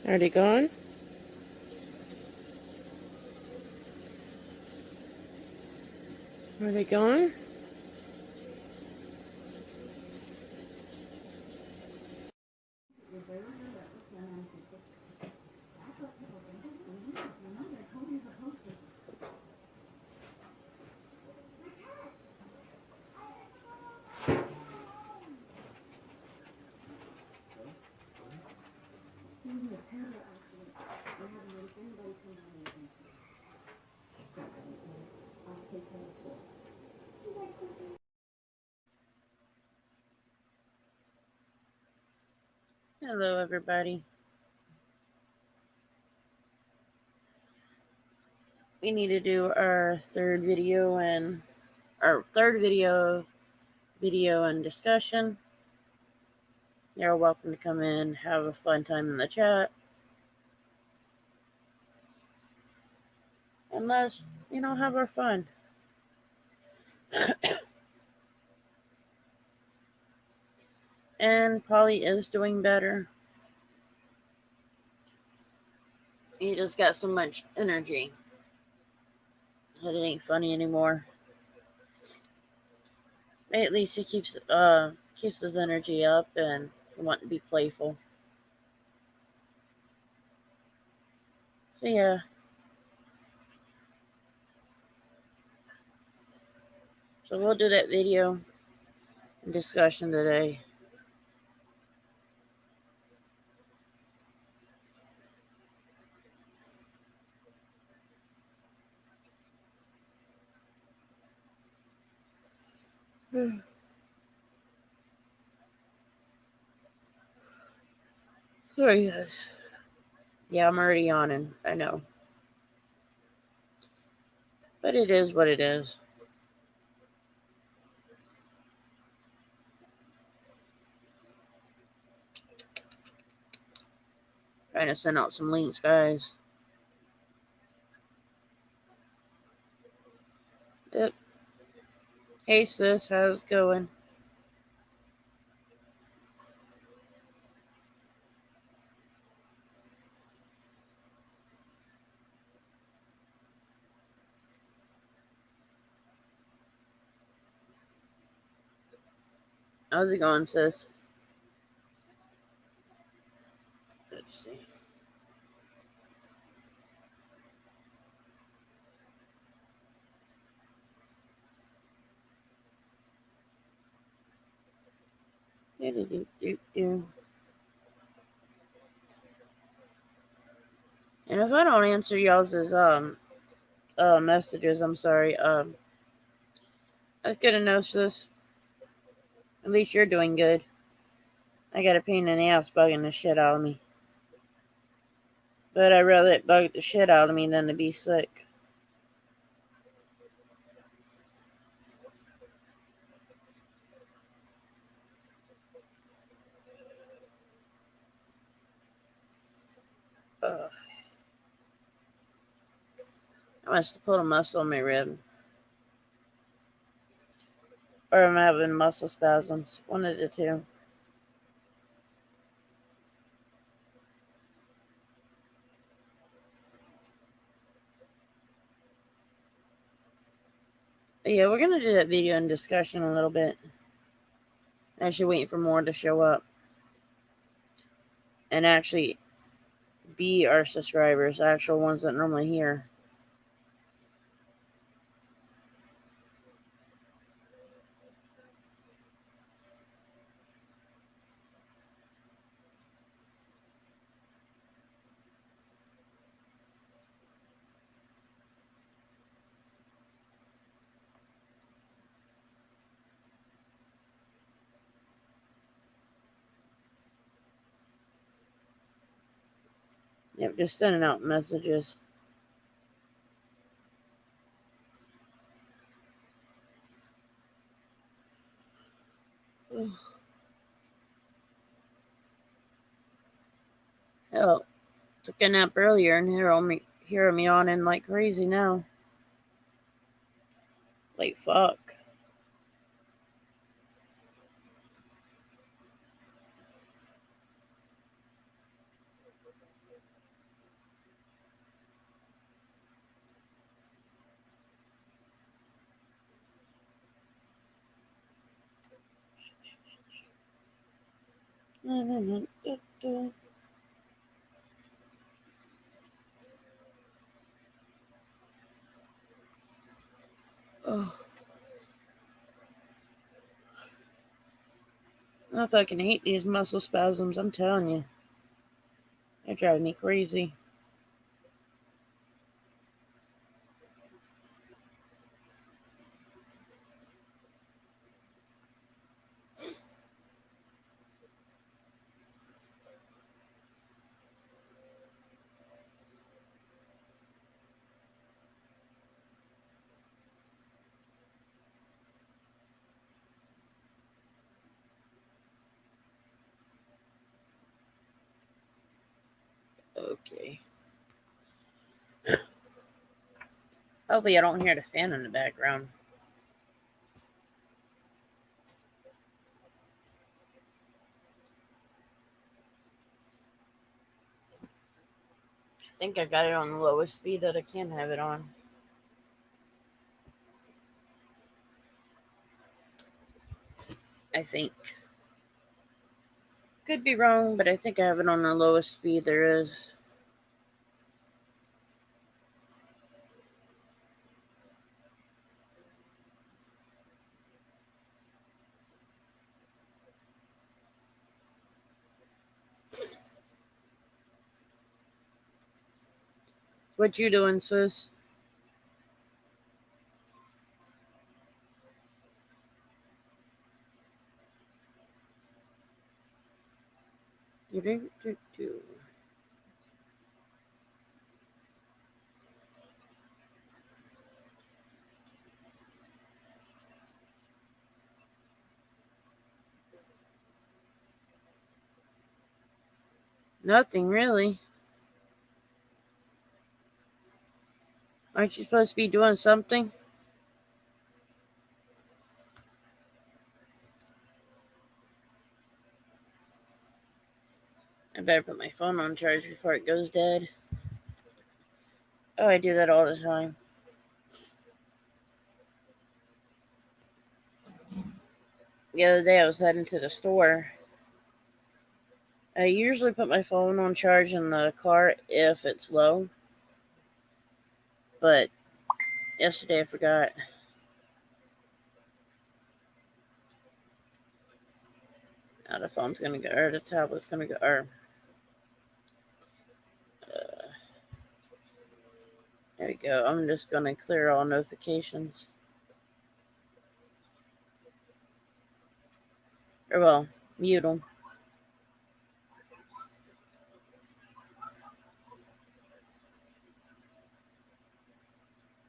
Are they gone? Are they gone? Hello, everybody. We need to do our third video and discussion. You're welcome to come in, have a fun time in the chat, and let's have our fun. And Polly is doing better. He just got so much energy that it ain't funny anymore. At least he keeps his energy up and wanting to be playful. So yeah. So we'll do that video and discussion today. Oh yes. Yeah, I'm already yawning. I know. But it is what it is. Trying to send out some links, guys. Yep. Hey sis, how's it going? How's it going, sis? Let's see. Do. And if I don't answer y'all's messages, I'm sorry. That's good to know, sis. At least you're doing good. I got a pain in the ass bugging the shit out of me. But I'd rather it bug the shit out of me than to be sick. I must have pulled a muscle in my rib. Or I'm having muscle spasms. One of the two. But yeah, we're going to do that video and discussion a little bit. I should wait for more to show up. And actually be our subscribers, actual ones that normally hear. Yep, just sending out messages. Hell, took a nap earlier and hear me yawning like crazy now. Like fuck. Oh, I fucking hate these muscle spasms, I'm telling you. They're driving me crazy. Okay. Hopefully I don't hear the fan in the background. I think I got it on the lowest speed that I can have it on. I think. Could be wrong, but I think I have it on the lowest speed there is. What you doing, sis? Do. Nothing really. Aren't you supposed to be doing something? I better put my phone on charge before it goes dead. Oh, I do that all the time. The other day I was heading to the store. I usually put my phone on charge in the car if it's low. But yesterday I forgot. Now the phone's gonna go, or the tablet's gonna go, there we go. I'm just gonna clear all notifications. Or well, mute them.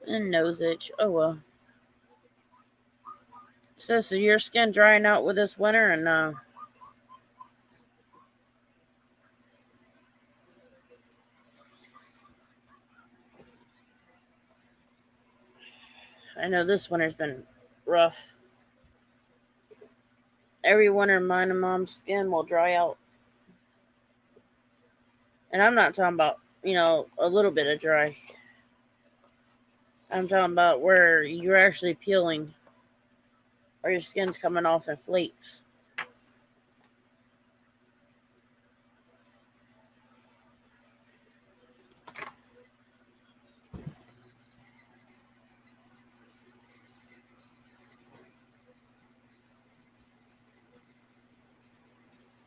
And nose itch. Oh well. Sis, is your skin drying out with this winter or no? I know this winter's been rough. Every winter, mine and mom's skin will dry out. And I'm not talking about, a little bit of dry. I'm talking about where you're actually peeling or your skin's coming off in flakes.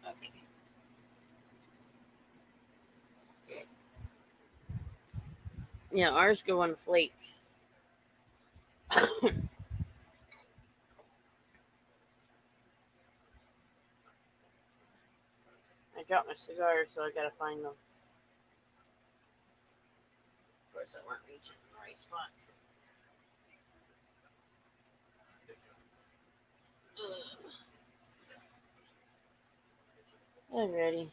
Okay. Yeah, ours go in flakes. I dropped my cigars, so I gotta find them. Of course, I weren't reaching the right spot. Alrighty.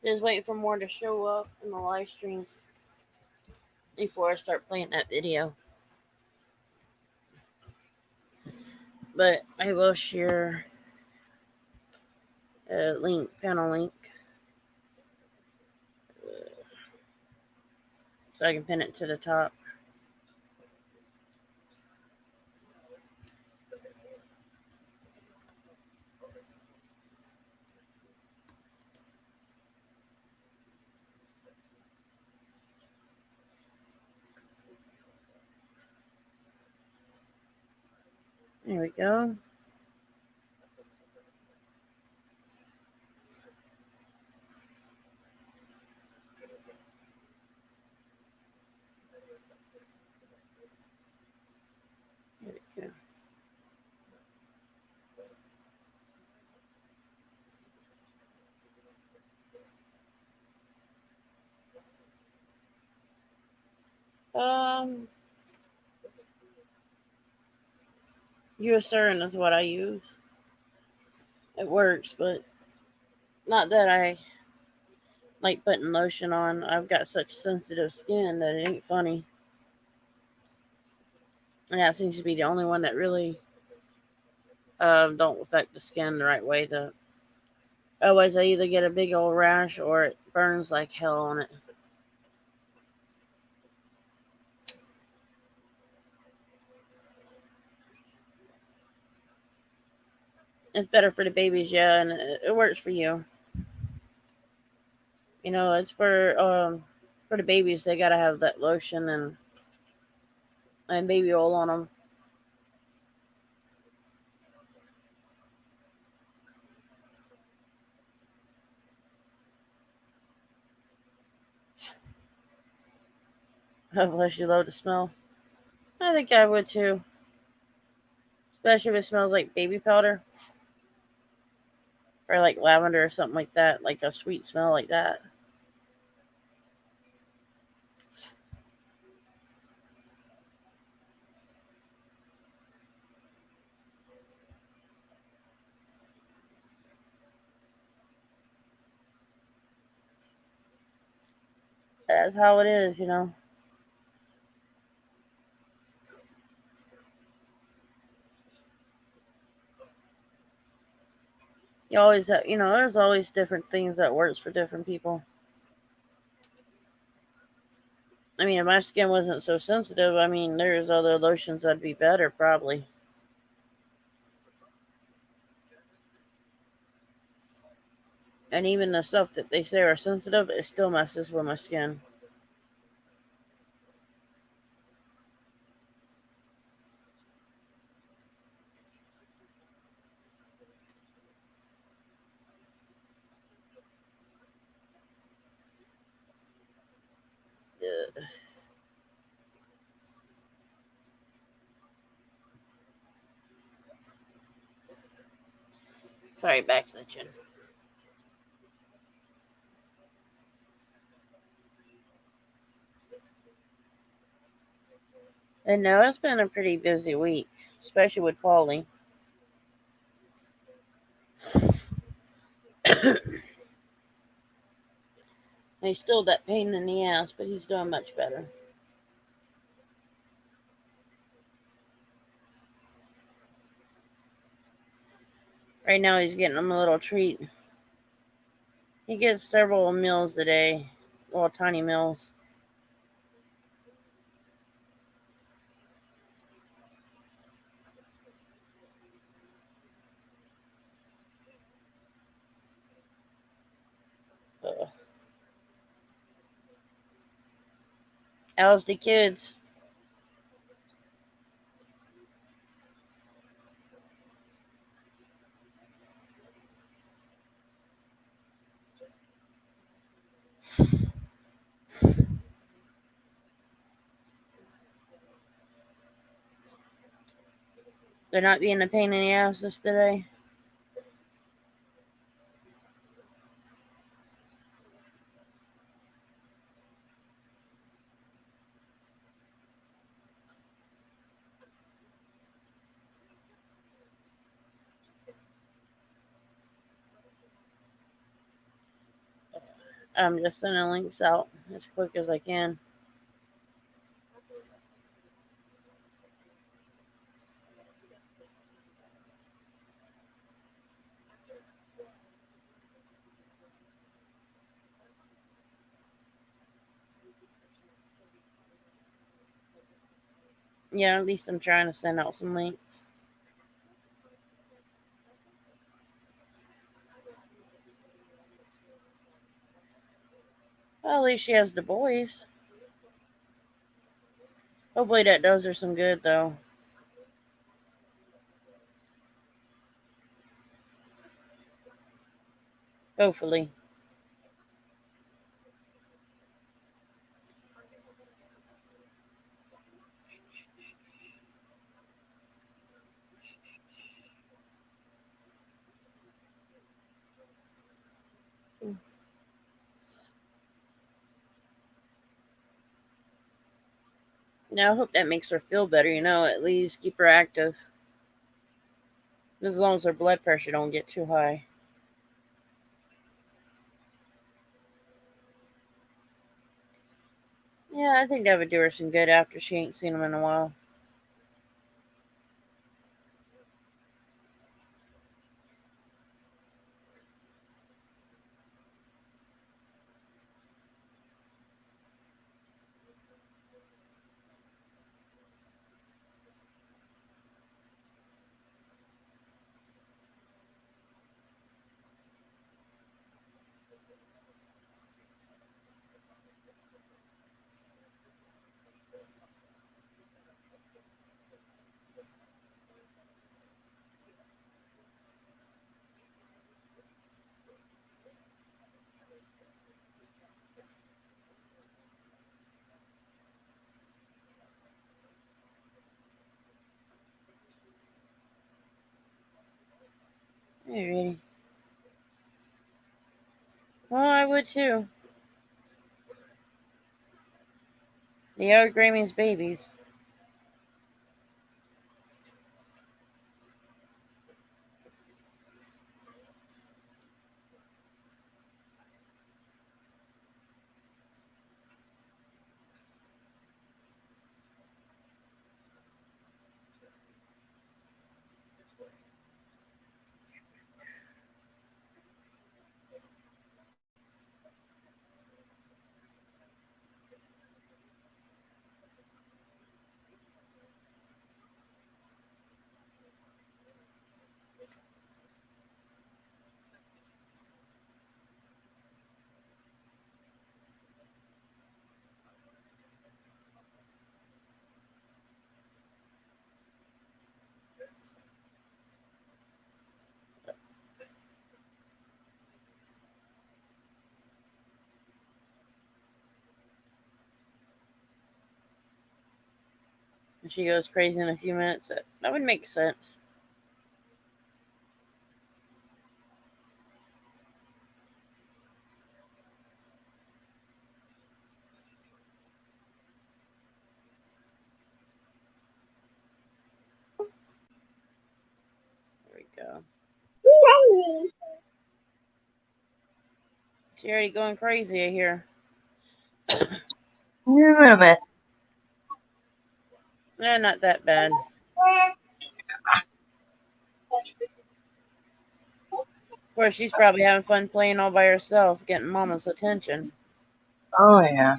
Just waiting for more to show up in the live stream. before I start playing that video. But I will share a link, panel link, so I can pin it to the top. There we go. There we go. Eucerin is what I use. It works, but not that I like putting lotion on. I've got such sensitive skin that it ain't funny. And that seems to be the only one that really don't affect the skin the right way. Otherwise, I either get a big old rash or it burns like hell on it. It's better for the babies, yeah, and it works for you. You know, it's for the babies. They gotta have that lotion and baby oil on them. Unless you love the smell. I think I would too, especially if it smells like baby powder or like lavender or something like that, like a sweet smell like that. That's how it is, you know. You always have, you know, there's always different things that works for different people. I mean, if my skin wasn't so sensitive, I mean, there's other lotions that'd be better probably. And even the stuff that they say are sensitive, it still messes with my skin. Ugh. Sorry, back itching. And no, it's been a pretty busy week, especially with Paulie. He's still that pain in the ass, but he's doing much better. Right now, he's getting him a little treat. He gets several meals a day, little tiny meals. Uh, how's the kids? They're not being a pain in the asses today. I'm just sending links out as quick as I can. Yeah, at least I'm trying to send out some links. Well, at least she has the boys. Hopefully that does her some good, though. Hopefully. Now, I hope that makes her feel better, at least keep her active. As long as her blood pressure don't get too high. Yeah, I think that would do her some good after she ain't seen him in a while. Hey, really. Well, I would too. They are Grammy's babies. And she goes crazy in a few minutes. That would make sense. There we go. She already going crazy, I hear. A little bit. Not that bad. Of course, she's probably having fun playing all by herself, getting Mama's attention. Oh, yeah.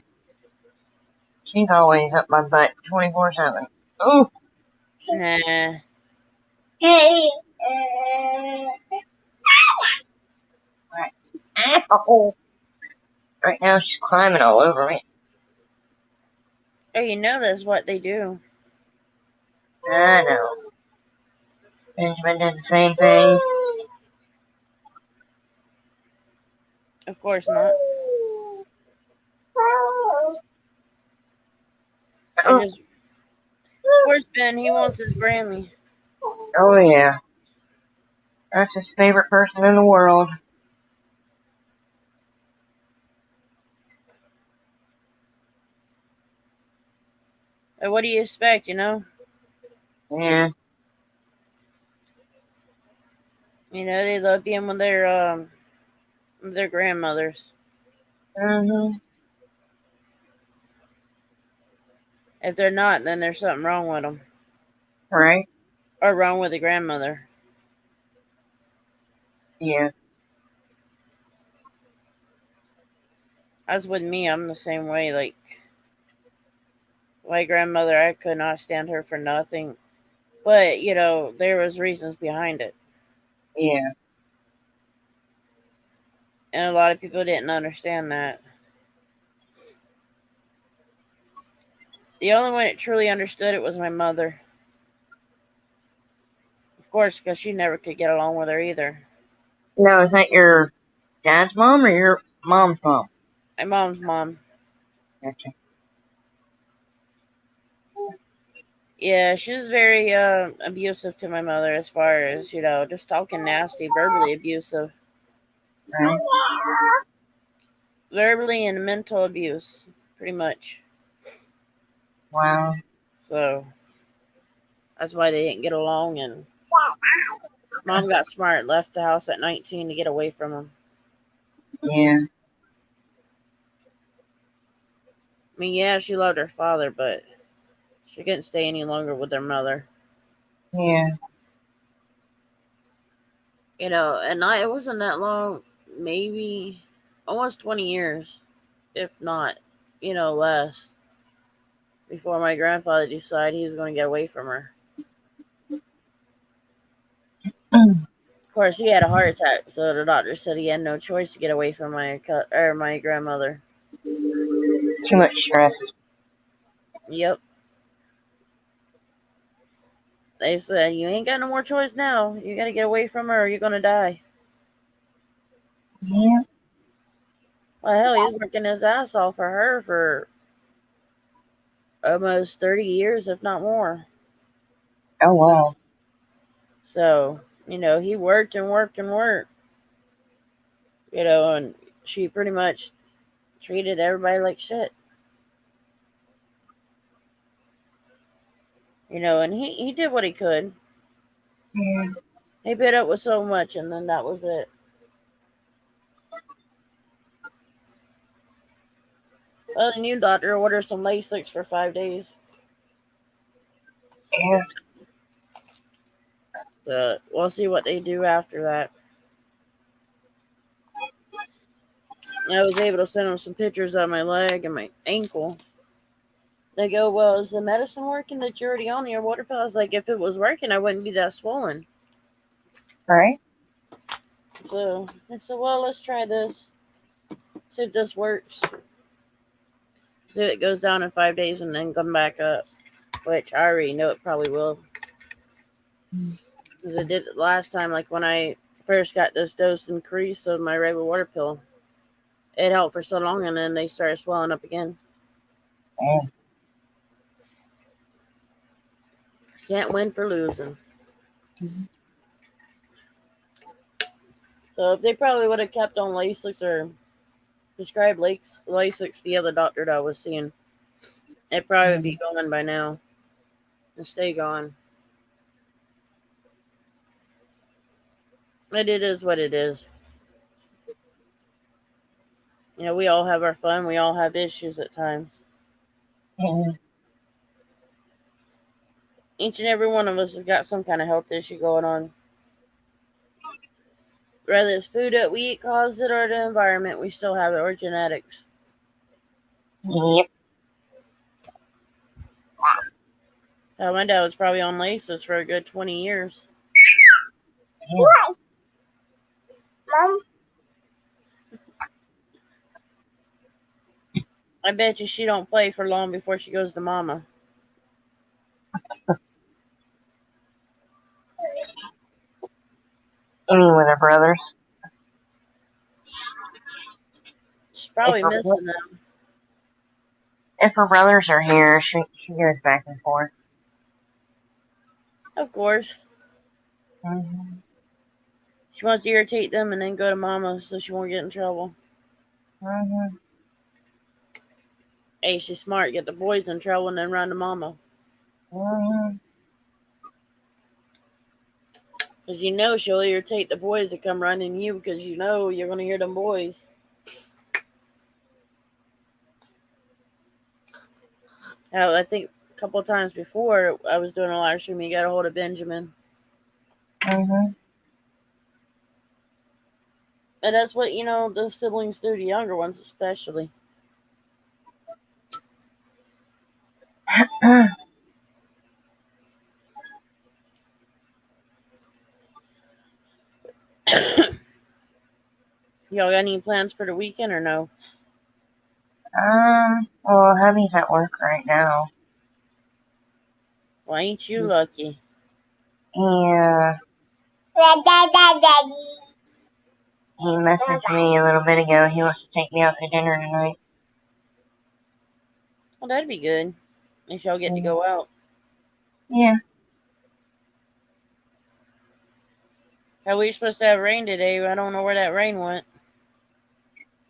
She's always up my butt 24/7. Oh. Nah. Hey. Ow. Right now she's climbing all over me. Oh, that's what they do. I know. Benjamin did the same thing. Of course not. I just. Where's Ben? He wants his Grammy. Oh, yeah. That's his favorite person in the world. What do you expect, Yeah. They love being with their grandmothers. Mm-hmm. If they're not, then there's something wrong with them. Right? Or wrong with the grandmother. Yeah. As with me, I'm the same way. Like, My grandmother, I could not stand her for nothing. But, there was reasons behind it. Yeah. And a lot of people didn't understand that. The only one that truly understood it was my mother. Of course, because she never could get along with her either. Now, is that your dad's mom or your mom's mom? My mom's mom. Gotcha. Yeah, she was very abusive to my mother as far as, just talking nasty, verbally abusive. Right. Verbally and mental abuse, pretty much. Wow. So that's why they didn't get along. And mom got smart, left the house at 19 to get away from him. Yeah. I mean, yeah, she loved her father, but she couldn't stay any longer with her mother. Yeah. And it wasn't that long, maybe almost 20 years, if not, less, before my grandfather decided he was going to get away from her. Of course, he had a heart attack, so the doctor said he had no choice to get away from my grandmother. Too much stress. Yep. They said, you ain't got no more choice now. You got to get away from her or you're going to die. Yeah. Well, hell, he was working his ass off for her for almost 30 years, if not more. Oh, wow. So, he worked and worked and worked. And she pretty much treated everybody like shit. And he did what he could. Yeah. He put up with so much, and then that was it. Well, the new doctor ordered some Lasix for 5 days. Yeah. But we'll see what they do after that. I was able to send them some pictures of my leg and my ankle. They go, well, is the medicine working that you're already on your water pill? I was like, if it was working, I wouldn't be that swollen. Right. So I said, well, let's try this. See if this works. See if it goes down in 5 days and then come back up. Which I already know it probably will. Because it did it last time, like when I first got this dose increase of my regular water pill. It helped for so long, and then they started swelling up again. Yeah. Can't win for losing. Mm-hmm. So if they probably would have kept on Lasix or prescribed Lasix, the other doctor that I was seeing, it probably would be gone by now and stay gone. But it is what it is. We all have our fun. We all have issues at times. Yeah. Each and every one of us has got some kind of health issue going on. Whether it's food that we eat caused it or the environment, we still have it, or genetics. Yep. My dad was probably on Lasix for a good 20 years. Yeah. Mom. I bet you she don't play for long before she goes to mama. You mean with her brothers? She's probably missing them. If her brothers are here, she goes back and forth. Of course. Mm-hmm. She wants to irritate them and then go to mama so she won't get in trouble. Mm-hmm. Hey, she's smart. Get the boys in trouble and then run to mama. Mm-hmm. Because she'll irritate the boys that come running you because you're going to hear them boys. I think a couple of times before I was doing a live stream, you got a hold of Benjamin. Mm-hmm. And that's what, the siblings do to younger ones especially. Y'all got any plans for the weekend or no? Well, hubby's at work right now. Well, ain't you lucky? He messaged me a little bit ago. He wants to take me out to dinner tonight. Well, that'd be good. At least y'all get to go out. Yeah, How we supposed to have rain today? I don't know where that rain went.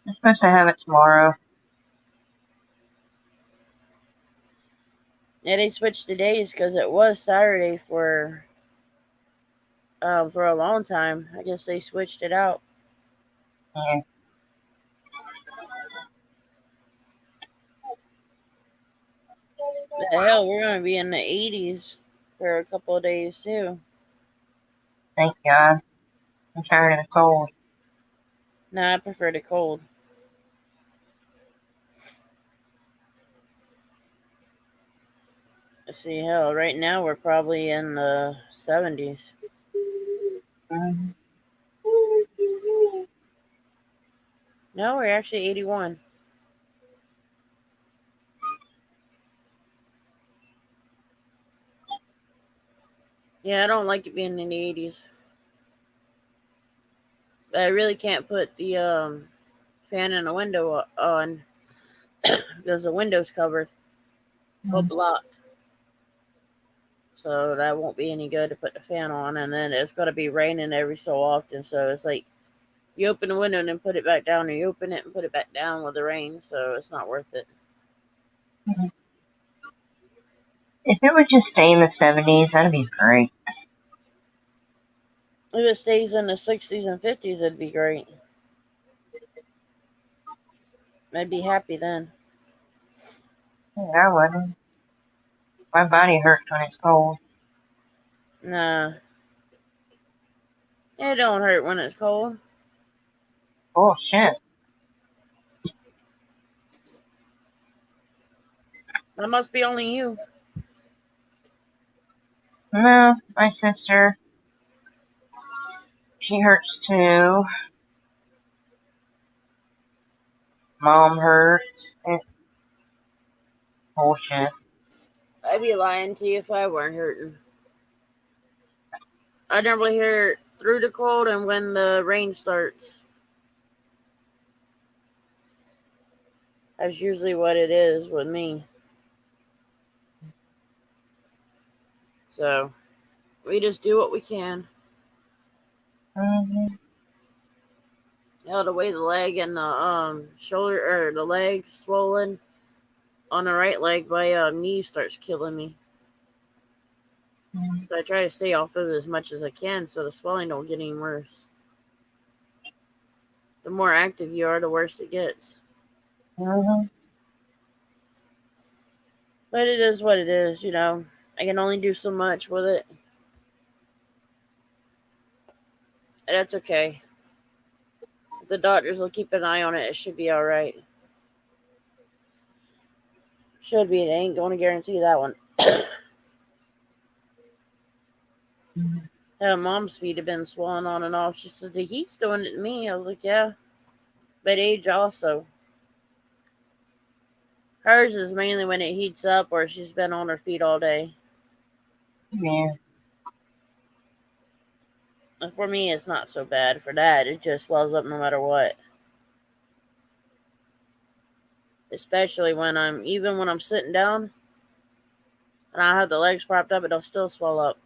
I'm supposed to have it tomorrow. Yeah, they switched the days because it was Saturday for a long time. I guess they switched it out. Yeah, The hell, we're gonna be in the 80s for a couple of days too. thank God. I'm tired of the cold. Nah, I prefer the cold. Let's see, hell, right now we're probably in the 70s. Mm-hmm. No, we're actually 81. Yeah, I don't like it being in the 80s. But I really can't put the fan in the window on because the window's covered, well blocked. So that won't be any good to put the fan on. And then it's going to be raining every so often. So it's like you open the window and then put it back down, or you open it and put it back down with the rain. So it's not worth it. If it would just stay in the 70s, that'd be great. If it stays in the 60s and 50s, it'd be great. I'd be happy then. Yeah, I wouldn't. My body hurts when it's cold. Nah, it don't hurt when it's cold. Oh, shit. That must be only you. No, my sister, she hurts too. Mom hurts. It's bullshit. I'd be lying to you if I weren't hurting. I normally hear through the cold and when the rain starts. That's usually what it is with me. So we just do what we can. Mm-hmm. The way the leg and the shoulder or the leg swollen on the right leg, my knee starts killing me. So I try to stay off of it as much as I can so the swelling don't get any worse. The more active you are, the worse it gets. Mm-hmm. But it is what it is, I can only do so much with it. And that's okay. If the doctors will keep an eye on it, it should be alright. Should be. They ain't going to guarantee that one. Mom's feet have been swollen on and off. She said, the heat's doing it to me. I was like, yeah. But age also. Hers is mainly when it heats up or she's been on her feet all day. Yeah. And for me, it's not so bad. For that, it just swells up no matter what. Especially even when I'm sitting down and I have the legs propped up, it'll still swell up.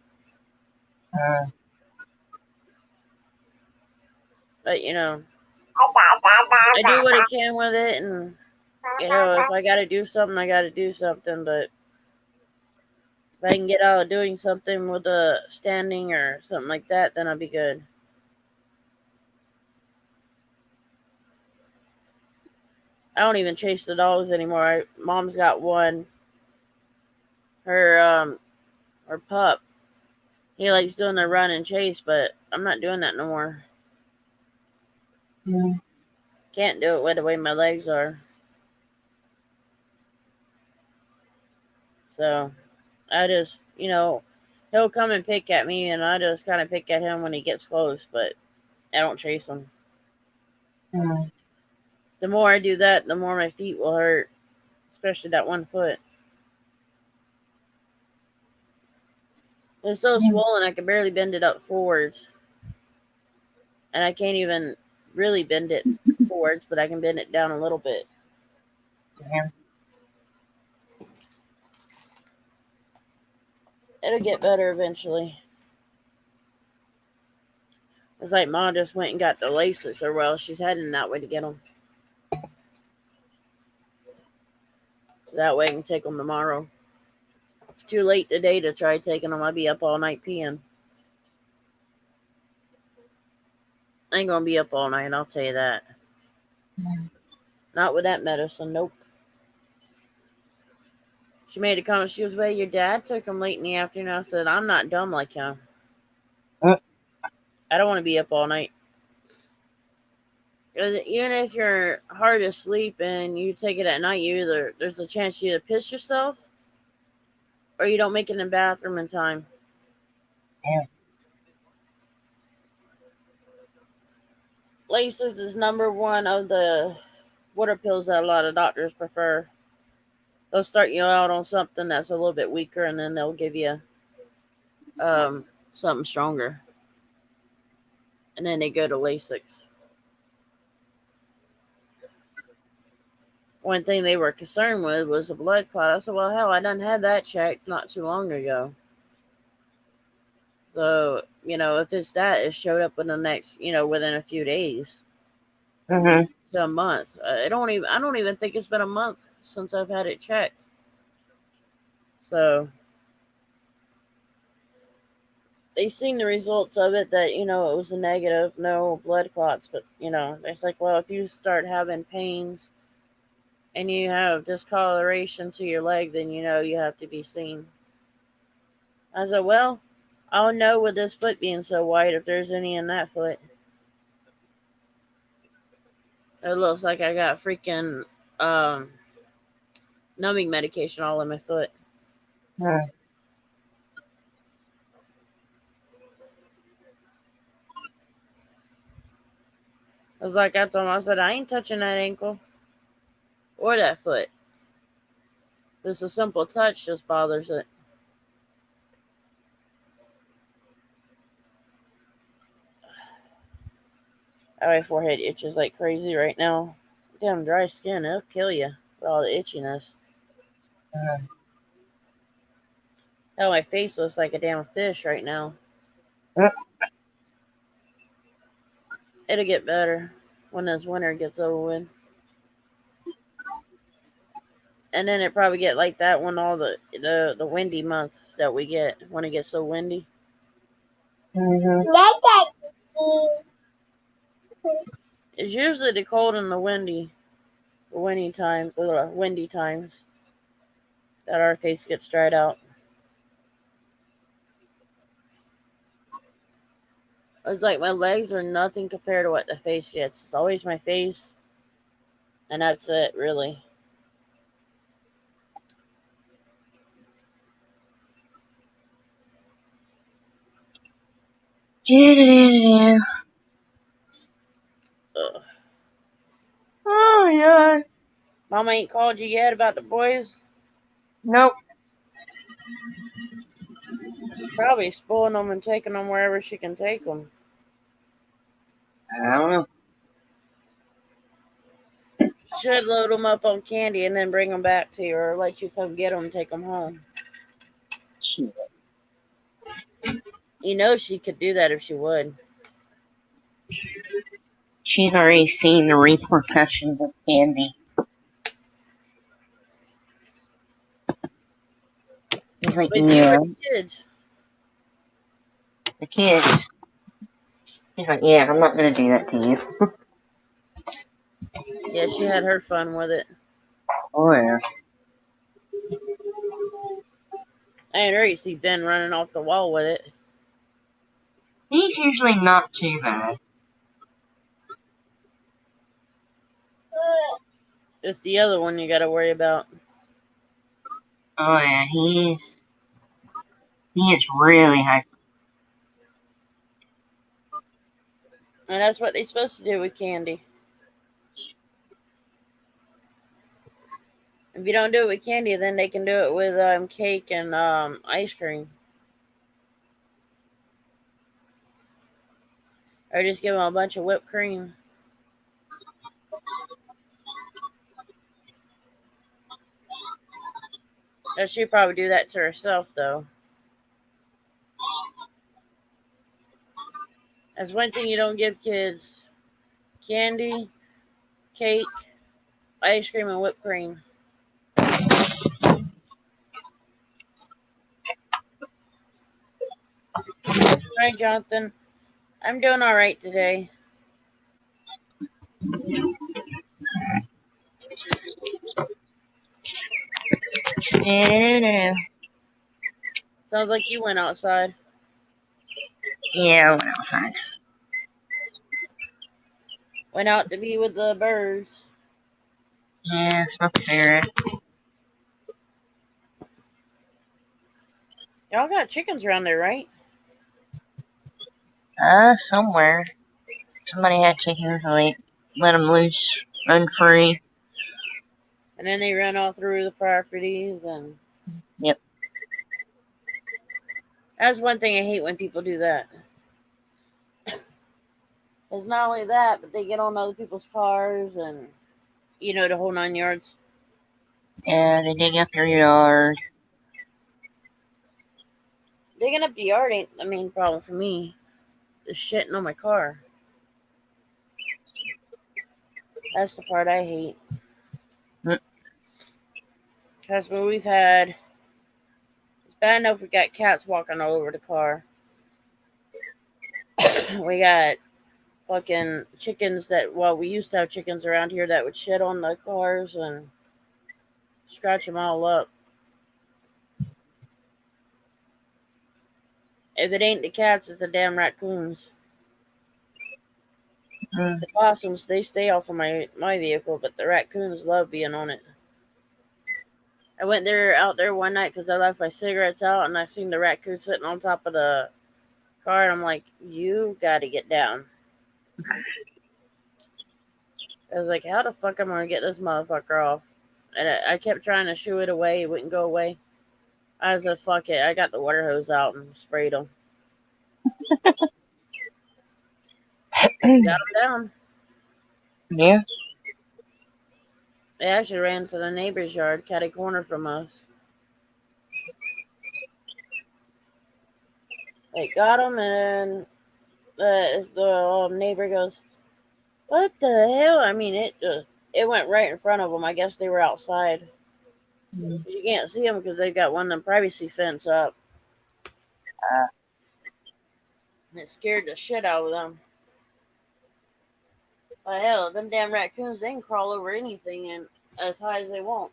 But, I do what I can with it. And, if I got to do something, I got to do something. But if I can get out of doing something with a standing or something like that, then I'll be good. I don't even chase the dogs anymore. Mom's got one. Her pup. He likes doing the run and chase, but I'm not doing that no more. Mm-hmm. Can't do it with the way my legs are. So I just, he'll come and pick at me, and I just kind of pick at him when he gets close, but I don't chase him. Mm. The more I do that, the more my feet will hurt, especially that one foot. It's so Mm. swollen I can barely bend it up forwards. And I can't even really bend it forwards, but I can bend it down a little bit. Yeah. It'll get better eventually. It's like Mom just went and got the laces, or well, she's heading that way to get them. So that way I can take them tomorrow. It's too late today to try taking them. I'll be up all night peeing. I ain't gonna be up all night, I'll tell you that. Mm. Not with that medicine, nope. She made a comment. She was, well, your dad took them late in the afternoon. I said, I'm not dumb like him. Mm. I don't want to be up all night. Even if you're hard asleep and you take it at night, there's a chance you either piss yourself or you don't make it in the bathroom in time. Yeah. Laces is number one of the water pills that a lot of doctors prefer. They'll start you out on something that's a little bit weaker, and then they'll give you something stronger, and then they go to Lasix. One thing they were concerned with was a blood clot. I said, well, hell, I done had that checked not too long ago. So, if it's that, it showed up in the next, within a few days Mm-hmm. to a month. I don't even think it's been a month since I've had it checked. So they seen the results of it that, it was a negative, no blood clots. But, it's like, well, if you start having pains and you have discoloration to your leg, then, you have to be seen. I said, well, I'll know with this foot being so white if there's any in that foot. It looks like I got freaking um, numbing medication all in my foot. Mm. I was like, I told him, I said, I ain't touching that ankle or that foot. Just a simple touch just bothers it. My forehead itches like crazy right now. Damn dry skin, it'll kill you with all the itchiness. Mm. Hell, my face looks like a damn fish right now. Mm. It'll get better when this winter gets over with. And then it probably get like that when all the windy month that we get, when it gets so windy. Mm-hmm. It's usually the cold and windy times that our face gets dried out. It's like my legs are nothing compared to what the face gets. It's always my face, and that's it, really. Do-do-do-do-do. Ugh. Oh, yeah. Mama ain't called you yet about the boys? Nope. She's probably spoiling them and taking them wherever she can take them. I don't know. Should load them up on candy and then bring them back to you, or let you come get them and take them home. Shit. She could do that if she would. She's already seen the repercussions of candy. He's like, But you were yeah, kids. the kids. He's like, yeah, I'm not gonna do that to you. Yeah, she had her fun with it. Oh, yeah. I ain't already see Ben running off the wall with it. He's usually not too bad. It's the other one you gotta worry about. Oh, yeah, he is really hyper. And that's what they're supposed to do with candy. If you don't do it with candy, then they can do it with cake and ice cream. Or just give them a bunch of whipped cream. She'd probably do that to herself, though. That's one thing you don't give kids: candy, cake, ice cream, and whipped cream. Hi, Jonathan. I'm doing all right today. Yeah, Sounds like you went outside. I went outside. Went out to be with the birds. Yeah, smoke a cigarette. Y'all got chickens around there, right? Somewhere. Somebody had chickens and they let them loose, run free. And then they run all through the properties, and Yep. that's one thing I hate when people do that. It's not only that, but they get on other people's cars and, the whole 9 yards. Yeah, they dig up your yard. Digging up the yard ain't the main problem for me. The shitting on my car. That's the part I hate. Mm. Because when we've had, it's bad enough we got cats walking all over the car. We got fucking chickens that, well, we used to have chickens around here that would shit on the cars and scratch them all up. If it ain't the cats, it's the damn raccoons. Mm. The possums, they stay off of my vehicle, but the raccoons love being on it. I went out there one night because I left my cigarettes out, and I seen the raccoon sitting on top of the car, and I'm like, you gotta get down. I was like, how the fuck am I gonna get this motherfucker off? And I kept trying to shoo it away, it wouldn't go away. I said, fuck it. I got the water hose out and sprayed them. Got them down. Yeah. They actually ran to the neighbor's yard, cat a corner from us. They got them, and the neighbor goes, what the hell? I mean, it went right in front of them. I guess they were outside. Mm. You can't see them because they've got one of them privacy fence up. And it scared the shit out of them. But hell, them damn raccoons, they can crawl over anything and as high as they want.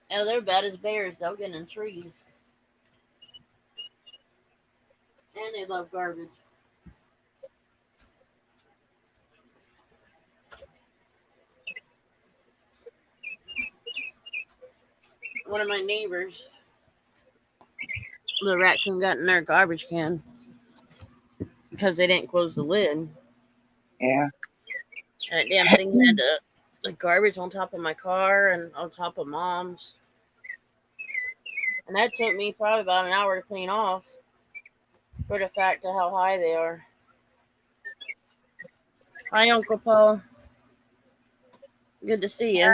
And they're bad as bears. They'll get in trees. And they love garbage. One of my neighbors, the raccoon got in their garbage can because they didn't close the lid. Yeah. And that damn thing had the garbage on top of my car and on top of mom's. And that took me probably about an hour to clean off for the fact of how high they are. Hi, Uncle Paul. Good to see you.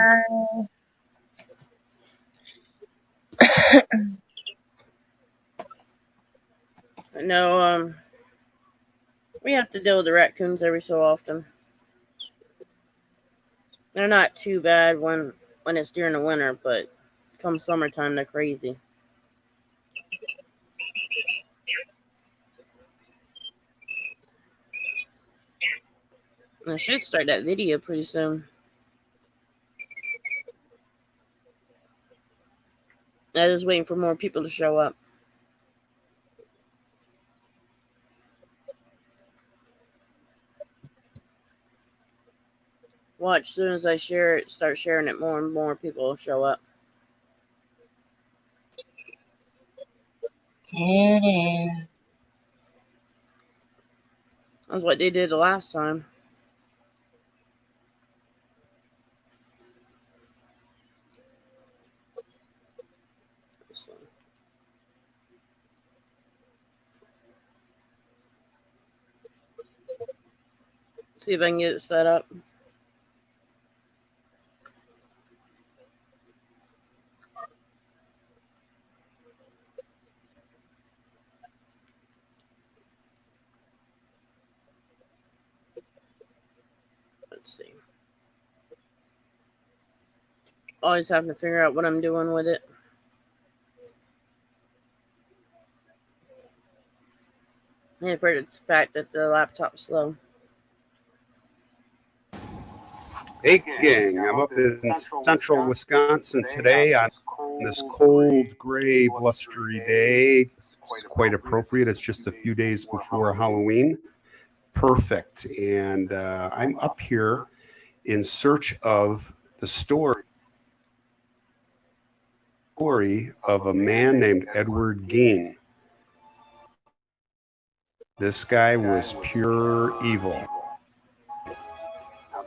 No, we have to deal with the raccoons every so often. They're not too bad when it's during the winter, but come summertime, they're crazy. I should start that video pretty soon. I'm just waiting for more people to show up. Watch, as soon as I start sharing it, more and more people will show up. Yeah. That's what they did the last time. So. See if I can get it set up. Let's see. Always having to figure out what I'm doing with it. I'm afraid of the fact that the laptop's slow. Hey gang, I'm up in central Wisconsin today on this cold, gray, blustery day. It's quite appropriate. It's just a few days before Halloween. Perfect. And I'm up here in search of the story of a man named Edward Gein. This guy was pure evil.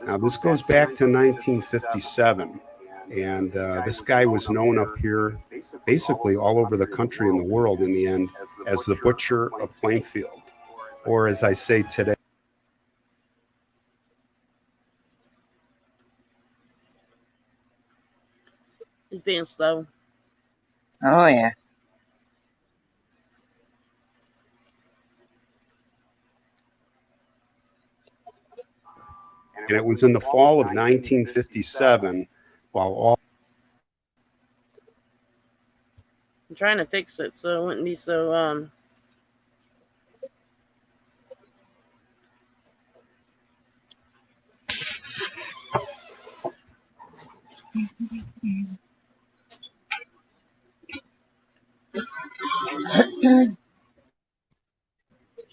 Now, this goes back to 1957, and this guy was known up here basically all over the country and the world in the end as the Butcher of Plainfield, or as I say today, He's being slow. Oh, yeah. and it was in the fall of 1957 while all I'm trying to fix it so it wouldn't be so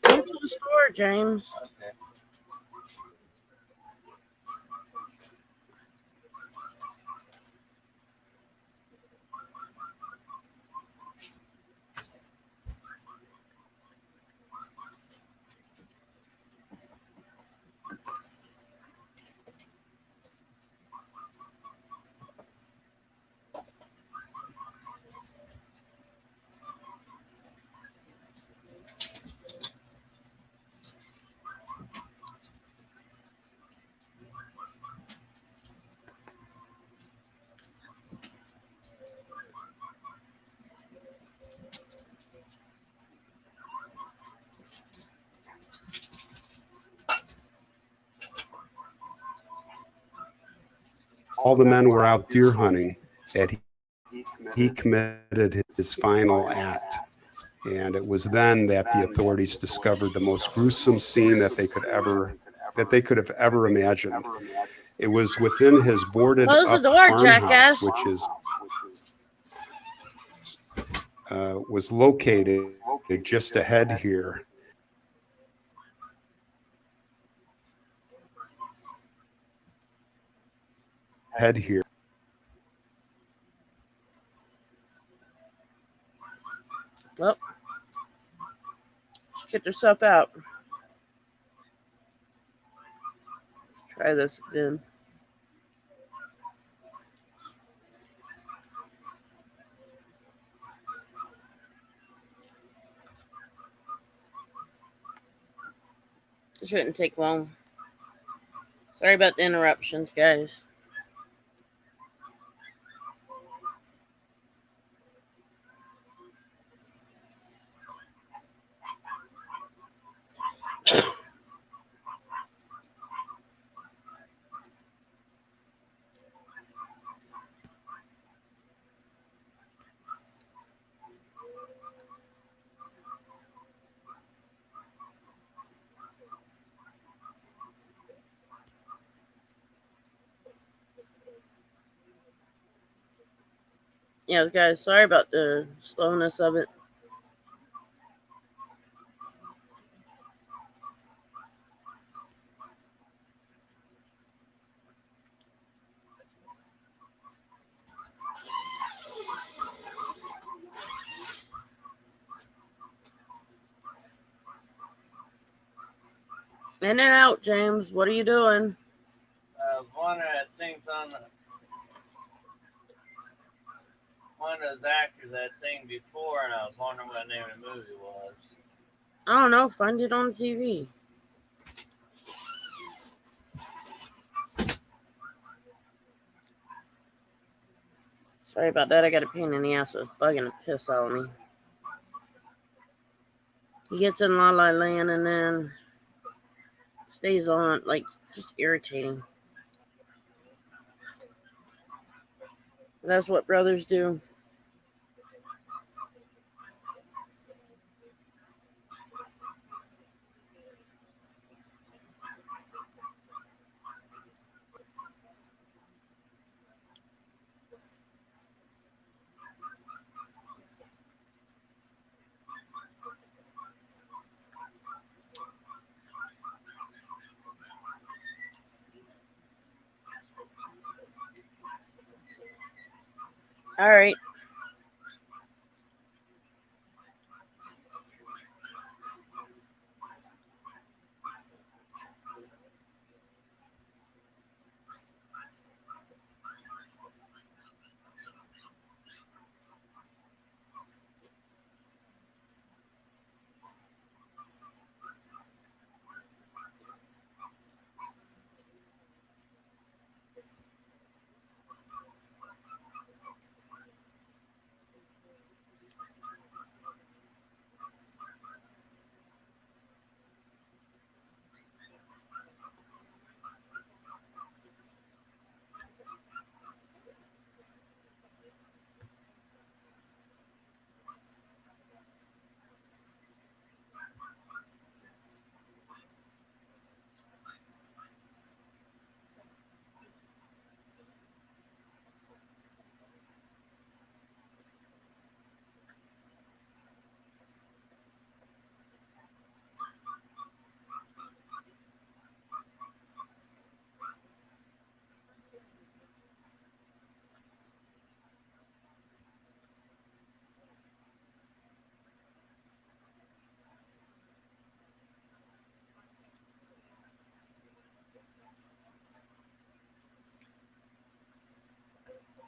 Go to the store, James. the men were out deer hunting that he committed his final act. And it was then that the authorities discovered the most gruesome scene that they could have ever imagined. It was within his boarded Close the up door, farmhouse, jackass. which was located just ahead here. Well, she kicked herself out. Try this again. It shouldn't take long. Sorry about the interruptions, guys. Yeah, guys, sorry about the slowness of it. In and out, James. What are you doing? I was wondering, it seems on one of those actors that I'd seen before, and I was wondering what the name of the movie was. I don't know. Find it on TV. Sorry about that. I got a pain in the ass that's bugging the piss out of me. He gets in La La Land and then stays on, like, just irritating. But that's what brothers do. All right.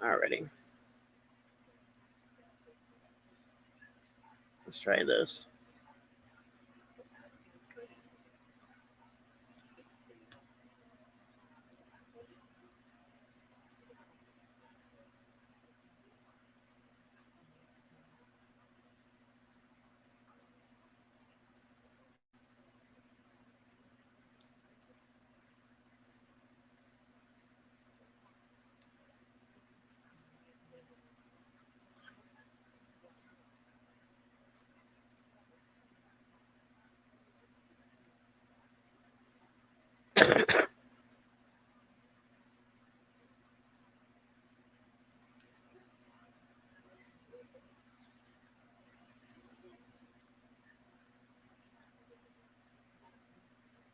Alrighty. Let's try this.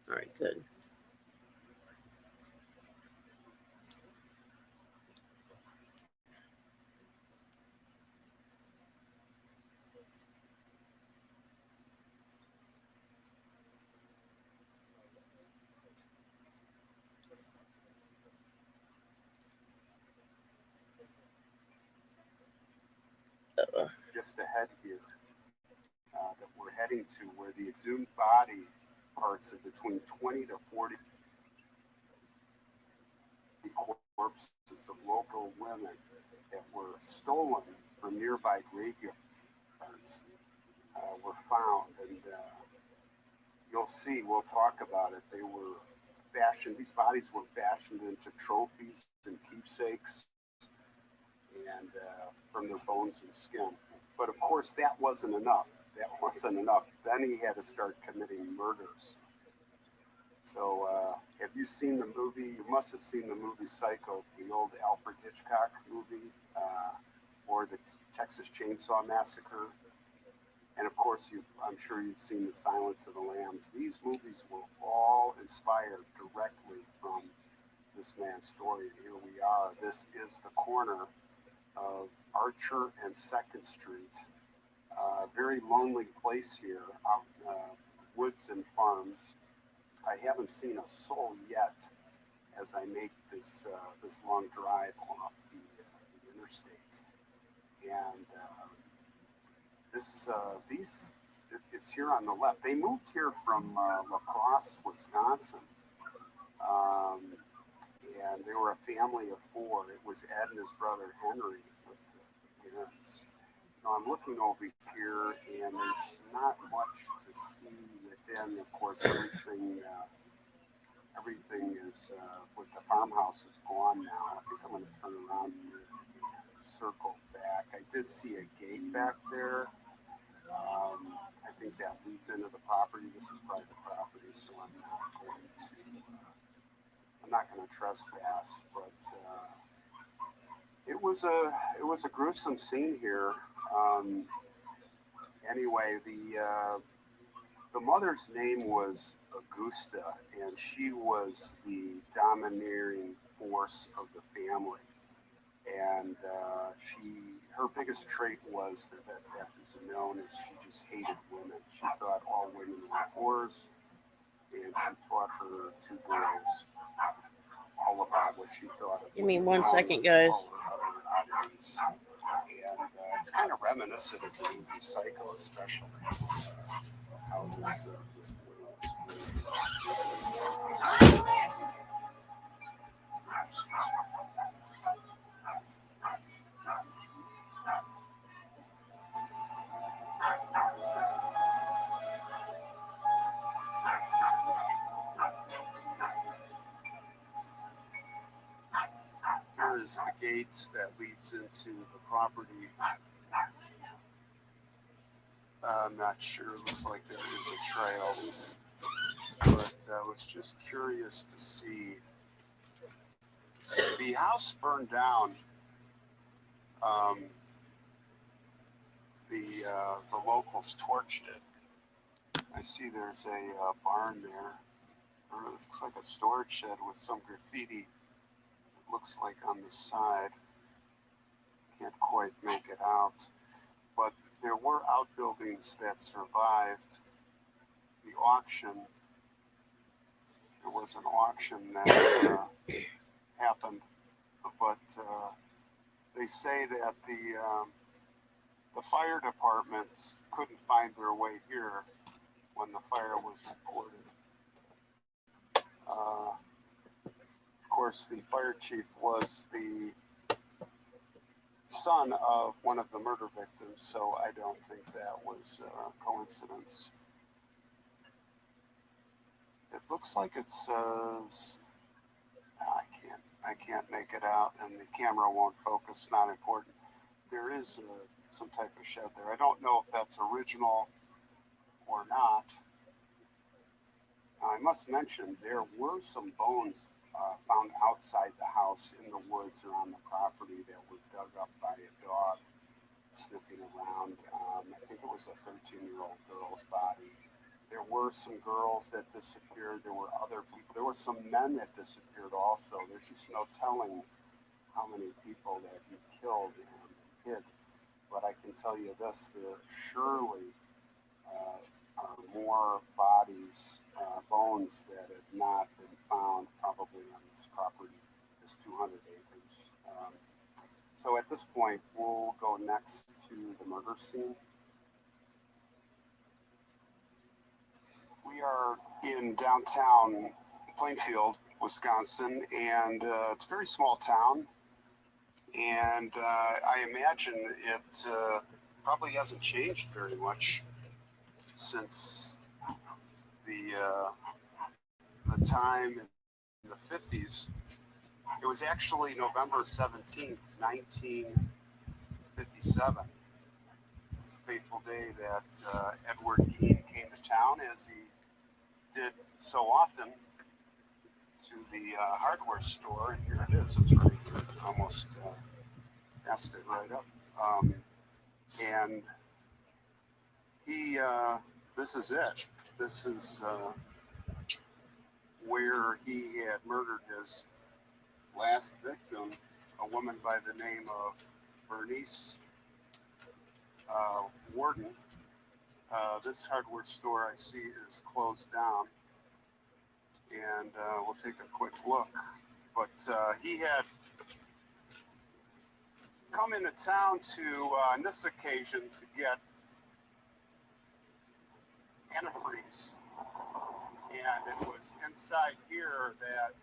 All right, good. Just ahead here that we're heading to, where the exhumed body parts of between 20 to 40 corpses of local women that were stolen from nearby graveyards were found. And you'll see, we'll talk about it. They were fashioned, these bodies were fashioned into trophies and keepsakes and from their bones and skin. But of course, that wasn't enough. That wasn't enough. Then he had to start committing murders. So, have you seen the movie? You must have seen the movie Psycho, the old Alfred Hitchcock movie, or the Texas Chainsaw Massacre. And of course, I'm sure you've seen The Silence of the Lambs. These movies were all inspired directly from this man's story. And here we are. This is the corner of Archer and 2nd Street. Very lonely place here, woods and farms. I haven't seen a soul yet as I make this long drive off the interstate. and it's here on the left. They moved here from La Crosse, Wisconsin, and they were a family of 4. It was Ed and his brother Henry with the parents. Now I'm looking over here, and there's not much to see within. Of course, everything is with the farmhouse is gone now. I think I'm going to turn around here and circle back. I did see a gate back there. I think that leads into the property. This is private property, so I'm not going to trespass. But it was a gruesome scene here. Anyway, the mother's name was Augusta, and she was the domineering force of the family. And her biggest trait was that is known as she just hated women. She thought all women were whores, and she taught her 2 boys all about what she thought of. Give me 1 second, guys. And it's kind of reminiscent of the movie Psycho, especially how this boy was raised. Here is the gate that leads into the property. I'm not sure. It looks like there is a trail, but I was just curious to see. The house burned down. The locals torched it. I see there's a barn there. Or it looks like a storage shed with some graffiti. It looks like on the side. Can't quite make it out. But there were outbuildings that survived the auction. There was an auction that happened, but they say that the fire departments couldn't find their way here when the fire was reported. Of course, the fire chief was the son of one of the murder victims, so I don't think that was a coincidence. It looks like it says, I can't make it out, and the camera won't focus. Not important. There is some type of shed there. I don't know if that's original or not. I must mention there were some bones found outside the house in the woods or on the property that were dug up by a dog sniffing around. I think it was a 13-year-old girl's body. There were some girls that disappeared. There were other people. There were some men that disappeared also. There's just no telling how many people that he killed and hid. But I can tell you this, there surely are more bodies, bones that have not been found probably on this property, this 200 acres. So at this point, we'll go next to the murder scene. We are in downtown Plainfield, Wisconsin, and it's a very small town. And I imagine it probably hasn't changed very much since the time in the 50s. It was actually November 17th, 1957. It's the fateful day that Edward Gein came to town, as he did so often, to the hardware store. And here it is. It's right here. Almost passed it right up. And he, this is it. This is where he had murdered his last victim, a woman by the name of Bernice Warden. This hardware store I see is closed down, and we'll take a quick look. But he had come into town to, on this occasion, to get antifreeze. And it was inside here that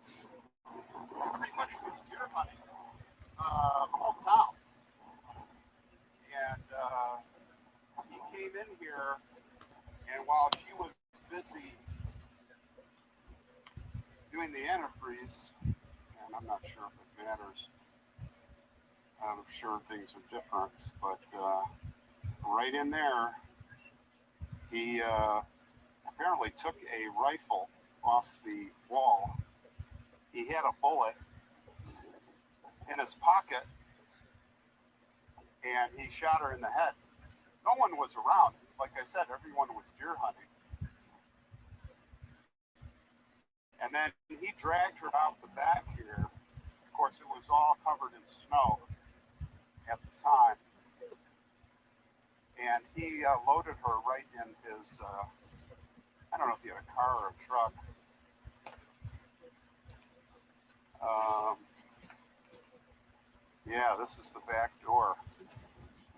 pretty much was deer hunting the whole town. And he came in here, and while she was busy doing the antifreeze, and I'm not sure if it matters, I'm sure things are different, but right in there, he apparently took a rifle off the wall. He had a bullet in his pocket, and he shot her in the head. No one was around. Like I said, everyone was deer hunting. And then he dragged her out the back here. Of course, it was all covered in snow at the time. And he loaded her right in his, I don't know if he had a car or a truck. Yeah, this is the back door.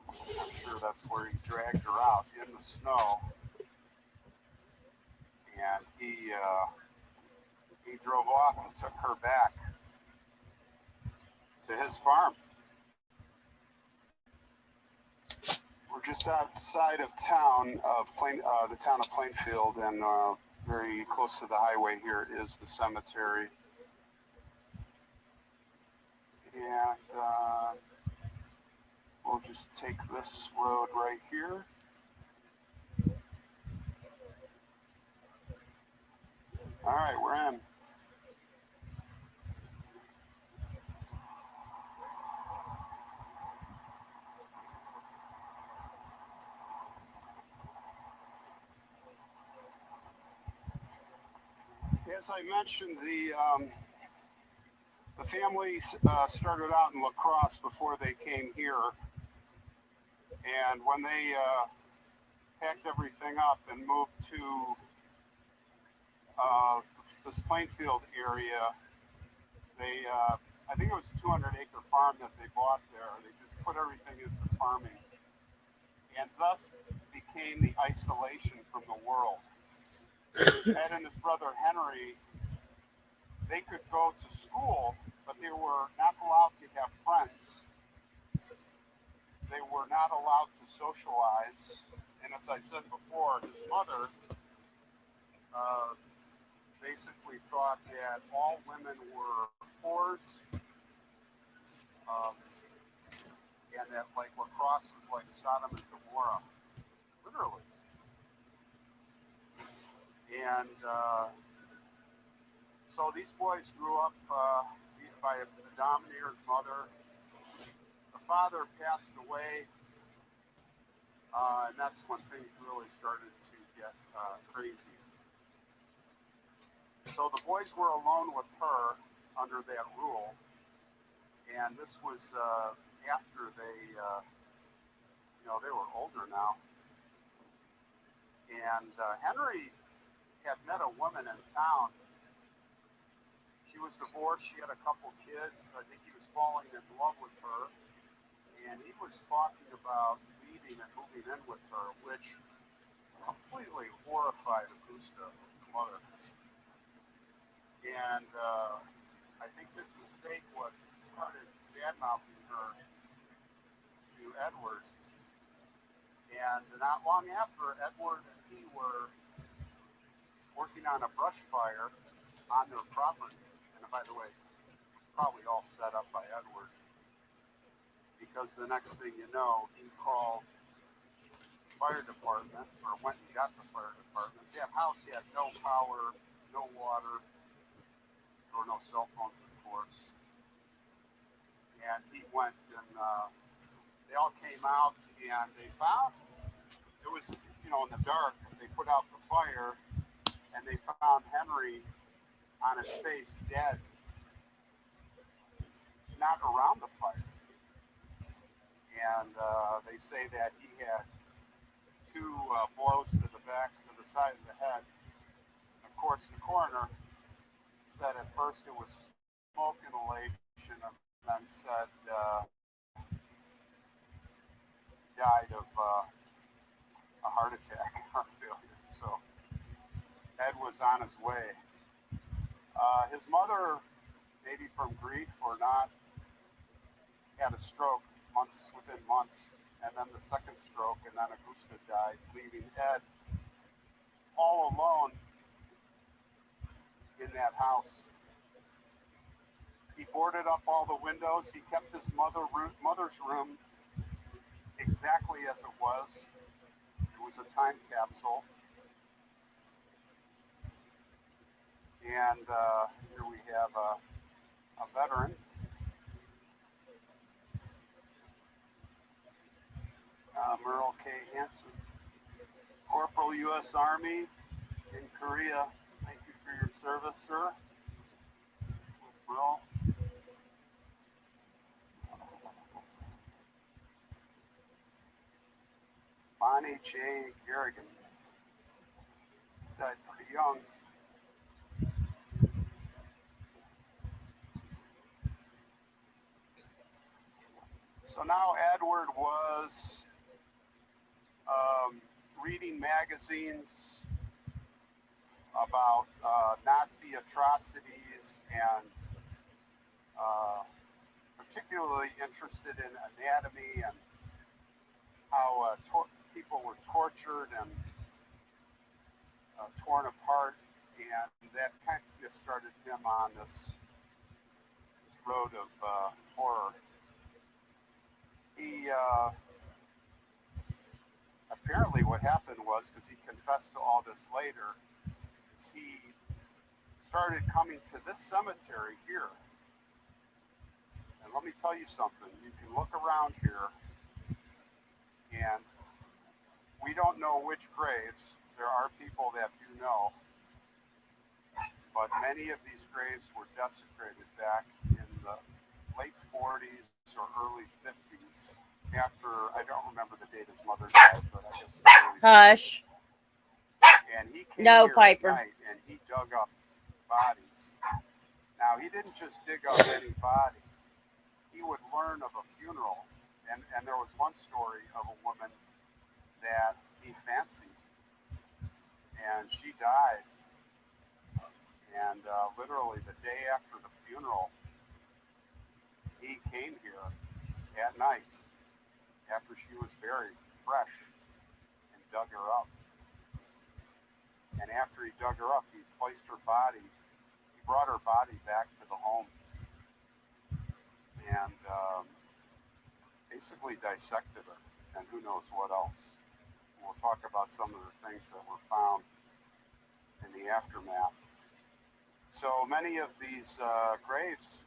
I'm sure that's where he dragged her out in the snow. And he drove off and took her back to his farm. We're just outside of town of the town of Plainfield, and very close to the highway here is the cemetery. And we'll just take this road right here. All right, we're in. As I mentioned, the family started out in La Crosse before they came here, and when they packed everything up and moved to this Plainfield area, they I think it was a 200-acre farm that they bought there. They just put everything into farming, and thus became the isolation from the world. Ed and his brother Henry, they could go to school, but they were not allowed to have friends. They were not allowed to socialize. And as I said before, his mother basically thought that all women were whores, and that like La Crosse was like Sodom and Gomorrah, literally. And so these boys grew up by a domineer's mother. The father passed away, and that's when things really started to get crazy. So the boys were alone with her under that rule, and this was after they, they were older now. And Henry had met a woman in town. She was divorced. She had a couple kids. I think he was falling in love with her, and he was talking about leaving and moving in with her, which completely horrified Augusta, the mother. And I think his mistake was he started badmouthing her to Edward. And not long after, Edward and he were working on a brush fire on their property. And by the way, it was probably all set up by Edward, because the next thing you know, he called the fire department, or went and got the fire department. That house had no power, no water. There were no cell phones, of course. And he went and they all came out, and they found, it was, in the dark, they put out the fire, and they found Henry on his face dead, not around the fire. And they say that he had 2 blows to the back, to the side of the head. Of course, the coroner said at first it was smoke inhalation of then said died of a heart attack, heart failure. So Ed was on his way. His mother, maybe from grief or not, had a stroke within months, and then the second stroke, and then Augusta died, leaving Ed all alone in that house. He boarded up all the windows. He kept his mother's room exactly as it was. It was a time capsule. And here we have a veteran. Merle K. Hansen, Corporal U.S. Army in Korea. Thank you for your service, sir. Merle. Bonnie J. Garrigan. Died pretty young. So now Edward was reading magazines about Nazi atrocities and particularly interested in anatomy and how people were tortured and torn apart, and that kind of started him on this road of horror. He apparently what happened was, because he confessed to all this later, is he started coming to this cemetery here. And let me tell you something, you can look around here and we don't know which graves. There are people that do know, but many of these graves were desecrated back in the late 40s or early 50s. After, I don't remember the date his mother died, but I guess it's early 50s. Hush. And he came No, here Piper. at night and he dug up bodies. Now, he didn't just dig up any body. He would learn of a funeral, and there was one story of a woman that he fancied, and she died, and literally the day after the funeral, he came here at night after she was buried fresh and dug her up. And after he dug her up, he placed her body, he brought her body back to the home and basically dissected her, and who knows what else. We'll talk about some of the things that were found in the aftermath. So many of these graves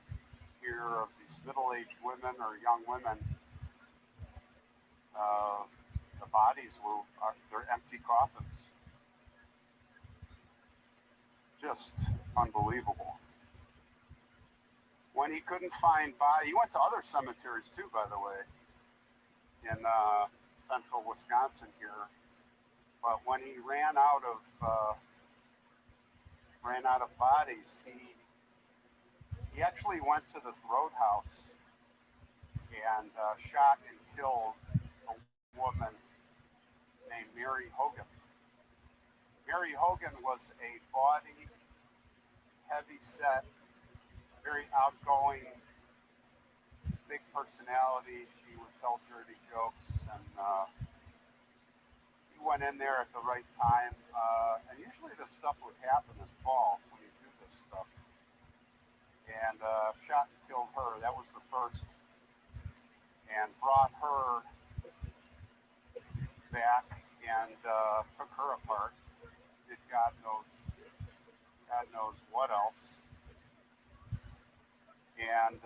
here of these middle-aged women or young women, the bodies they're empty coffins. Just unbelievable. When he couldn't find he went to other cemeteries too, by the way, in central Wisconsin here. But when he ran out of bodies, he actually went to this roadhouse and shot and killed a woman named Mary Hogan. Mary Hogan was a bawdy, heavy-set, very outgoing, big personality. She would tell dirty jokes, and he went in there at the right time. And usually this stuff would happen in fall when you do this stuff. And shot and killed her. That was the first. And brought her back and took her apart. Did God knows what else. And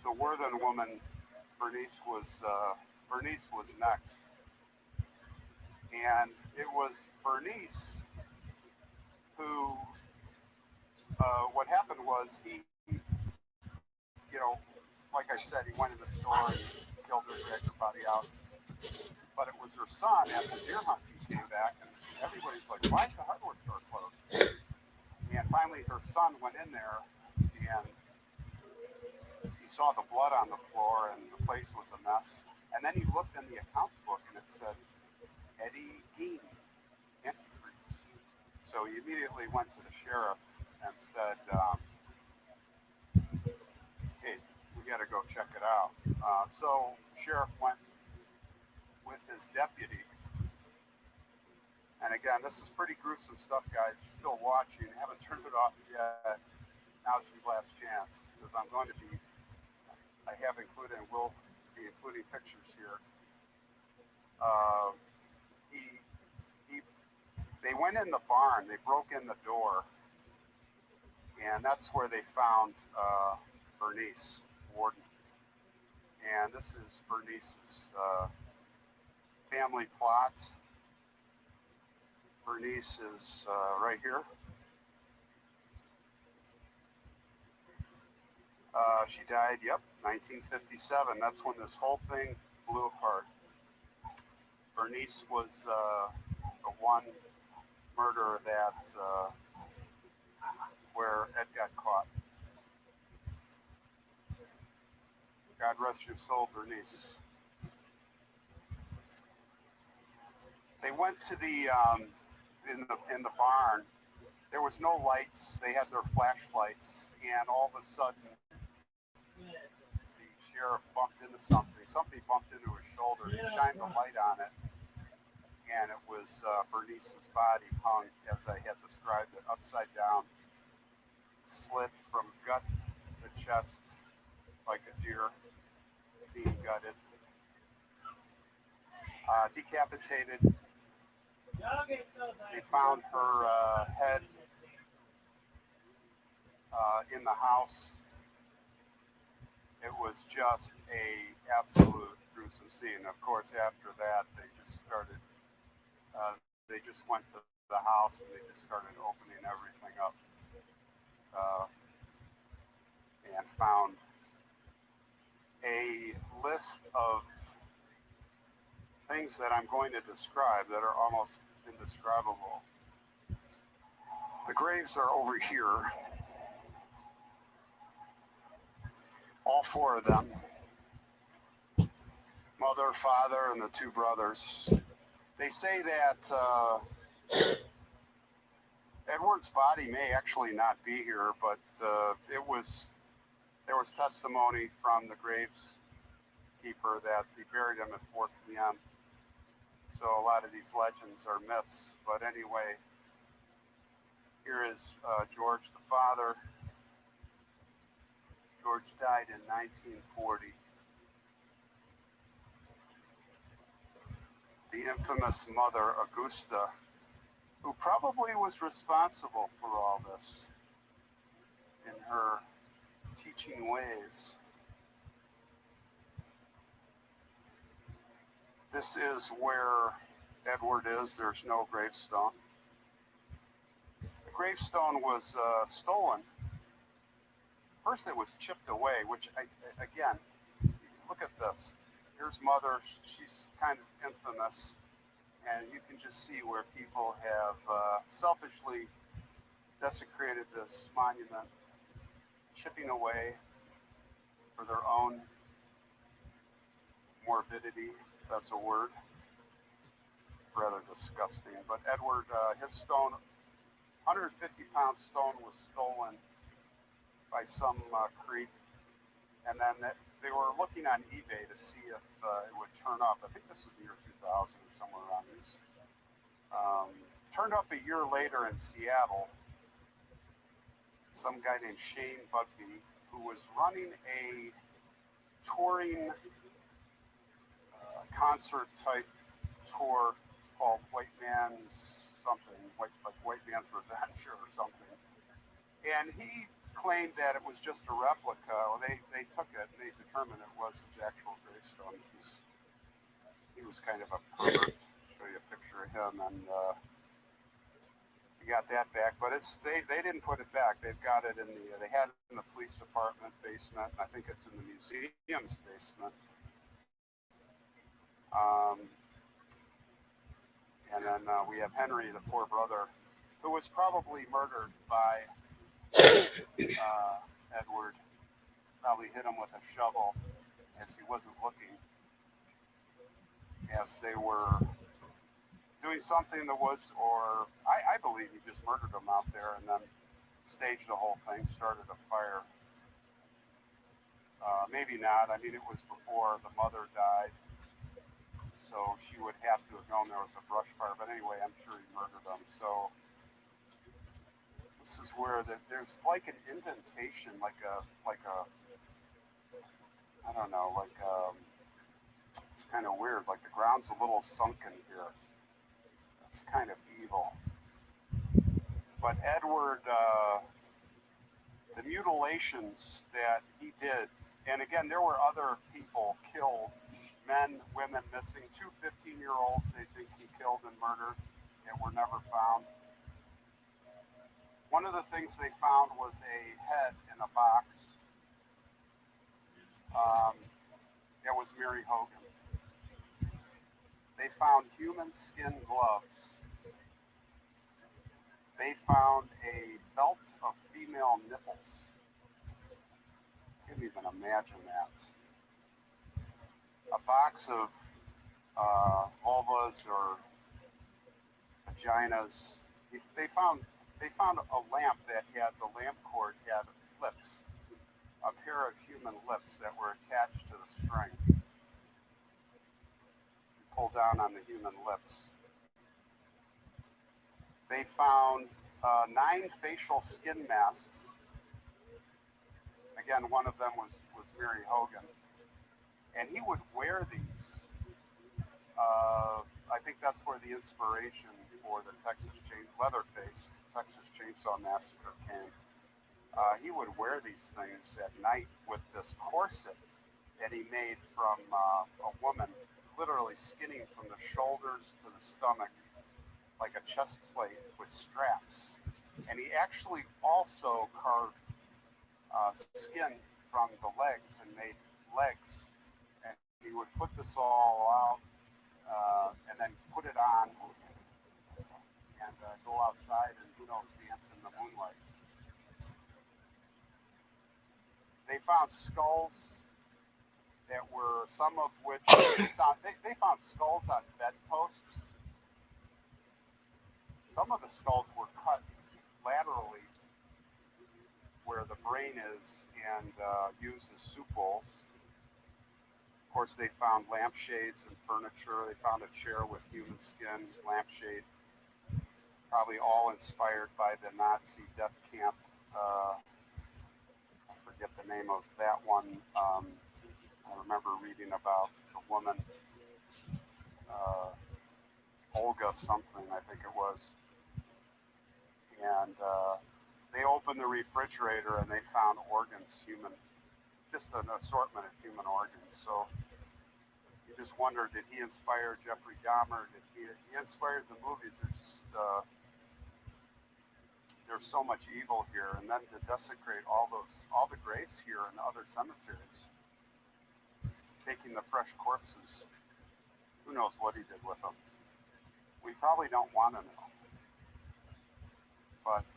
the Worthen woman, Bernice was next. And it was Bernice who, what happened was he, like I said, he went in the store and killed her, dragged her body out. But it was her son at the deer hunt. He came back, and everybody's like, "Why is the hardware store closed?" And finally, her son went in there, and he saw the blood on the floor, and the place was a mess. And then he looked in the accounts book, and it said, Eddie Gein, antifreeze. So he immediately went to the sheriff and said, hey, we got to go check it out. So sheriff went with his deputy. And again, this is pretty gruesome stuff, guys. Still watching, haven't turned it off yet. Now's your last chance, because I'm going to be, I have included and will be including pictures here. They went in the barn, they broke in the door, and that's where they found Bernice Warden. And this is Bernice's family plot. Bernice is right here. She died, 1957. That's when this whole thing blew apart. Bernice was the one murder that where Ed got caught. God rest your soul, Bernice. They went to the in the barn. There was no lights. They had their flashlights, and all of a sudden, the sheriff bumped into something. Something bumped into his shoulder. He shined the light on it, and it was Bernice's body hung, as I had described it, upside down, slit from gut to chest like a deer being gutted, decapitated. They found her head in the house. It was just a absolute gruesome scene. Of course, after that, they just started. They just went to the house and they just started opening everything up and found a list of things that I'm going to describe that are almost indescribable. The graves are over here. All four of them. Mother, father, and the two brothers. They say that Edward's body may actually not be here, but there was testimony from the gravekeeper that they buried him at 4 p.m. So a lot of these legends are myths. But anyway, here is George the father. George died in 1940. The infamous mother, Augusta, who probably was responsible for all this in her teaching ways. This is where Edward is. There's no gravestone. The gravestone was stolen. First it was chipped away, which, again, look at this. Here's Mother. She's kind of infamous. And you can just see where people have selfishly desecrated this monument, chipping away for their own morbidity, if that's a word. It's rather disgusting. But Edward, his stone, 150-pound stone was stolen by some creep. And then they were looking on eBay to see if it would turn up. I think this is the year 2000 or somewhere around this. Turned up a year later in Seattle. Some guy named Shane Bugbee, who was running a touring concert type tour called White Man's something, like White Man's Revenge or something. And he claimed that it was just a replica. Well, they took it and they determined it was his actual gravestone. He was kind of a pervert. I'll show you a picture of him, and he got that back. But they didn't put it back. They've got it in they had it in the police department basement. I think it's in the museum's basement. And then we have Henry, the poor brother, who was probably murdered by Edward. Probably hit him with a shovel as he wasn't looking, as they were doing something in the woods, or I believe he just murdered them out there and then staged the whole thing, started a fire. Maybe not. I mean, it was before the mother died, so she would have to have known there was a brush fire. But anyway, I'm sure he murdered them. So this is where there's like an indentation, like a I don't know, it's kind of weird. Like the ground's a little sunken here. It's kind of evil. But Edward, the mutilations that he did, and again, there were other people killed, men, women missing, 2 15-year-olds they think he killed and murdered that were never found. One of the things they found was a head in a box. That was Mary Hogan. They found human skin gloves. They found a belt of female nipples. Can't even imagine that. A box of vulvas or vaginas. They found a lamp that had the lamp cord had lips, a pair of human lips that were attached to the string. You pull down on the human lips. They found 9 facial skin masks. Again, one of them was Mary Hogan. And he would wear these. I think that's where the inspiration for the Leatherface Texas Chainsaw Massacre came. He would wear these things at night with this corset that he made from a woman, literally skinning from the shoulders to the stomach, like a chest plate with straps. And he actually also carved skin from the legs and made legs. And he would put this all out and then put it on and go outside and, who knows, dance in the moonlight. They found skulls that were, some of which, they found skulls on bedposts. Some of the skulls were cut laterally where the brain is and used as soup bowls. Of course, they found lampshades and furniture. They found a chair with human skin, lampshade, probably all inspired by the Nazi death camp. I forget the name of that one. I remember reading about the woman, Olga something, I think it was. And they opened the refrigerator and they found organs, just an assortment of human organs. So you just wonder, did he inspire Jeffrey Dahmer? Did he inspired the movies? There's so much evil here, and then to desecrate all the graves here and other cemeteries, taking the fresh corpses. Who knows what he did with them? We probably don't want to know. But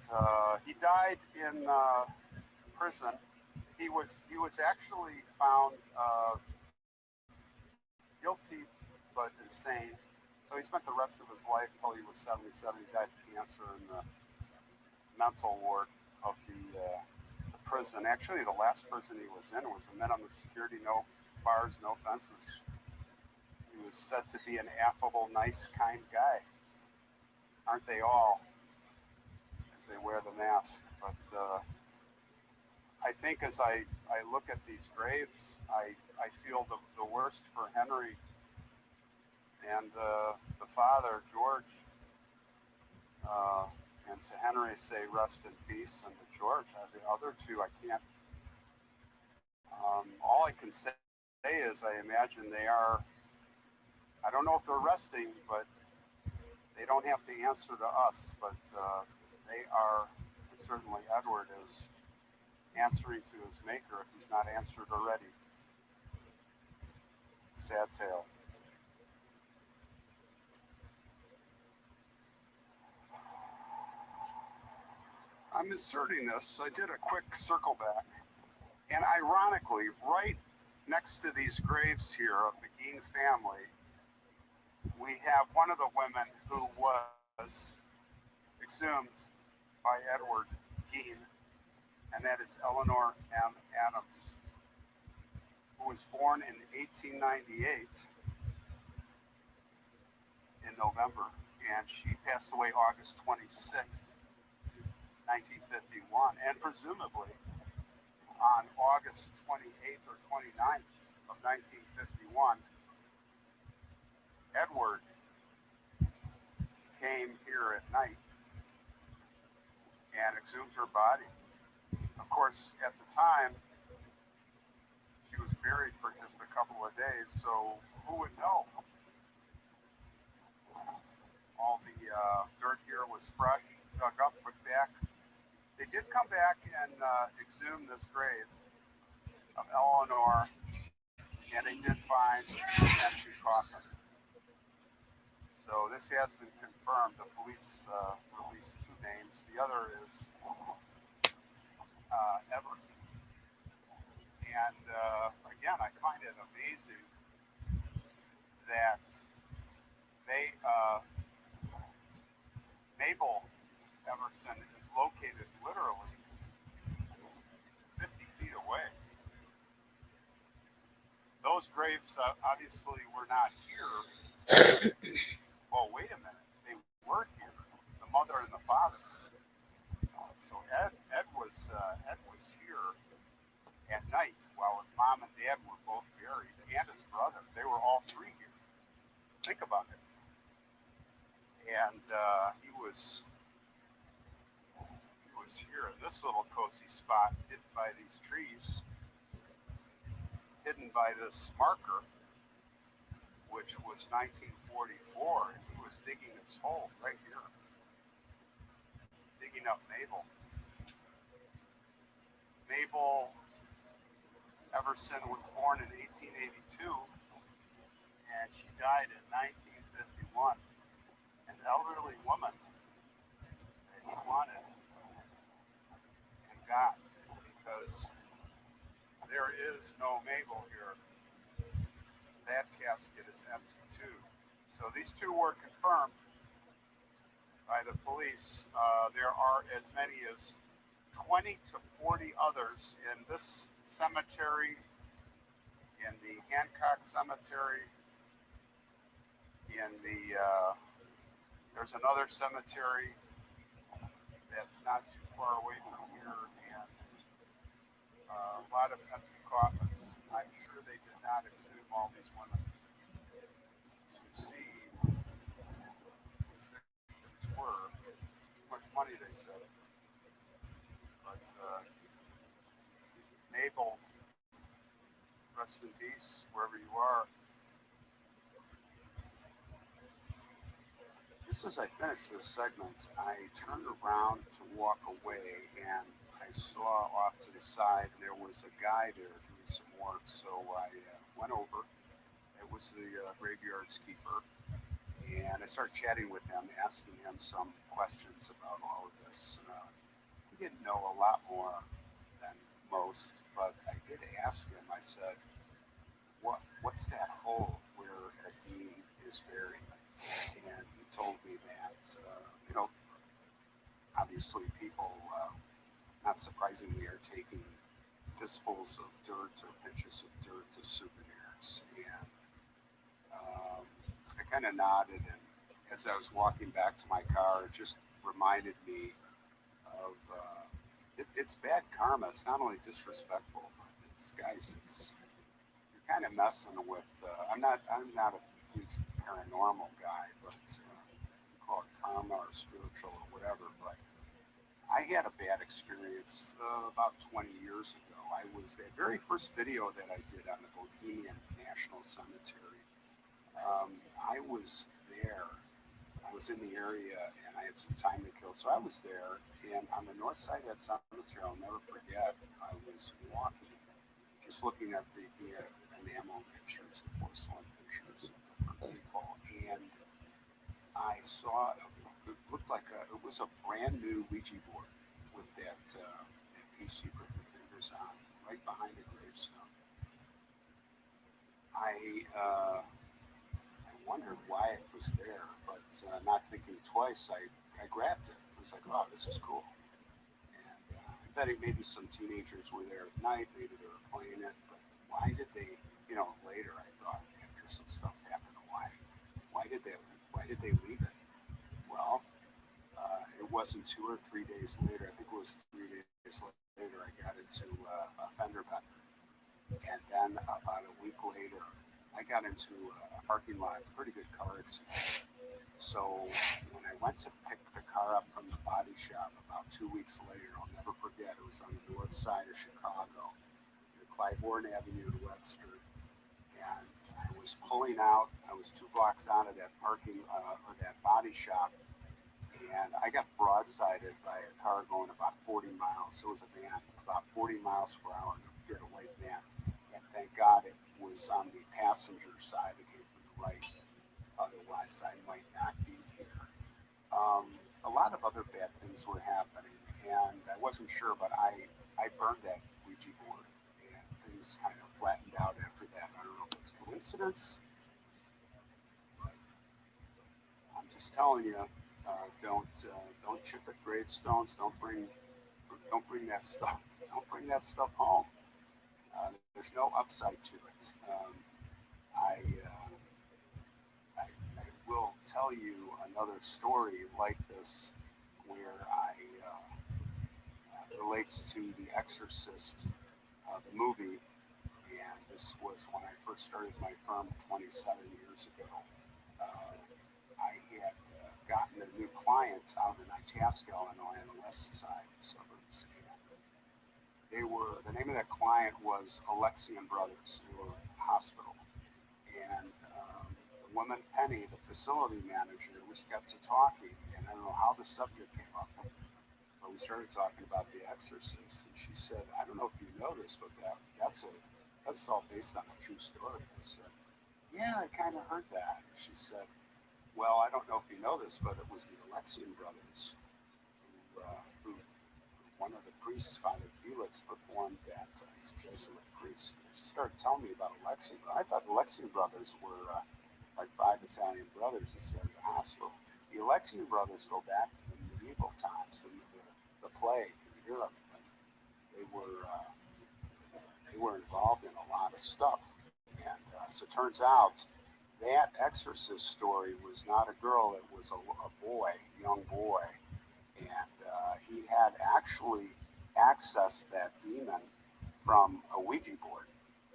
he died in prison. He was actually found guilty but insane. So he spent the rest of his life till he was 77. He died of cancer in the mental ward of the prison. Actually, the last prison he was in was a minimum security, no bars, no fences. He was said to be an affable, nice, kind guy. Aren't they all? As they wear the mask. But I think as I look at these graves, I feel the worst for Henry and the father, George. And to Henry, say rest in peace, and to George, the other two, I can't. All I can say is I imagine they are, I don't know if they're resting, but they don't have to answer to us, but they are, and certainly Edward is answering to his maker if he's not answered already. Sad tale. I'm inserting this. I did a quick circle back. And ironically, right next to these graves here of the Gein family, we have one of the women who was exhumed by Edward Gein, and that is Eleanor M. Adams, who was born in 1898 in November, and she passed away August 26th, 1951, and presumably on August 28th or 29th of 1951, Edward came here at night and exhumed her body. Of course, at the time, she was buried for just a couple of days, so who would know? All the dirt here was fresh, dug up, put back. They did come back and exhume this grave of Eleanor, and they did find an empty coffin. So this has been confirmed. The police released two names. The other is Everson. And again, I find it amazing that they Mabel Everson is located literally 50 feet away. Those graves obviously were not here. Well, wait a minute. They were here. The mother and the father. So Ed was here at night while his mom and dad were both buried, and his brother. They were all three here. Think about it. And he was here in this little cozy spot, hidden by these trees, hidden by this marker, which was 1944, and he was digging his hole right here, digging up Mabel. Mabel Everson was born in 1882, and she died in 1951. An elderly woman that he wanted and got, because there is no Mabel here. That casket is empty too. So these two were confirmed by the police. There are as many as 20 to 40 others in this cemetery, in the Hancock Cemetery, in the there's another cemetery that's not too far away from here, and a lot of empty coffins. I'm sure they did not exhume all these women to see whose victims were. Too much money, they said. But Mabel, rest in peace, wherever you are. Just as I finished this segment, I turned around to walk away, and I saw off to the side there was a guy there doing some work. So I went over. It was the graveyard's keeper, and I started chatting with him, asking him some questions about all of this. He didn't know a lot more than most, but I did ask him. I said, "What's that hole where Gein is buried?" And he told me that, obviously people, not surprisingly, are taking fistfuls of dirt or pinches of dirt as souvenirs. And I kind of nodded, and as I was walking back to my car, it just reminded me of it's bad karma. It's not only disrespectful, but it's you're kind of messing with. I'm not a huge paranormal guy, but call it karma or spiritual or whatever. But I had a bad experience about 20 years ago. I was the very first video that I did on the Bohemian National Cemetery. I was there. I was in the area, and I had some time to kill, so I was there. And on the north side of that cemetery, I'll never forget. I was walking, just looking at the enamel pictures, the porcelain pictures of different people, and I saw it looked like it was a brand new Ouija board. with that piece you put your fingers on, right behind a gravestone. I wondered why it was there, but not thinking twice, I grabbed it. I was like, oh, this is cool. And I bet maybe some teenagers were there at night, maybe they were playing it, but why did they, later I thought, after some stuff happened, why did they leave it? Well, it wasn't 2 or 3 days later, I think it was 3 days later, I got into a fender bender. And then about a week later, I got into a parking lot, a pretty good car accident. So when I went to pick the car up from the body shop about 2 weeks later, I'll never forget, it was on the north side of Chicago, near Clybourne Avenue in Webster. And I was pulling out, I was 2 blocks out of that or that body shop, and I got broadsided by a car going about 40 miles. It was a van, about 40 miles per hour, a white van. And thank God it was on the passenger side. It came from the right. Otherwise, I might not be here. A lot of other bad things were happening, and I wasn't sure, but I burned that Ouija board, and things kind of flattened out after that. I don't know if it's coincidence, but I'm just telling you, don't chip at gravestones. Don't bring that stuff. Don't bring that stuff home. There's no upside to it. I will tell you another story like this where relates to The Exorcist, the movie, and this was when I first started my firm 27 years ago. I had gotten a new client out in Itasca, Illinois, on the west side of the suburbs, and the name of that client was Alexian Brothers. They were a hospital, and the woman Penny, the facility manager, we got to talking, and I don't know how the subject came up, but we started talking about The Exorcist, and she said, "I don't know if you know this, but that's all based on a true story." I said, "Yeah, I kind of heard that." And she said, "Well, I don't know if you know this, but it was the Alexian Brothers who one of the priests, Father Felix, performed that. He's a Jesuit priest." And she started telling me about Alexian. I thought Alexian Brothers were like 5 Italian brothers that started the hospital. The Alexian Brothers go back to the medieval times, the plague in Europe, and they were involved in a lot of stuff. And so it turns out that exorcist story was not a girl, it was a boy, a young boy. And he had actually accessed that demon from a Ouija board,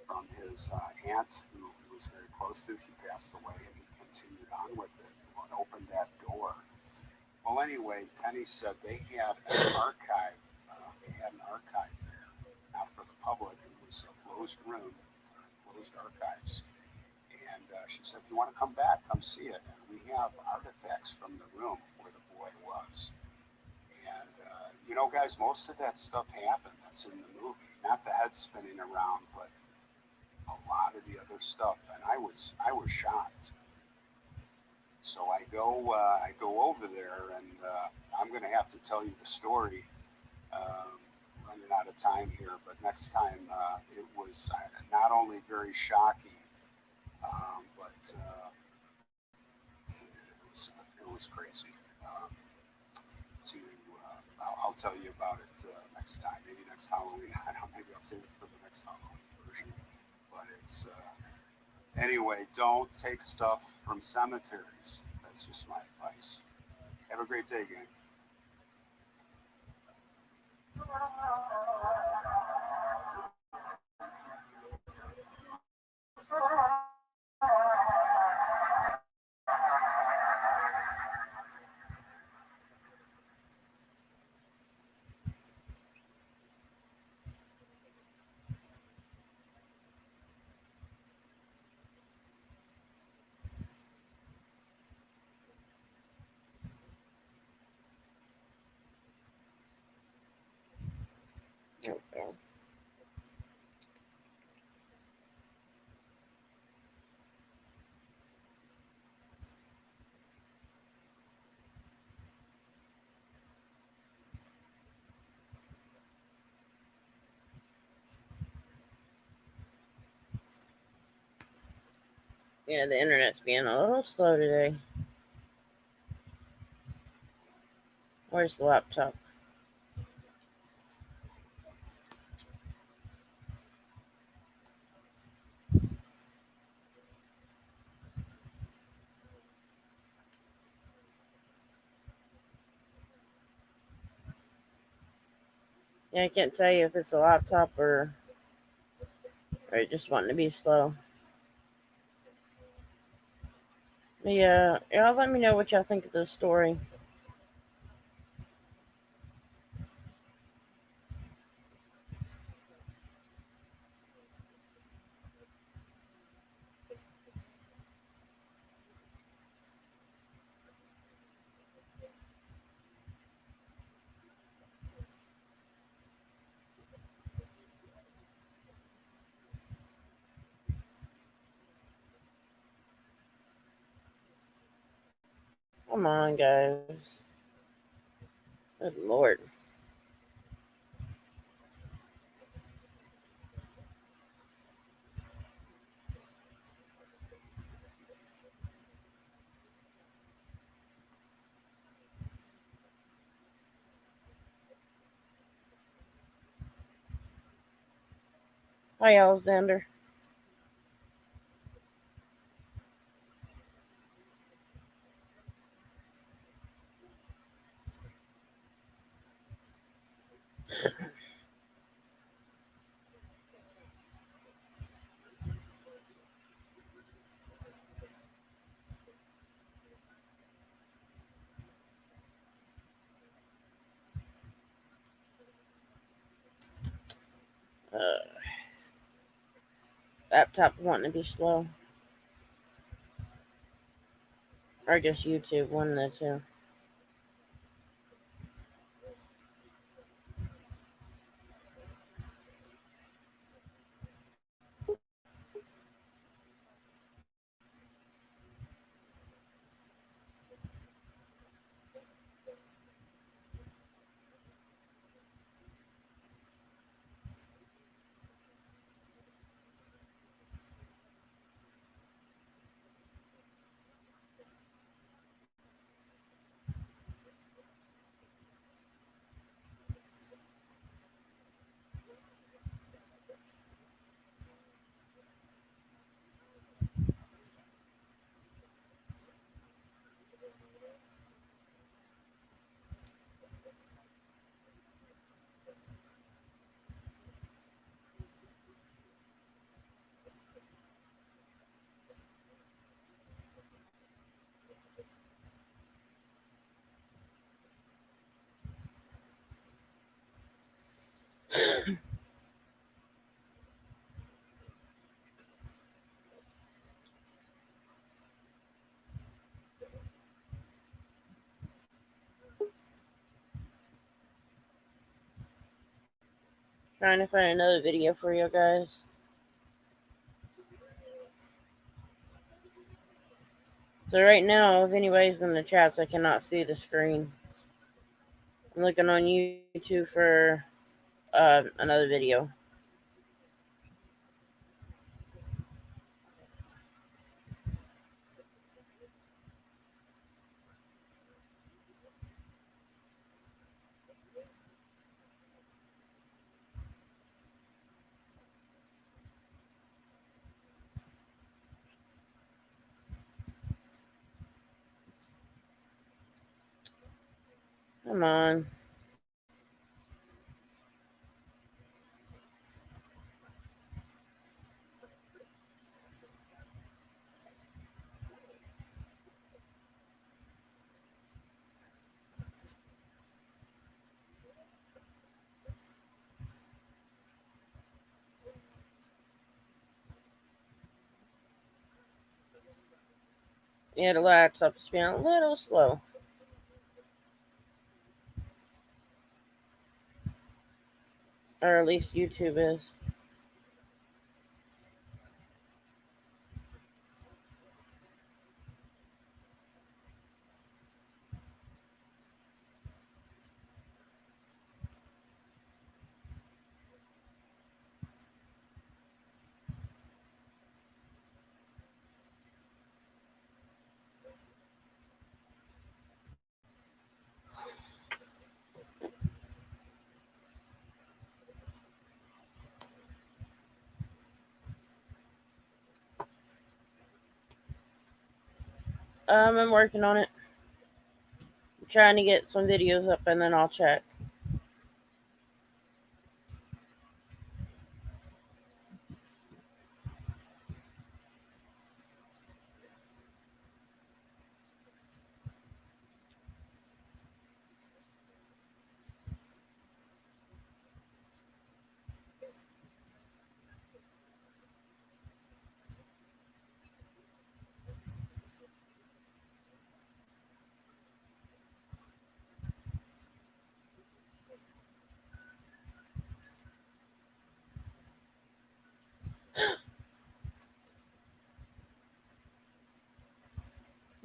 from his aunt, who he was very close to. She passed away, and he continued on with it and opened that door. Well, anyway, Penny said they had an archive. There, not for the public. It was a closed room, closed archives. And she said, "If you want to come back, come see it." And we have artifacts from the room where the boy was. And guys, most of that stuff happened. That's in the movie. Not the head spinning around, but a lot of the other stuff. And I was shocked. So I go over there, and I'm going to have to tell you the story. Running out of time here, but next time it was not only very shocking, but it was crazy. I'll tell you about it next time. Maybe next Halloween. I don't know, maybe I'll save it for the next Halloween version. But it's anyway. Don't take stuff from cemeteries. That's just my advice. Have a great day, gang. Okay. Yeah, the internet's being a little slow today. Where's the laptop? Yeah, I can't tell you if it's a laptop or just wanting to be slow. Yeah, y'all let me know what y'all think of the story. Come on, guys. Good Lord. Hi, Alexander. Laptop wanting to be slow. Or just YouTube, one of the two. Trying to find another video for you guys. So right now, if anybody's in the chats, I cannot see the screen. I'm looking on YouTube for another video. Come on. Yeah, the laptop's being a little slow. Or at least YouTube is. I'm working on it. I'm trying to get some videos up and then I'll check.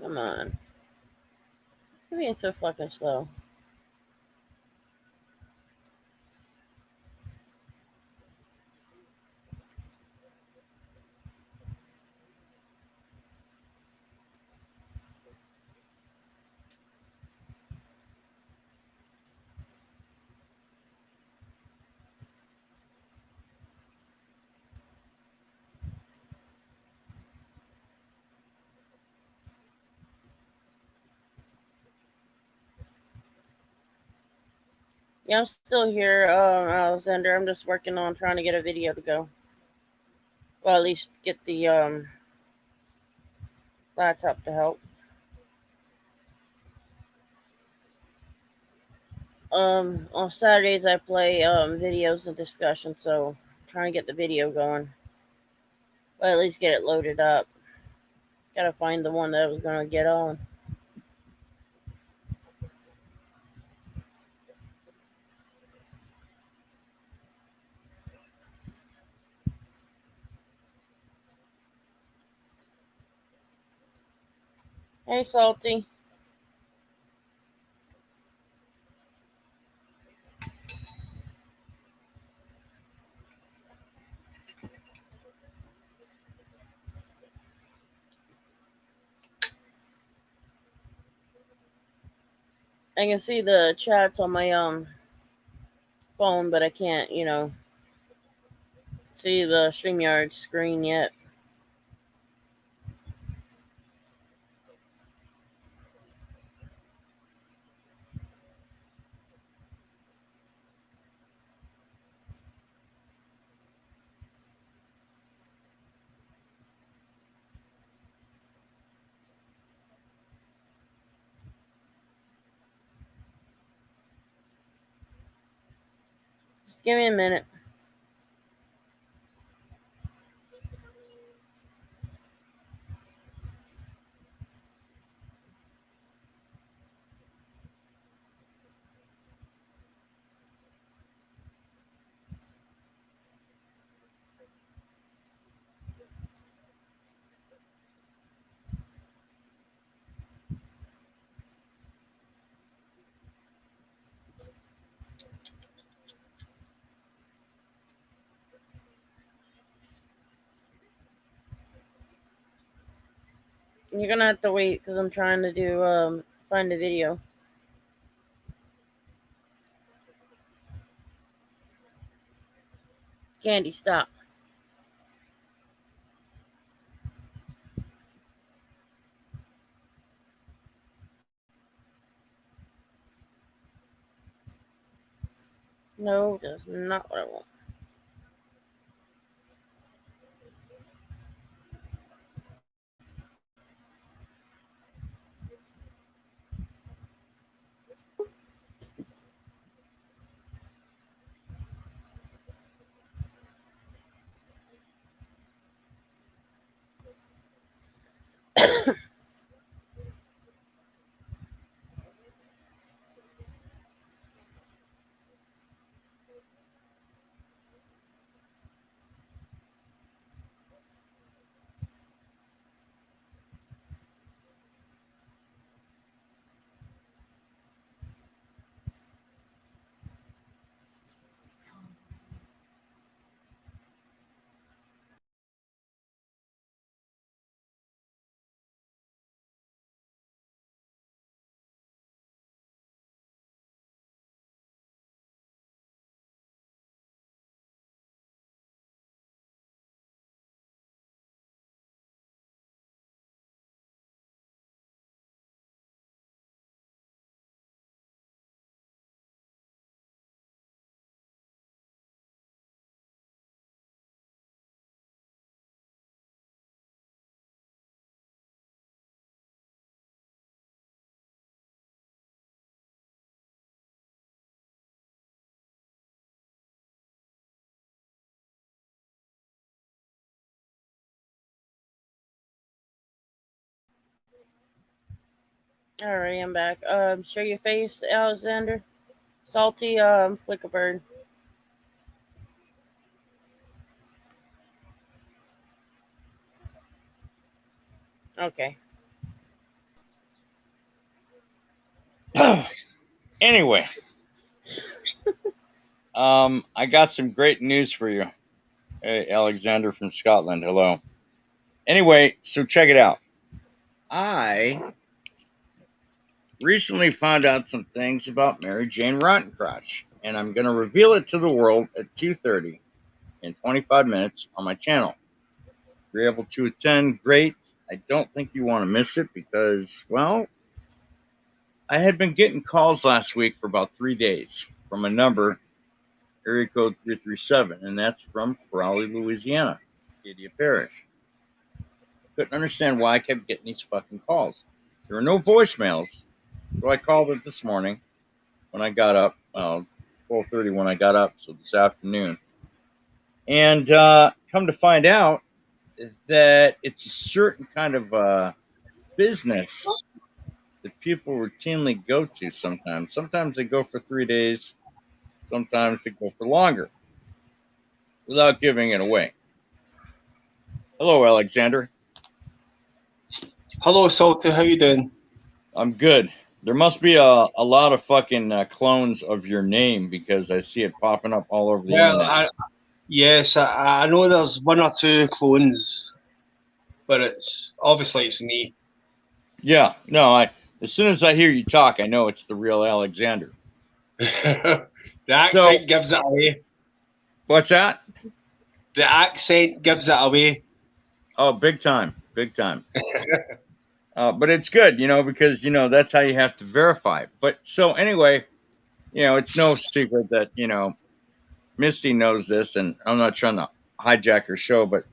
Come on. You're being so fucking slow. Yeah, I'm still here, Alexander. I'm just working on trying to get a video to go. Well, at least get the laptop to help. On Saturdays I play videos and discussion, so I'm trying to get the video going. Well, at least get it loaded up. Gotta find the one that I was gonna get on. Hey, Salty. I can see the chats on my phone, but I can't, see the StreamYard screen yet. Just give me a minute. You're gonna have to wait because I'm trying to do find the video. Candy, stop. No, that's not what I want. Alright, I'm back. Show your face, Alexander. Salty, flick a bird. Okay. Anyway, I got some great news for you. Hey, Alexander from Scotland. Hello. Anyway, so check it out. I recently found out some things about Mary Jane Rottencrotch, and I'm going to reveal it to the world at 2:30 in 25 minutes on my channel. If you're able to attend, great. I don't think you want to miss it because, well, I had been getting calls last week for about 3 days from a number, area code 337, and that's from Crowley, Louisiana, Acadia Parish. Couldn't understand why I kept getting these fucking calls. There were no voicemails, so I called it this morning when I got up. 12:30 when I got up, so this afternoon. And come to find out that it's a certain kind of business that people routinely go to sometimes. Sometimes they go for 3 days. Sometimes they go for longer without giving it away. Hello, Alexander. Hello, Salty. How you doing? I'm good. There must be a lot of fucking clones of your name because I see it popping up all over the internet. Yes, I know there's one or two clones, but it's me. Yeah, no. As soon as I hear you talk, I know it's the real Alexander. The accent gives it away. What's that? The accent gives it away. Oh, big time, big time. But it's good, because that's how you have to verify. But so anyway, it's no secret that Misty knows this, and I'm not trying to hijack her show, but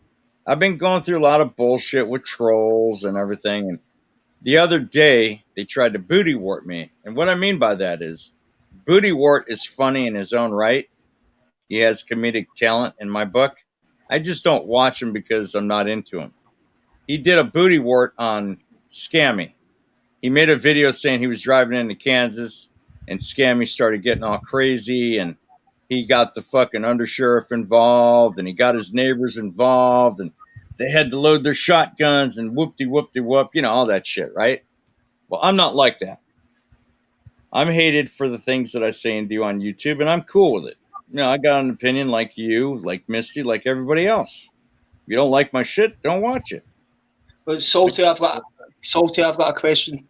I've been going through a lot of bullshit with trolls and everything. And the other day, they tried to booty wart me. And what I mean by that is, booty wart is funny in his own right. He has comedic talent in my book. I just don't watch him because I'm not into him. He did a booty wart on Scammy. He made a video saying he was driving into Kansas, and Scammy started getting all crazy, and he got the fucking undersheriff involved, and he got his neighbors involved, and they had to load their shotguns and whoop-de-whoop-de-whoop, all that shit, right? Well, I'm not like that. I'm hated for the things that I say and do on YouTube, and I'm cool with it. I got an opinion like you, like Misty, like everybody else. If you don't like my shit, don't watch it. But Salty, I've got a question.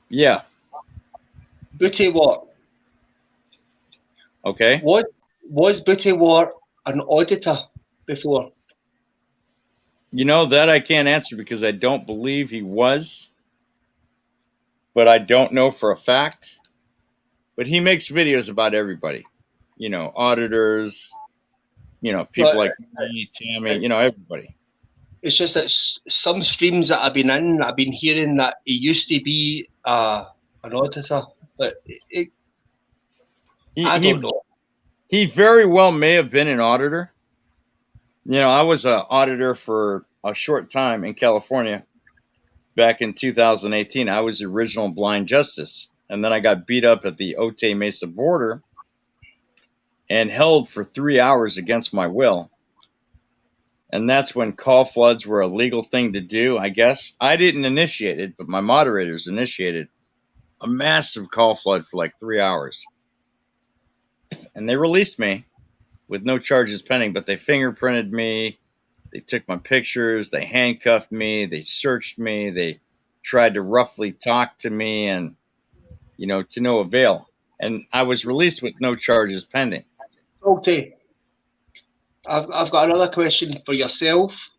Yeah. Booty Wart. Okay. What was Booty Wart an auditor before? That I can't answer because I don't believe he was, but I don't know for a fact. But he makes videos about everybody, auditors, people like me, Tammy, everybody. It's just that some streams that I've been hearing that he used to be an auditor, but I don't know. He very well may have been an auditor. I was an auditor for a short time in California back in 2018. I was the original blind justice. And then I got beat up at the Otay Mesa border and held for 3 hours against my will. And that's when call floods were a legal thing to do, I guess. I didn't initiate it, but my moderators initiated a massive call flood for like 3 hours. And they released me with no charges pending, but they fingerprinted me. They took my pictures. They handcuffed me. They searched me. They tried to roughly talk to me and, to no avail. And I was released with no charges pending. Okay. I've got another question for yourself.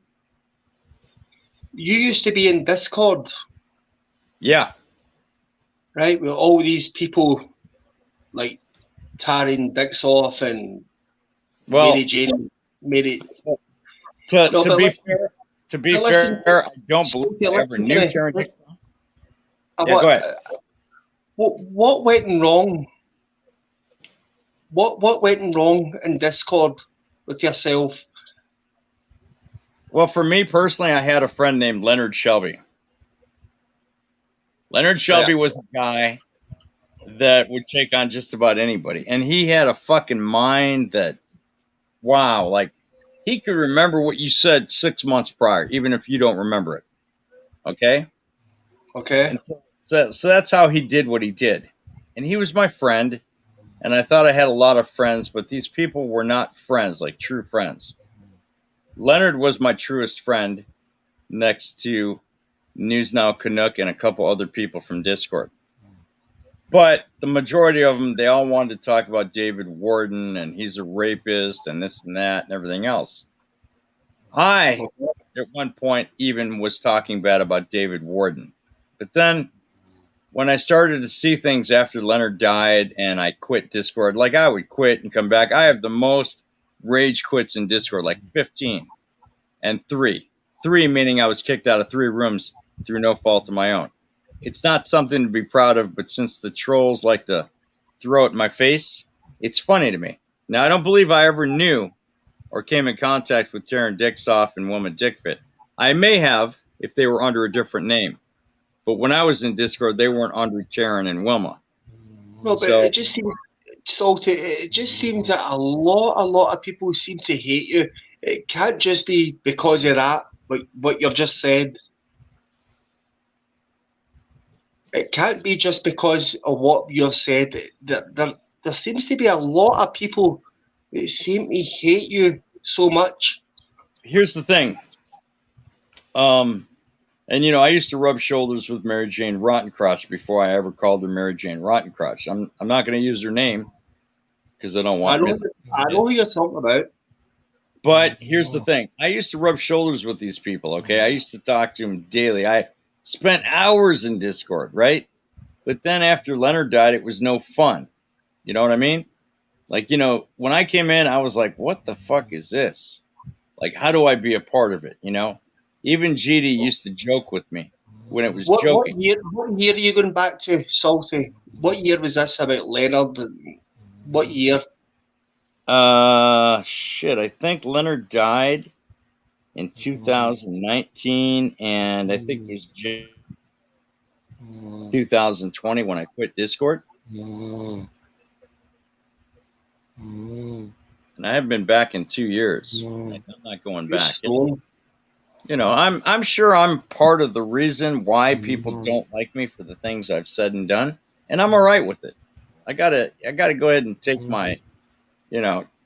You used to be in Discord. Yeah. Right? With all these people like tearing dicks off and Mary Jane. To be fair, I don't believe I ever knew tearing dicks off. Yeah, go ahead. What went wrong? What went wrong in Discord with yourself? Well, for me personally, I had a friend named Leonard Shelby. Leonard Shelby was a guy that would take on just about anybody. And he had a fucking mind that, wow, like he could remember what you said 6 months prior, even if you don't remember it. Okay? Okay. And so that's how he did what he did. And he was my friend. And I thought I had a lot of friends, but these people were not friends, like true friends. Leonard was my truest friend next to News Now Canuck and a couple other people from Discord. But the majority of them, they all wanted to talk about David Warden and he's a rapist and this and that and everything else. I, at one point, even was talking bad about David Warden. But then when I started to see things after Leonard died and I quit Discord, like I would quit and come back. I have the most rage quits in Discord, like 15 and 3. 3 meaning I was kicked out of 3 rooms through no fault of my own. It's not something to be proud of, but since the trolls like to throw it in my face, it's funny to me. Now, I don't believe I ever knew or came in contact with Taryn Dixoff and Wilma Dickfit. I may have if they were under a different name. But when I was in Discord, they weren't under Taryn and Wilma. No, but So- it just seems, Salty, it just seems that a lot of people seem to hate you. It can't just be because of that, what you've just said. It can't be just because of what you've said. There seems to be a lot of people that seem to hate you so much. Here's the thing. And, I used to rub shoulders with Mary Jane Rottencrotch before I ever called her Mary Jane Rottencrotch. I'm not going to use her name because I don't want I know who you're talking about. But here's the thing. I used to rub shoulders with these people, okay? I used to talk to them daily. I spent hours in Discord, right? But then after Leonard died, it was no fun. You know what I mean? Like, when I came in, I was like, what the fuck is this? Like, how do I be a part of it, Even GD used to joke with me when it was joking. What year are you going back to, Salty? What year was this about Leonard? What year? Shit, I think Leonard died in 2019, and I think it was 2020 when I quit Discord. And I haven't been back in 2 years. I'm not going back. I'm sure I'm part of the reason why people don't like me for the things I've said and done, and I'm all right with it. I gotta go ahead and take my,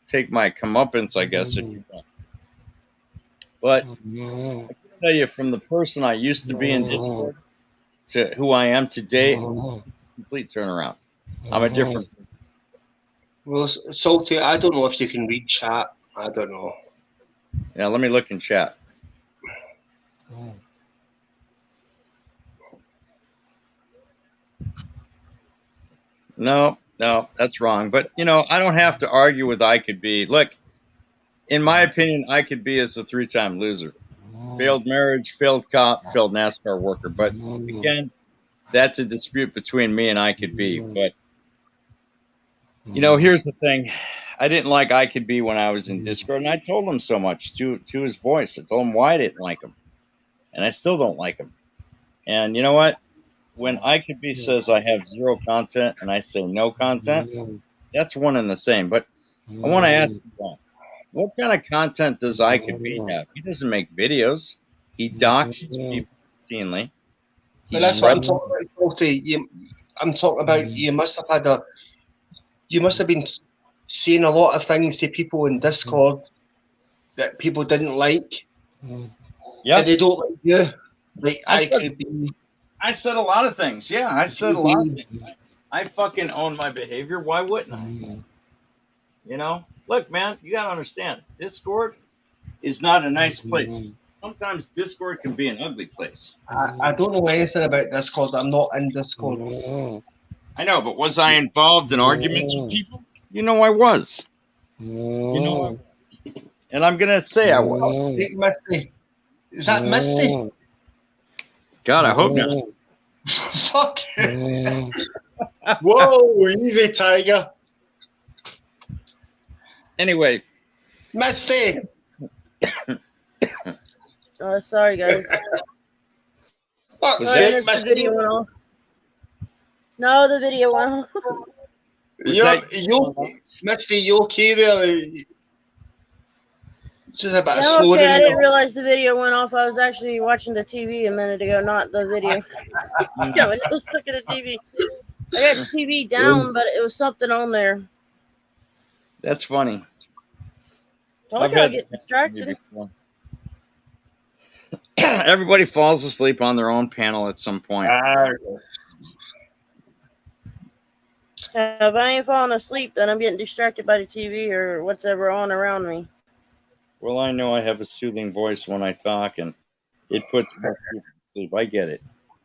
take my comeuppance, I guess, if you will. But I can tell you, from the person I used to be in Discord to who I am today, it's a complete turnaround. I'm a different. Well, Salty, I don't know if you can read chat. I don't know. Yeah, let me look in chat. No, that's wrong. But, I don't have to argue with I Could Be. Look, in my opinion, I Could Be is a 3-time loser. Failed marriage, failed cop, failed NASCAR worker. But, again, that's a dispute between me and I Could Be. But, here's the thing. I didn't like I Could Be when I was in Discord, and I told him so much to his voice. I told him why I didn't like him. And I still don't like him. And you know what? When I Could Be says I have 0 content and I say no content, that's one and the same. But I want to ask you, what kind of content does I Could Be have? He doesn't make videos. He doxes people routinely. But that's what I'm talking about, Salty. I'm talking about you must have been saying a lot of things to people in Discord that people didn't like. Yeah. And they don't like you. Like I said a lot of things. Yeah, I said a lot of things. I fucking own my behavior. Why wouldn't I? Look, man, you gotta understand. Discord is not a nice place. Sometimes Discord can be an ugly place. I don't know anything about Discord. I'm not in Discord. I know, but was I involved in arguments with people? I was. And I'm gonna say I was. Misty. Is that Misty? God, I hope not. Fuck it. Whoa, easy, Tiger. Anyway. Misty. Sorry, guys. Fuck, Was Sorry, I that missed the video went off. No, the video went off. Was Yeah, that you, Misty, you okay there? Just a bit of Yeah, slowing okay. I in didn't there. realize the video went off. I was actually watching the TV a minute ago, not the video. Yeah, it was stuck in the TV. I got the TV down, but it was something on there. That's funny. Told I've you I'll had get that happen to me distracted. before. Everybody falls asleep on their own panel at some point. If I ain't falling asleep, then I'm getting distracted by the TV or whatever on around me. Well, I know I have a soothing voice when I talk, and it puts most people to sleep. I get it.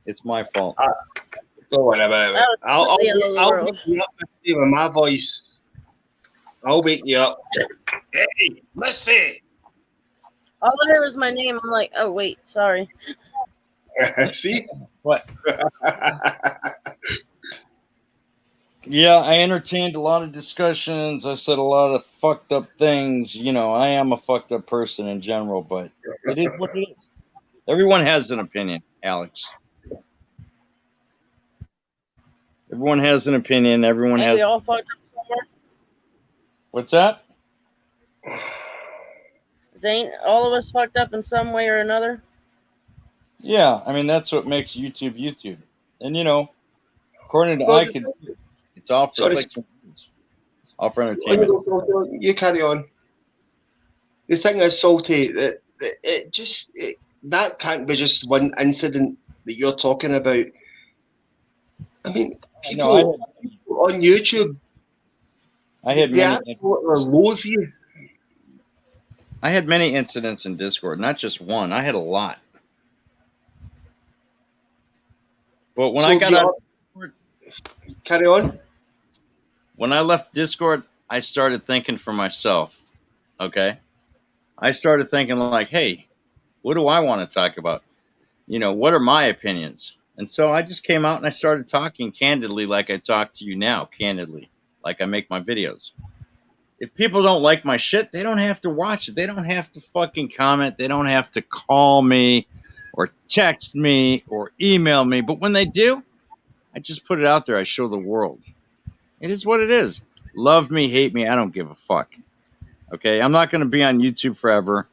It's my fault. Don't worry about it. That was the end of the I'll world. wake you up Misty, with my voice. I'll wake you up. Hey, Misty! All I heard was my name. I'm like, oh wait, sorry. See? What? Yeah, I entertained a lot of discussions. I said a lot of fucked up things. You know, I am a fucked up person in general, but it is what it is. Everyone has an opinion, Alex. Everyone has an opinion. Everyone Ain't has. we all fucked up somewhere? What's that? Ain't all of us fucked up in some way or another? Yeah, I mean, that's what makes YouTube YouTube. And, you know, according to Well, I could, it's all for sorry. clicks and views. All for entertainment. You carry on. The thing is, Salty, that that can't be just one incident that you're talking about. I mean, people on YouTube, I had they many. absolutely loathe you. I had many incidents in Discord, not just one. I had a lot. But when I got out, carry on. When I left Discord, I started thinking for myself. Okay, I started thinking like, hey, what do I want to talk about? You know, what are my opinions? And so I just came out and I started talking candidly, like I talk to you now, candidly, like I make my videos. If people don't like my shit, they don't have to watch it. They don't have to fucking comment. They don't have to call me or text me or email me. But when they do, I just put it out there. I show the world. It is what it is. Love me, hate me, I don't give a fuck. Okay, I'm not going to be on YouTube forever.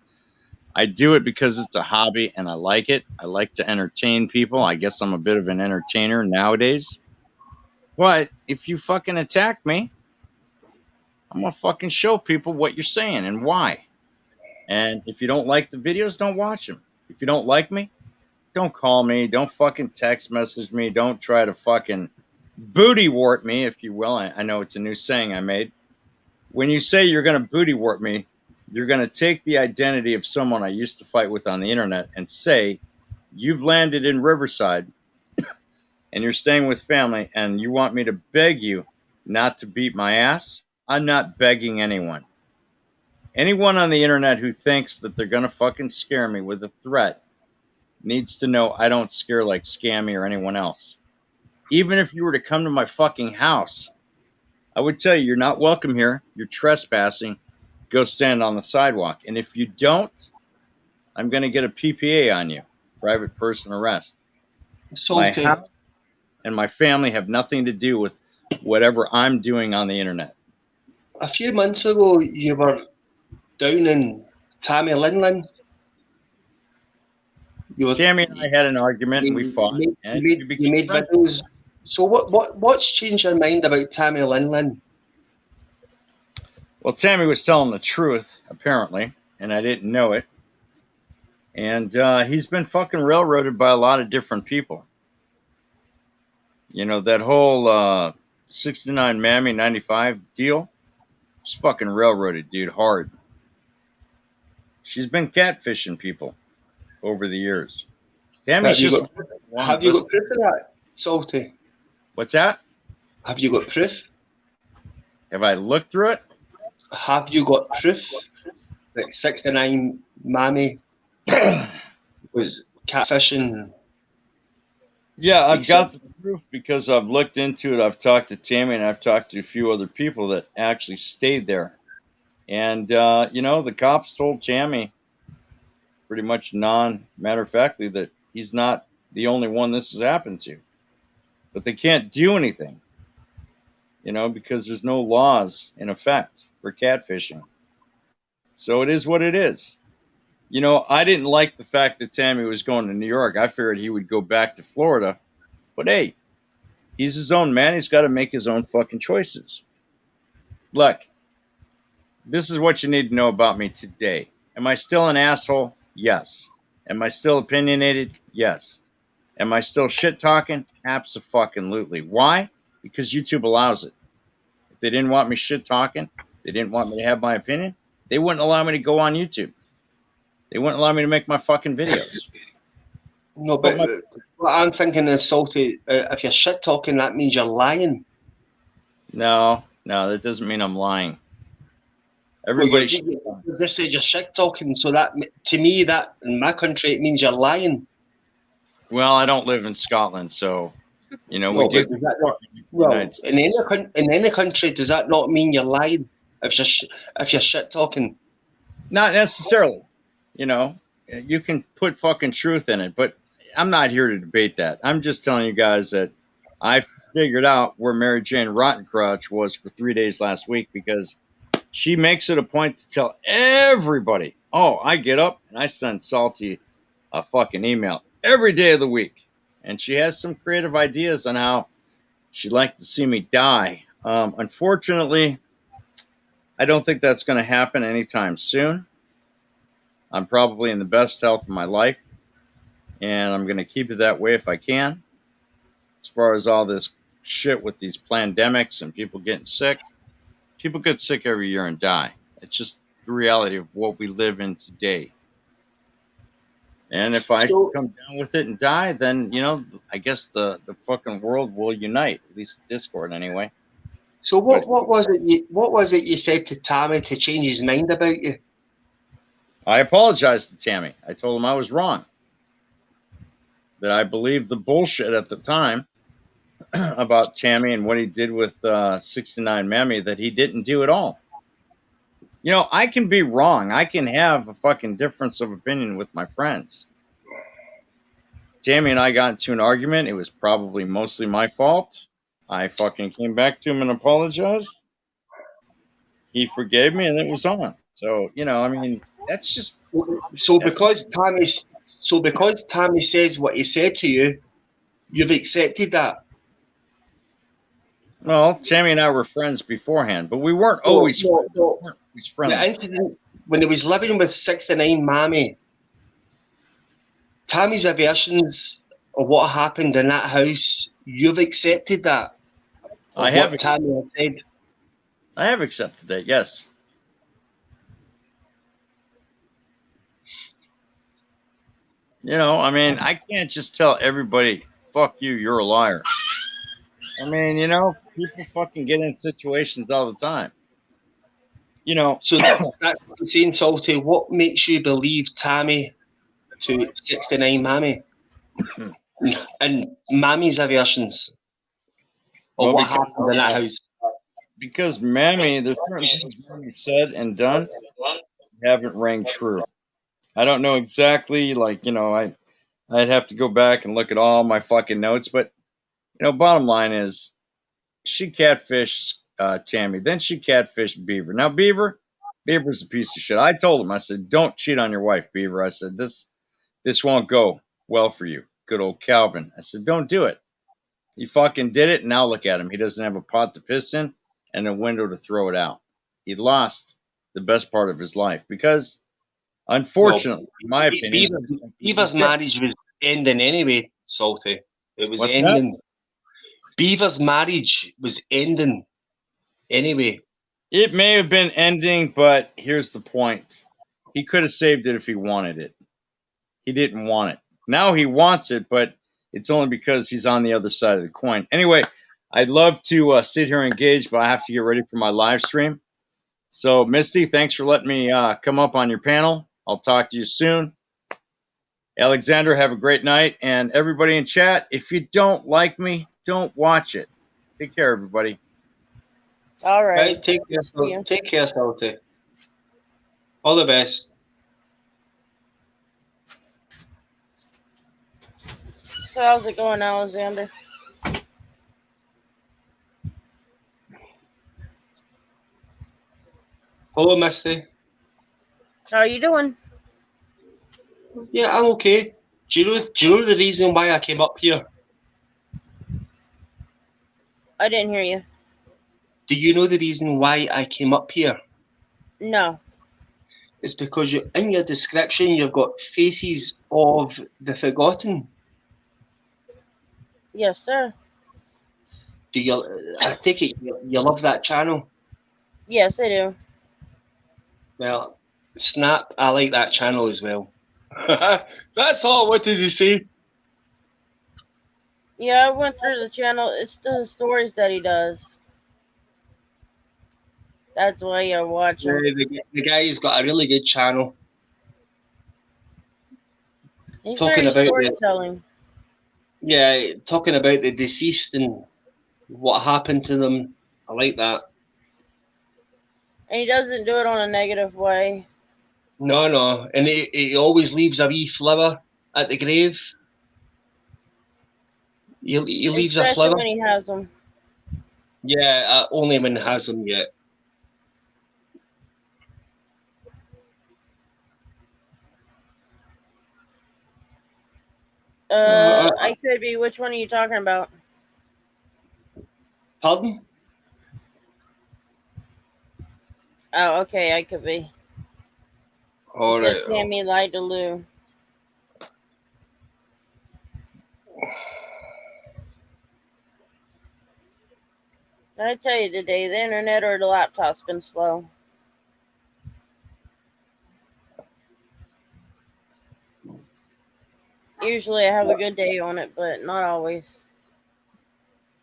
I do it because it's a hobby and I like it. I like to entertain people. I guess I'm a bit of an entertainer nowadays. But if you fucking attack me, I'm going to fucking show people what you're saying and why. And if you don't like the videos, don't watch them. If you don't like me, don't call me. Don't fucking text message me. Don't try to fucking booty wart me, if you will. I know it's a new saying I made. When you say you're going to booty wart me, you're going to take the identity of someone I used to fight with on the internet and say, you've landed in Riverside and you're staying with family and you want me to beg you not to beat my ass. I'm not begging anyone. Anyone on the internet who thinks that they're going to fucking scare me with a threat needs to know I don't scare like Scammy or anyone else. Even if you were to come to my fucking house, I would tell you, you're not welcome here. You're trespassing. Go stand on the sidewalk. And if you don't, I'm going to get a PPA on you, private person arrest. My house and my family have nothing to do with whatever I'm doing on the internet. A few months ago, you were down in Tammy Linlin. Tammy and I had an argument and we fought. You made videos. So what's changed your mind about Tammy Linlin? Well, Tammy was telling the truth, apparently, and I didn't know it. And he's been fucking railroaded by a lot of different people. You know, that whole 69 Mammy 95 deal, it's fucking railroaded, dude, hard. She's been catfishing people over the years. Tammy's just... Have you got proof of that, Salty? What's that? Have you got proof? Have I looked through it? Have you got proof that 69 Mammy was catfishing? Yeah, I've got the proof because I've looked into it. I've talked to Tammy and I've talked to a few other people that actually stayed there. And, you know, the cops told Tammy pretty much matter-of-factly that he's not the only one this has happened to. but they can't do anything, because there's no laws in effect for catfishing. So it is what it is. I didn't like the fact that Tammy was going to New York. I figured he would go back to Florida. But hey, he's his own man. He's got to make his own fucking choices. Look, this is what you need to know about me today. Am I still an asshole? Yes. Am I still opinionated? Yes. Am I still shit talking? Abso-fucking-lutely. Why? Because YouTube allows it. If they didn't want me shit talking, they didn't want me to have my opinion, they wouldn't allow me to go on YouTube. They wouldn't allow me to make my fucking videos. No, but what I'm thinking is, Salty, if you're shit talking, that means you're lying. No, that doesn't mean I'm lying. Everybody just said you're shit talking, so that, to me, that in my country, it means you're lying. Well, I don't live in Scotland, so we do. Well, in any country, does that not mean you're lying if you're shit talking? Not necessarily. You can put fucking truth in it, but I'm not here to debate that. I'm just telling you guys that I figured out where Mary Jane Rottencrotch was for 3 days last week, because she makes it a point to tell everybody, I get up and I send Salty a fucking email every day of the week. And she has some creative ideas on how she'd like to see me die. Unfortunately, I don't think that's going to happen anytime soon. I'm probably in the best health of my life, and I'm going to keep it that way if I can. As far as all this shit with these pandemics and people getting sick, people get sick every year and die. It's just the reality of what we live in today. And if I come down with it and die, then, I guess the fucking world will unite, at least Discord anyway. So what was it you said to Tammy to change his mind about you? I apologized to Tammy. I told him I was wrong. That I believed the bullshit at the time about Tammy and what he did with 69 Mammy that he didn't do at all. I can be wrong. I can have a fucking difference of opinion with my friends. Tammy and I got into an argument. It was probably mostly my fault. I fucking came back to him and apologized. He forgave me, and it was on. So, that's just... because Tammy says what he said to you, you've accepted that? Well, Tammy and I were friends beforehand, but we weren't always friends. The incident when he was living with 69 Mammy, Tammy's versions of what happened in that house, you've accepted that? I have Tammy said. I have accepted that, yes. I can't just tell everybody, fuck you, you're a liar. People fucking get in situations all the time. So that's saying, Salty, what makes you believe Tammy to 69 Mammy? And Mammy's versions of what happened in that house? Because Mammy, there's certain things Mammy said and done haven't rang true. I don't know exactly, I'd have to go back and look at all my fucking notes, but, bottom line is, she catfished Tammy, then she catfished Beaver. Now, Beaver's a piece of shit. I told him, I said, don't cheat on your wife, Beaver. I said, this won't go well for you. Good old Calvin. I said, don't do it. He fucking did it, and now look at him. He doesn't have a pot to piss in and a window to throw it out. He lost the best part of his life because, unfortunately, in my opinion, Beaver's marriage was ending anyway, Salty. It was What's ending. That? Beaver's marriage was ending anyway. It may have been ending, but here's the point. He could have saved it if he wanted it. He didn't want it. Now he wants it, but it's only because he's on the other side of the coin. Anyway, I'd love to sit here and engage, but I have to get ready for my live stream. So, Misty, thanks for letting me come up on your panel. I'll talk to you soon. Alexander, have a great night. And everybody in chat, if you don't like me, don't watch it. Take care, everybody. All right. Take care, Salty. All the best. So how's it going, Alexander? Hello, Misty. How are you doing? Yeah, I'm okay. Do you know the reason why I came up here? I didn't hear you. Do you know the reason why I came up here? No. It's because in your description you've got faces of the forgotten. Yes, sir. Do you? I take it you love that channel. Yes, I do. Well, snap! I like that channel as well. That's all I wanted to say. Yeah, I went through the channel. It's the stories that he does. That's why I watch him. The guy's got a really good channel. He's Talking very about storytelling. talking about the deceased and what happened to them. I like that. And he doesn't do it on a negative way. No, and he always leaves a wee flower at the grave. He leaves a Especially flower. when he has them. Yeah, only when he has them yet. I could be. Which one are you talking about? Pardon? Oh, okay, I could be. All It right. said Tammy lied to Lou. Did I tell you today the internet or the laptop's been slow? Usually I have a good day on it, but not always.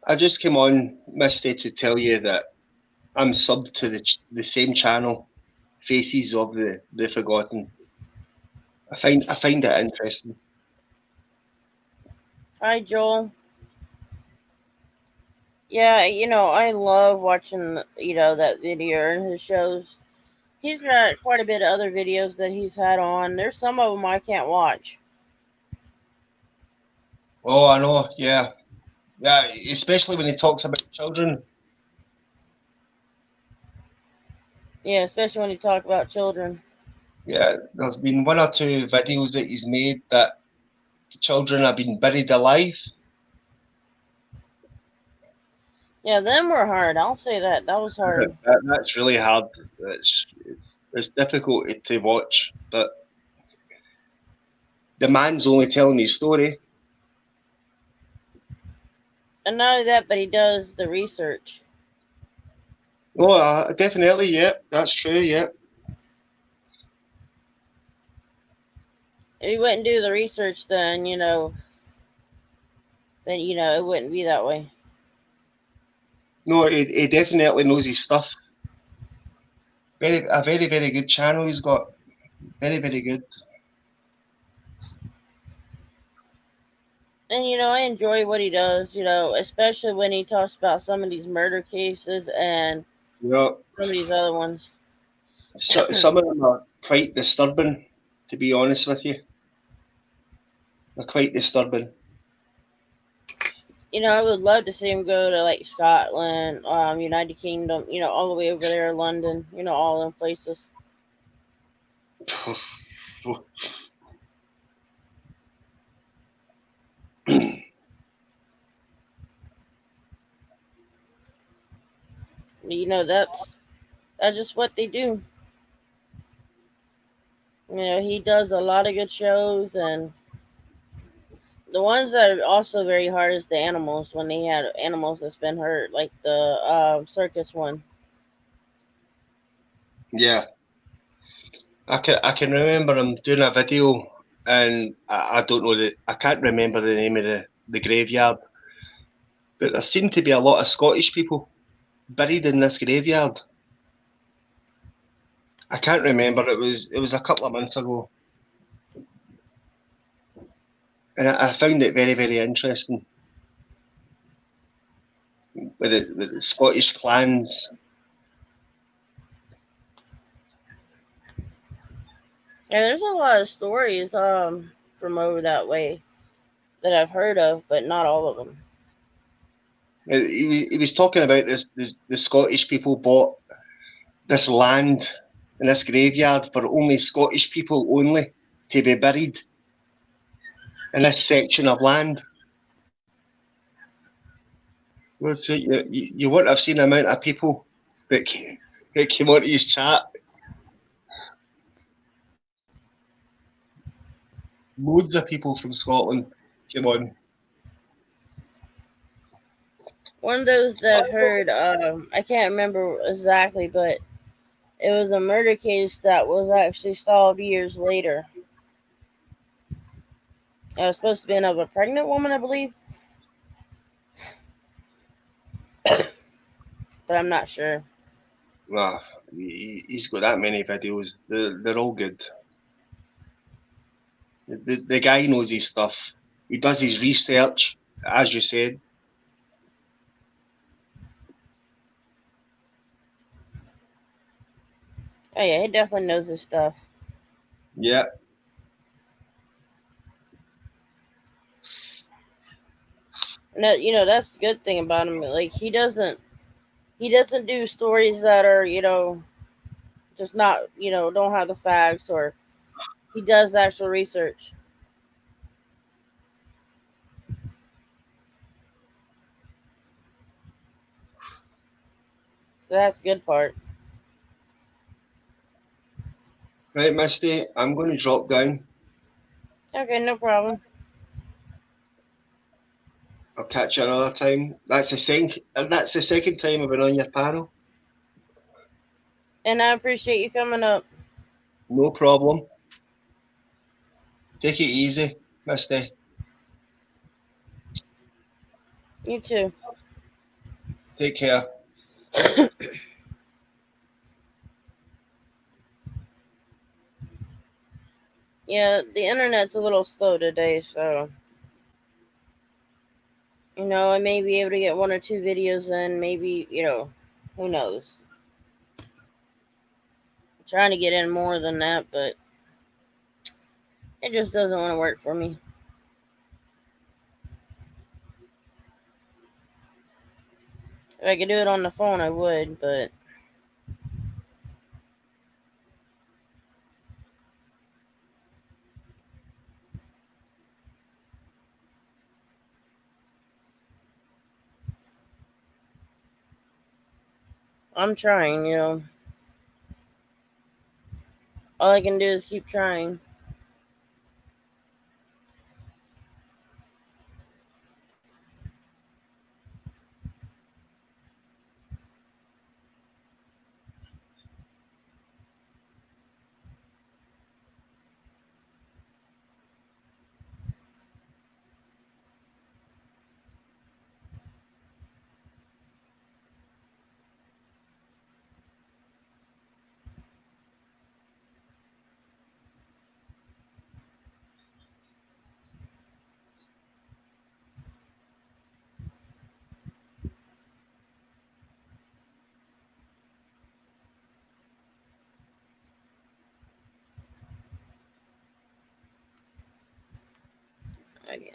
I just came on, Misty, to tell you that I'm subbed to the same channel, Faces of the Forgotten. I find it interesting. Hi, Joel. Yeah, I love watching, that video and his shows. He's got quite a bit of other videos that he's had on. There's some of them I can't watch. Oh, I know. Yeah, especially when he talks about children. Yeah, especially when you talk about children. Yeah, there's been one or two videos that he's made that children have been buried alive. Yeah, them were hard. I'll say that. That was hard. That's really hard. It's difficult to watch, but the man's only telling his story. And not only that, but he does the research. Oh, definitely, yeah, that's true, yeah. If he wouldn't do the research, then it wouldn't be that way. No, he definitely knows his stuff. A very, very good channel he's got. Very, very good. And I enjoy what he does, especially when he talks about some of these murder cases and Yeah. some of these other ones. So, some of them are quite disturbing, to be honest with you. They're quite disturbing. I would love to see him go to like Scotland, United Kingdom, all the way over there, London, all them places. That's just what they do. He does a lot of good shows, and the ones that are also very hard is the animals, when they had animals that's been hurt, like the circus one. Yeah. I can remember him doing a video, and I don't know I can't remember the name of the graveyard, but there seemed to be a lot of Scottish people buried in this graveyard. I can't remember. It was a couple of months ago, and I found it very, very interesting with the Scottish clans. Yeah, there's a lot of stories from over that way that I've heard of, but not all of them. He was talking about the Scottish people bought this land in this graveyard for only Scottish people only to be buried in this section of land. Well, so you wouldn't have seen the amount of people that came onto his chat. Loads of people from Scotland came on. One of those that I've heard, I can't remember exactly, but it was a murder case that was actually solved years later. It was supposed to be of a pregnant woman, I believe. But I'm not sure. Well, he's got that many videos. They're all good. The guy knows his stuff. He does his research, as you said. Oh yeah, he definitely knows his stuff. Yeah. No, that's the good thing about him. Like he doesn't do stories that are just not don't have the facts, or he does actual research. So that's the good part. Right, Misty, I'm going to drop down. Okay, no problem. I'll catch you another time. That's the second time I've been on your panel. And I appreciate you coming up. No problem. Take it easy, Misty. You too. Take care. Yeah, the internet's a little slow today, so I may be able to get 1 or 2 videos in, maybe, who knows. I'm trying to get in more than that, but it just doesn't want to work for me. If I could do it on the phone, I would, but I'm trying, All I can do is keep trying.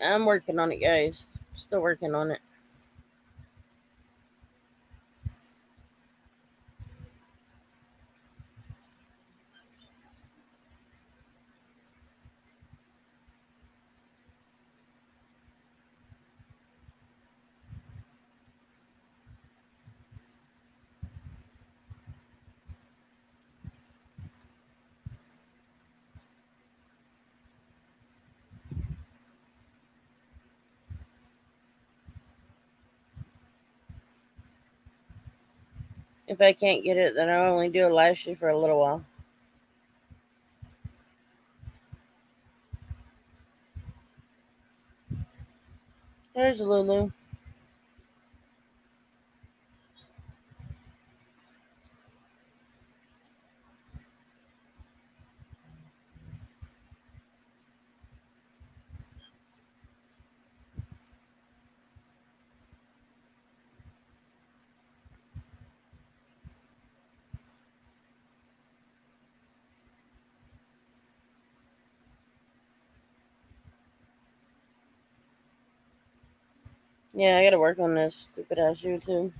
I'm working on it, guys. Still working on it. If I can't get it, then I'll only do a live stream for a little while. There's Lulu. Yeah, I gotta work on this stupid ass YouTube.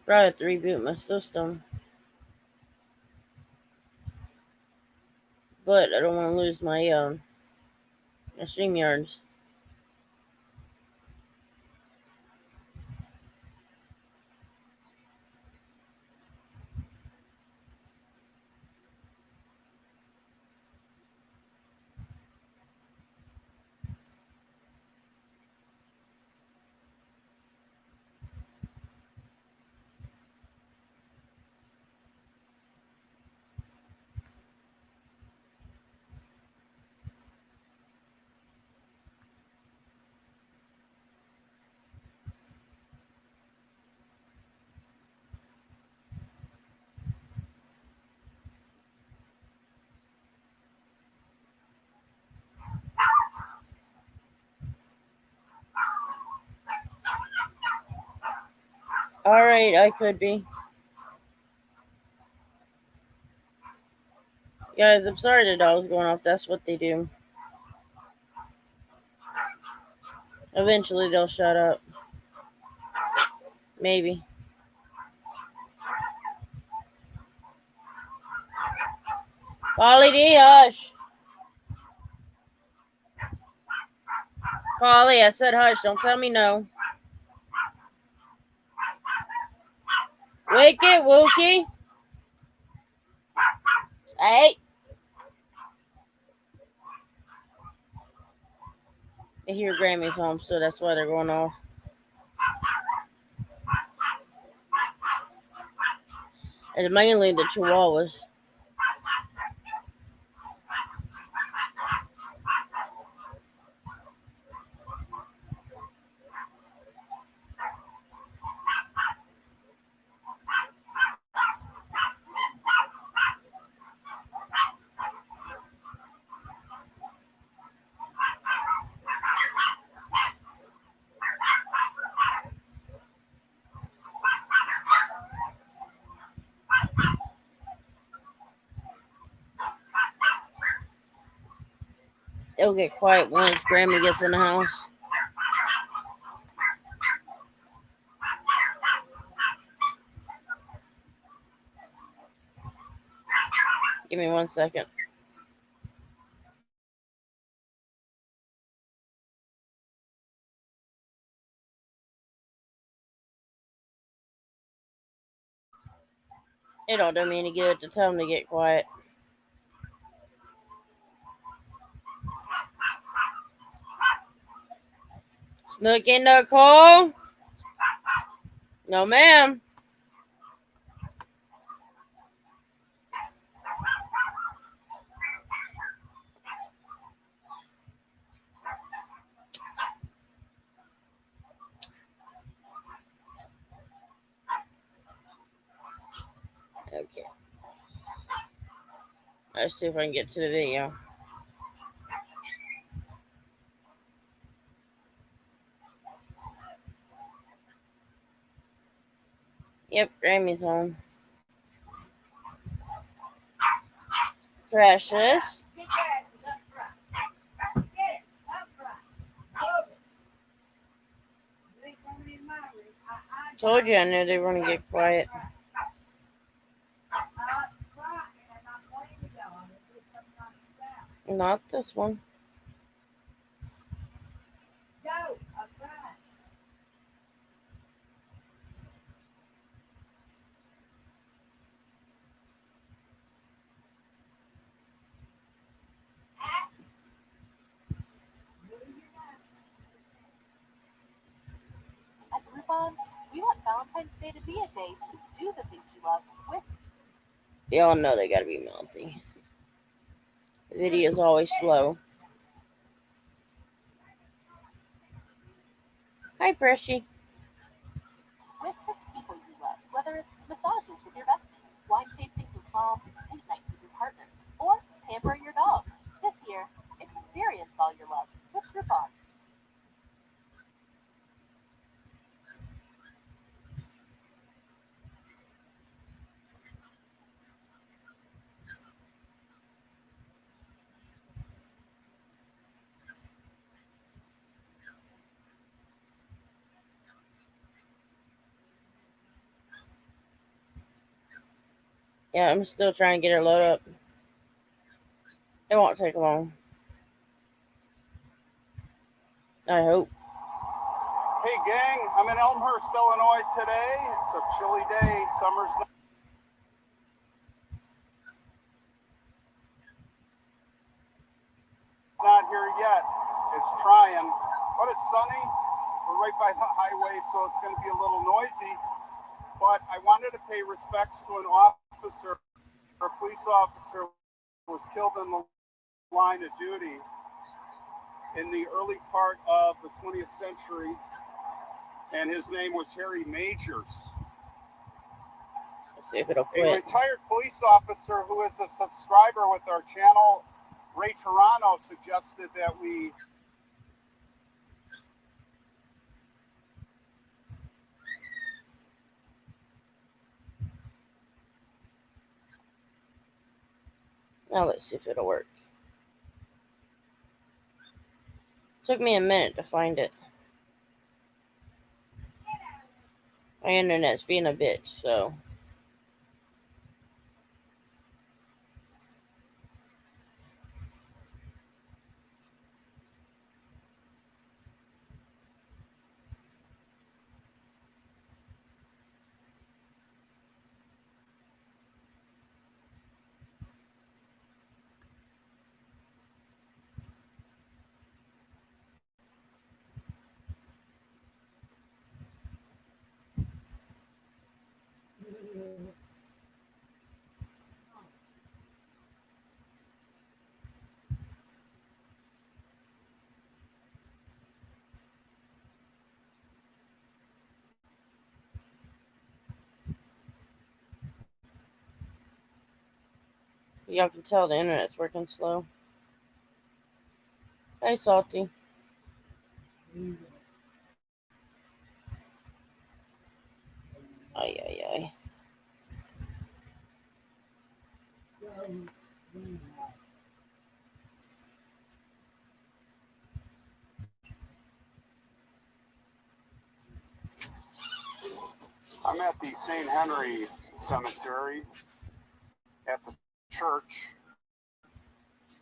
Probably have to reboot my system. But I don't want to lose my StreamYards. Alright, I could be. Guys, I'm sorry the dog's going off. That's what they do. Eventually they'll shut up. Maybe. Polly D, hush. Polly, I said hush. Don't tell me no. Wicked Wookie. Hey. They hear Grammy's home, so that's why they're going off. And mainly the Chihuahuas. They'll get quiet once Grammy gets in the house. Give me 1 second. It don't do me any good to tell them to get quiet. Snook in the call? No, ma'am. Okay. Let's see if I can get to the video. Yep, Grammy's home. Precious. Told you I knew they were going to get quiet. Not this one. At Groupon, we want Valentine's Day to be a day to do the things you love with. Y'all know they gotta be melty. The video's always slow. Hi, Pressy. With the people you love, whether it's massages with your bestie, wine tastings with mom, date nights with your partner, or pamper your dog. This year, experience all your love with Groupon. Yeah, I'm still trying to get her loaded up. It won't take long. I hope. Hey gang, I'm in Elmhurst, Illinois today. It's a chilly day. Summer's not here yet. It's trying, but it's sunny. We're right by the highway, so it's going to be a little noisy. But I wanted to pay respects to an officer, a police officer who was killed in the line of duty in the early part of the 20th century, and his name was Harry Majors. Let's see if it'll A quit. retired police officer who is a subscriber with our channel, Ray Toronto, suggested that we Now let's see if it'll work. Took me a minute to find it. My internet's being a bitch, so. Y'all can tell the internet's working slow. Hey, Salty. Ay, ay, ay. I'm at the St. Henry Cemetery at the church.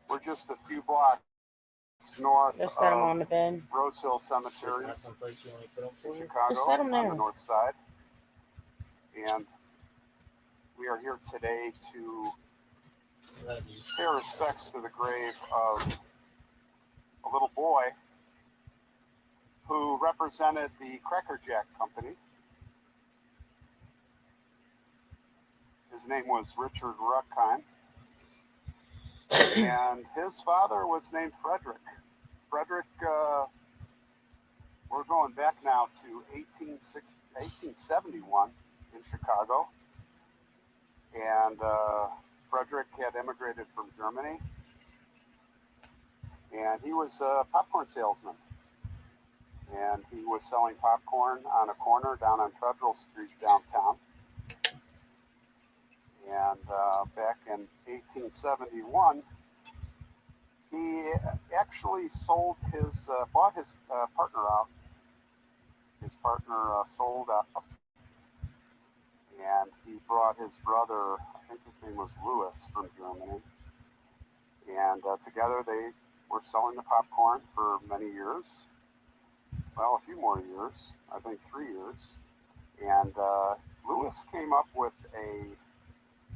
We're just a few blocks north Just set him of on the bed. Rose Hill Cemetery in Chicago Just set him on there. the north side. And we are here today to pay respects to the grave of a little boy who represented the Cracker Jack Company. His name was Richard Ruckheim, and his father was named Frederick. Frederick, we're going back now to 1871 in Chicago, and Frederick had immigrated from Germany, and he was a popcorn salesman, and he was selling popcorn on a corner down on Federal Street downtown. And back in 1871, he actually bought his partner out. His partner sold out, and he brought his brother, I think his name was Louis, from Germany. And together they were selling the popcorn for many years. Well, a few more years, I think 3 years. And Louis came up with a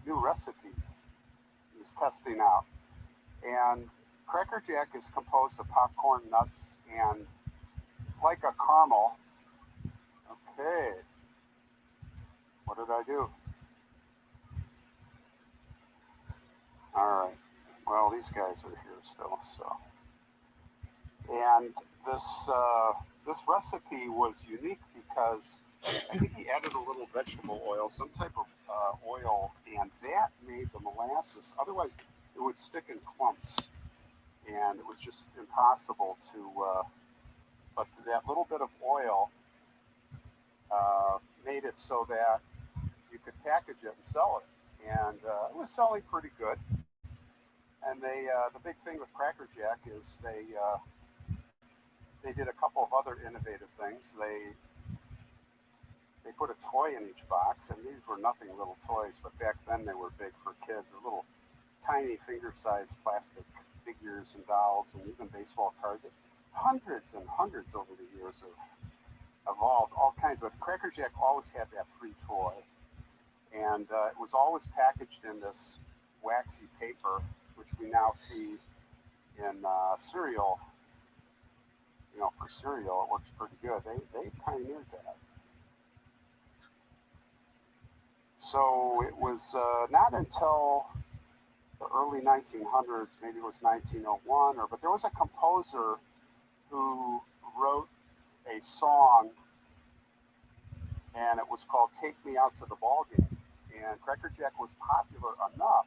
new recipe he was testing out. And Cracker Jack is composed of popcorn, nuts, and like a caramel. Okay. What did I do? All right. Well, these guys are here still, so. And this recipe was unique because I think he added a little vegetable oil, some type of oil, and that made the molasses. Otherwise, it would stick in clumps, and it was just impossible to. But that little bit of oil made it so that you could package it and sell it, and it was selling pretty good. And the big thing with Cracker Jack is they did a couple of other innovative things. they put a toy in each box, and these were nothing little toys, but back then they were big for kids. They're little tiny finger-sized plastic figures and dolls and even baseball cards. Hundreds and hundreds over the years have evolved, all kinds of. Cracker Jack always had that free toy, and it was always packaged in this waxy paper, which we now see in cereal. You know, for cereal, it works pretty good. They pioneered that. So it was not until the early 1900s, maybe it was 1901, but there was a composer who wrote a song, and it was called "Take Me Out to the Ball Game." And Cracker Jack was popular enough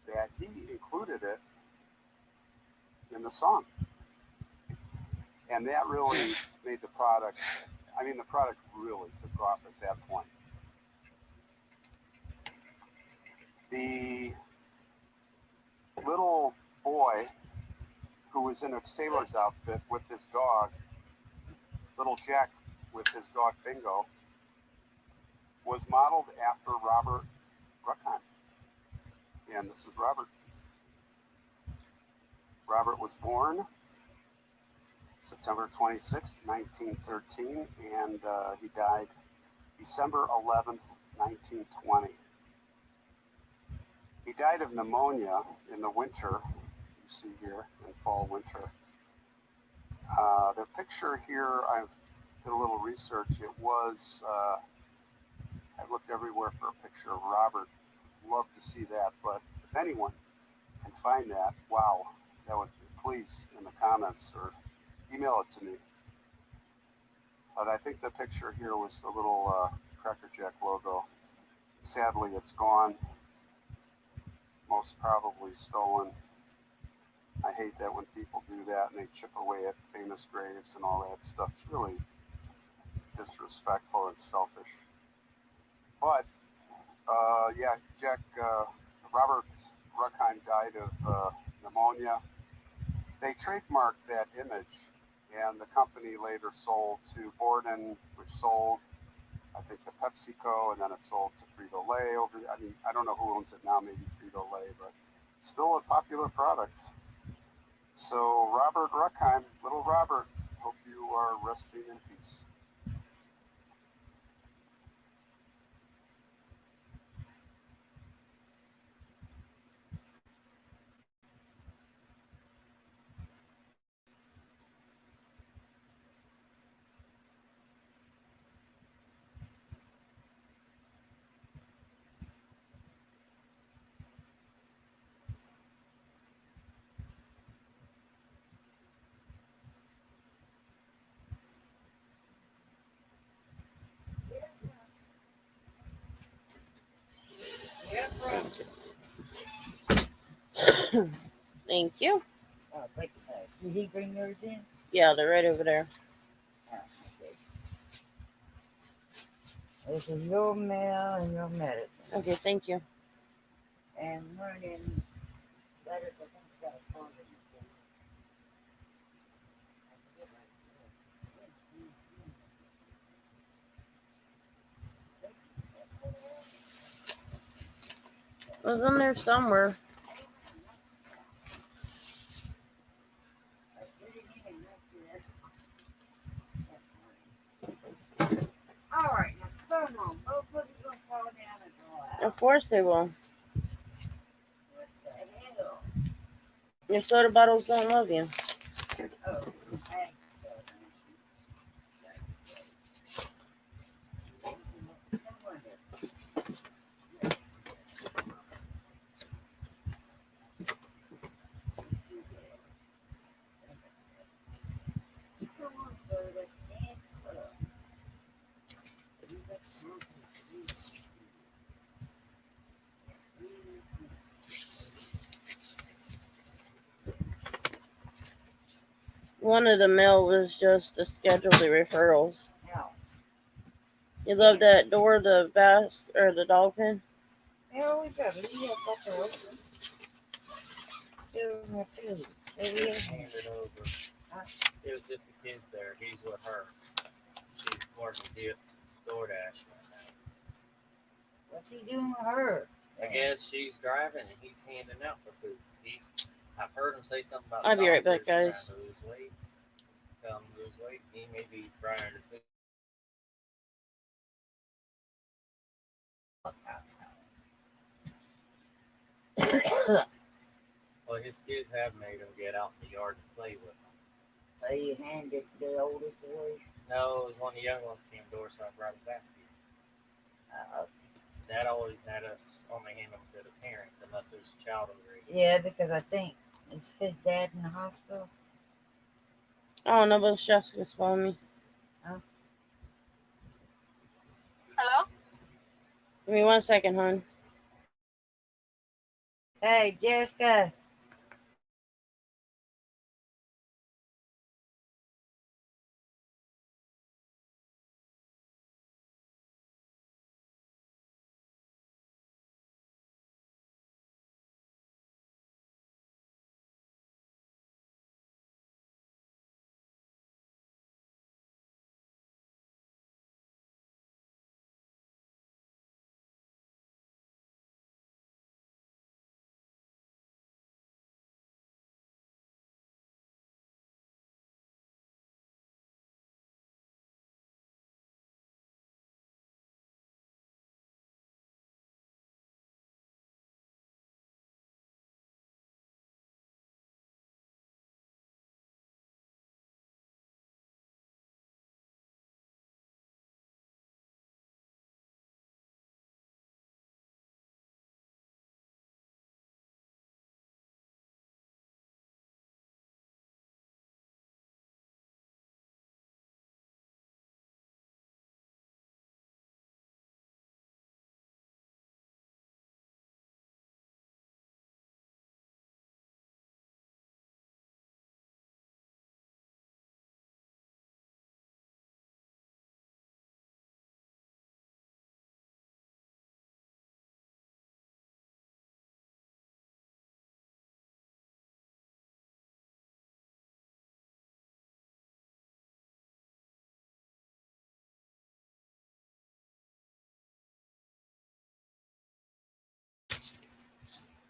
that he included it in the song. And that really made the product, the product really took off at that point. The little boy who was in a sailor's outfit with his dog, little Jack with his dog Bingo, was modeled after Robert Ruckheim. And this is Robert. Robert was born September 26, 1913, and he died December 11th, 1920. He died of pneumonia in the winter, you see here, in fall, winter. The picture here, I've did a little research. It was, I looked everywhere for a picture of Robert. Love to see that, but if anyone can find that, wow, that would please in the comments or email it to me. But I think the picture here was the little Cracker Jack logo. Sadly, it's gone. Most probably stolen. I hate that when people do that and they chip away at famous graves and all that stuff. It's really disrespectful and selfish. But Robert Ruckheim died of pneumonia. They trademarked that image, and the company later sold to Borden, which sold, I think, to PepsiCo, and then it sold to Frito-Lay. I don't know who owns it now, maybe Frito-Lay, but still a popular product. So Robert Ruckheim, little Robert, hope you are resting in peace. Thank you. Oh, did he bring yours in? Yeah, they're right over there. Oh, okay. This is your mail and your medicine. Okay, thank you. And running letters, I think it's got a phone in it. It was in there somewhere. All right, now come on. Both of you gonna fall down and go out. Of course they will. What the hell? Your soda bottles don't love you. Oh, thanks. Come on, sir. Let's stand up. One of the mail was just to schedule the referrals. Now, You love that door, the bass or the dolphin? we got it. We have got to open. Give them a food. Maybe it's Hand it over. It was just the kids there. He's with her. She's more of a gift. DoorDash right now. What's he doing with her? I guess she's driving and he's handing out the food. I've heard him say something about I'll be right back, doctors guys. trying to lose weight. Tell him to lose weight. He may be trying to food. Well, his kids have made him get out in the yard and play with them. So you handed the oldest boy. No, it was one of the young ones came door, so I brought him back here. Dad always had us only hand them to the parents unless there's a child over 18. Yeah, because I think is his dad in the hospital. Oh no, but Jessica's calling me. Hello? Give me 1 second, hon. Hey, Jessica.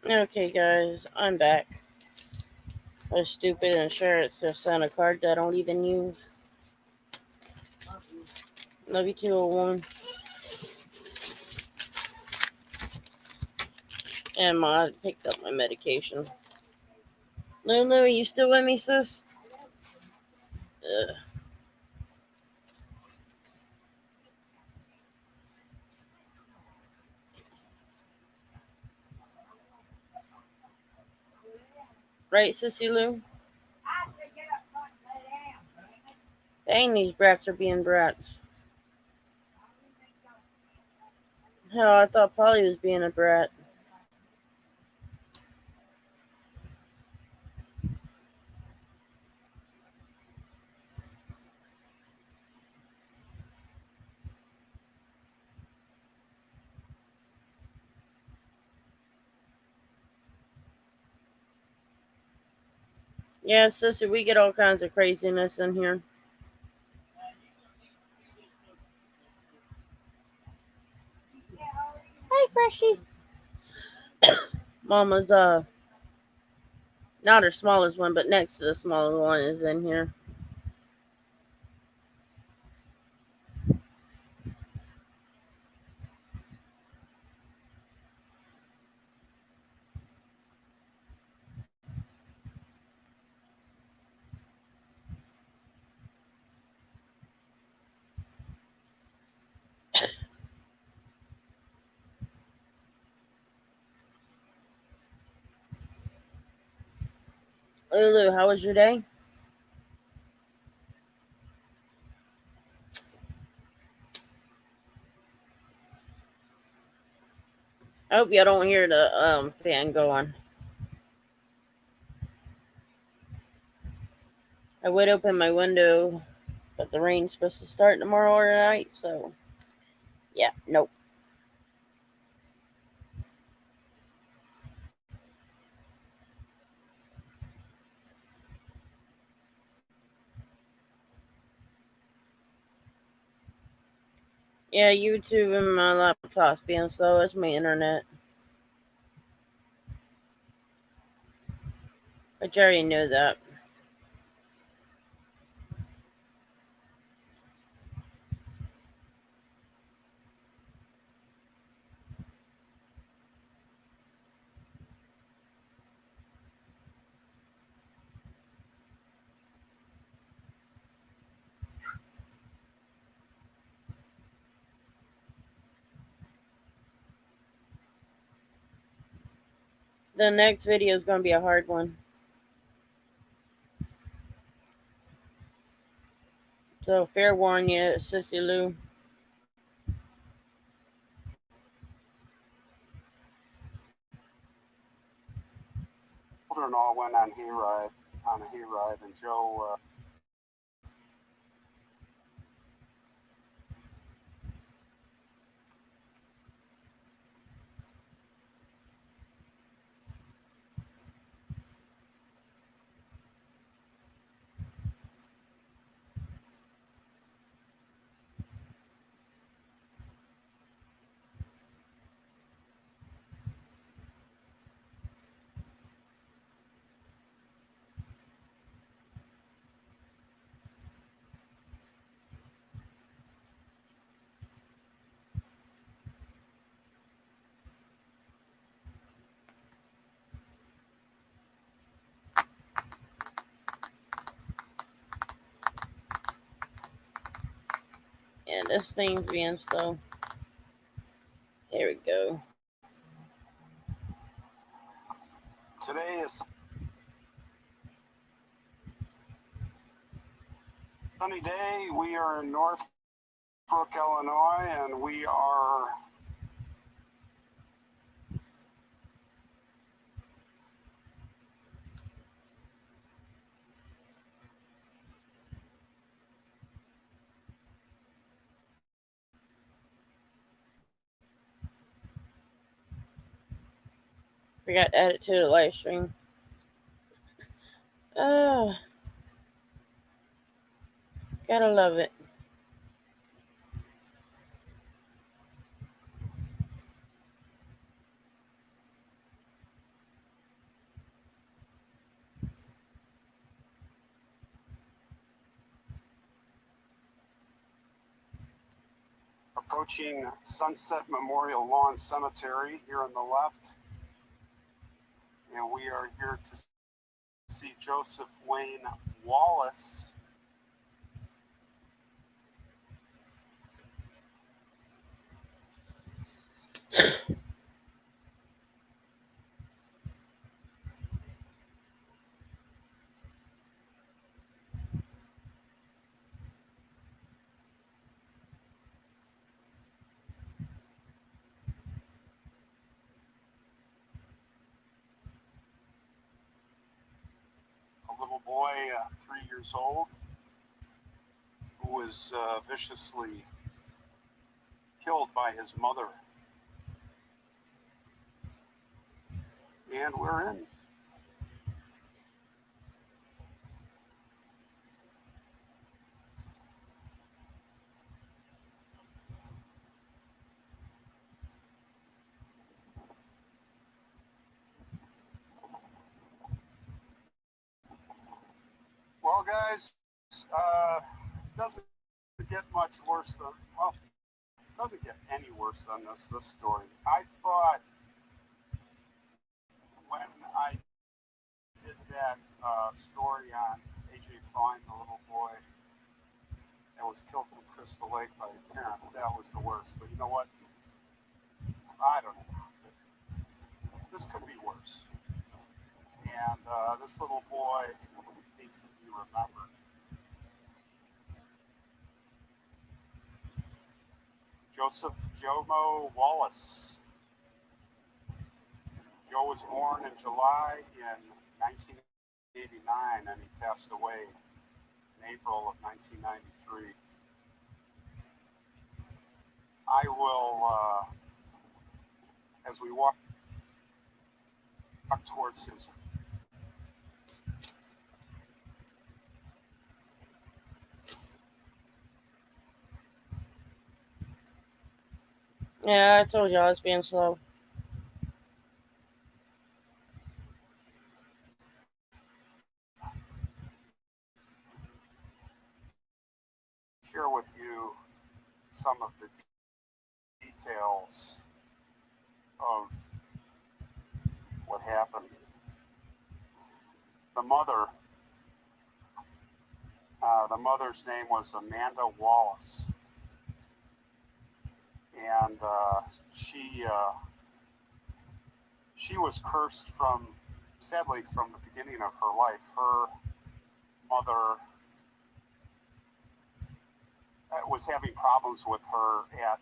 Okay, guys, I'm back. I was stupid and sure it's just on a card that I don't even use. Love you too, 01. And Ma picked up my medication. Lulu, are you still with me, sis? Ugh. Right, Sissy Lou? Dang, these brats are being brats. Hell, I thought Polly was being a brat. Yeah, Sissy, we get all kinds of craziness in here. Hi, Brushy. Mama's, not her smallest one, but next to the smallest one is in here. Lulu, how was your day? I hope y'all don't hear the fan going. I would open my window, but the rain's supposed to start tomorrow night, so yeah, nope. Yeah, YouTube and my laptop's being slow. It's my internet. But you already knew that. The next video is going to be a hard one. So, fair warn you, Sissy Lou. Children all went on a hayride, and Joe. Yeah, this thing's being slow. Here we go. Today is sunny day. We are in Northbrook, Illinois, and we are Forgot to add it to the live stream. Gotta love it. approaching Sunset Memorial Lawn Cemetery here on the left. And we are here to see Joseph Wayne Wallace. A little boy, 3 years old, who was viciously killed by his mother. And we're in. Well, guys, doesn't get much worse than, well, it doesn't get any worse than this story. I thought when I did that story on AJ Fine, the little boy that was killed from Crystal Lake by his parents, that was the worst. But you know what? I don't know. This could be worse. And this little boy needs to be remembered. Joseph Jomo Wallace. Joe was born in July in 1989, and he passed away in April of 1993. I will, as we walk towards his Yeah, I told you I was being slow. Share with you some of the details of what happened. The mother's name was Amanda Wallace, and she was cursed sadly, from the beginning of her life. Her mother was having problems with her at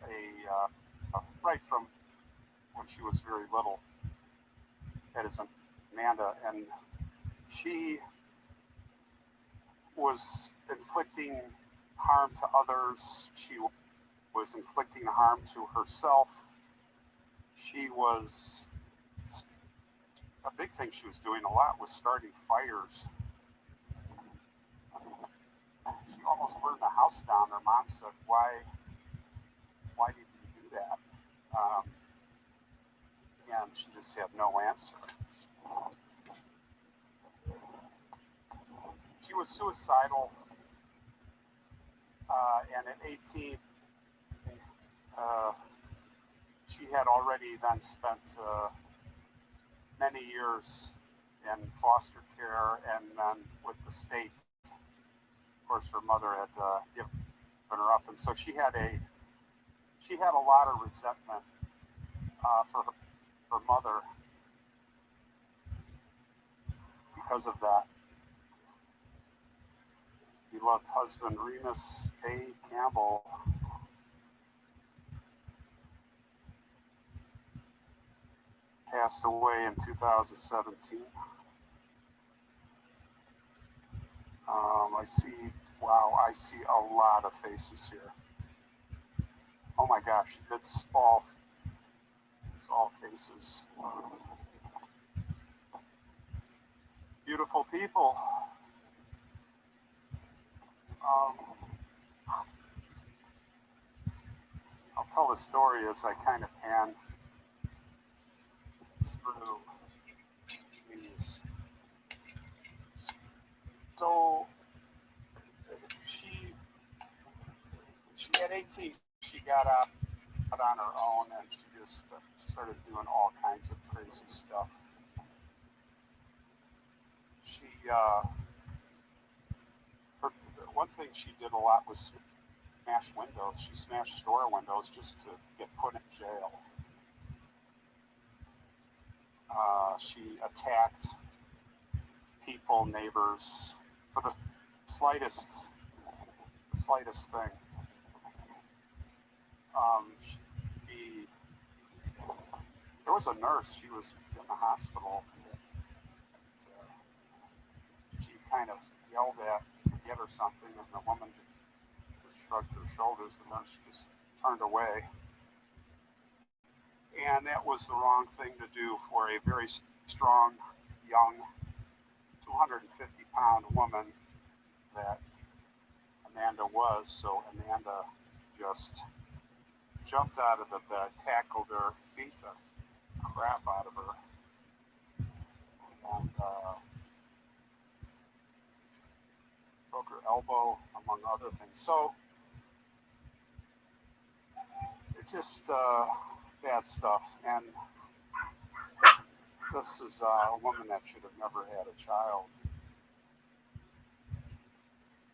right from when she was very little. That is Amanda, and she was inflicting harm to others. She was inflicting harm to herself. A big thing she was doing a lot was starting fires. She almost burned the house down. Her mom said, why did you do that? And she just had no answer. She was suicidal, and at 18, she had already then spent many years in foster care and then with the state. Of course, her mother had given her up, and so she had a lot of resentment for her mother because of that. Beloved husband Remus A. Campbell passed away in 2017. I see a lot of faces here. Oh my gosh, it's all faces of beautiful people. I'll tell the story as I kind of pan through these. So at 18, she got out on her own, and she just started doing all kinds of crazy stuff. One thing she did a lot was smash windows. She smashed store windows just to get put in jail. She attacked people, neighbors, for the slightest thing. There was a nurse. She was in the hospital. She kind of yelled at to get her something, and the woman just shrugged her shoulders. The nurse just turned away. And that was the wrong thing to do for a very strong, young, 250-pound woman that Amanda was. So Amanda just jumped out of the bed, tackled her, beat the crap out of her, and broke her elbow, among other things. So it just bad stuff. And this is a woman that should have never had a child.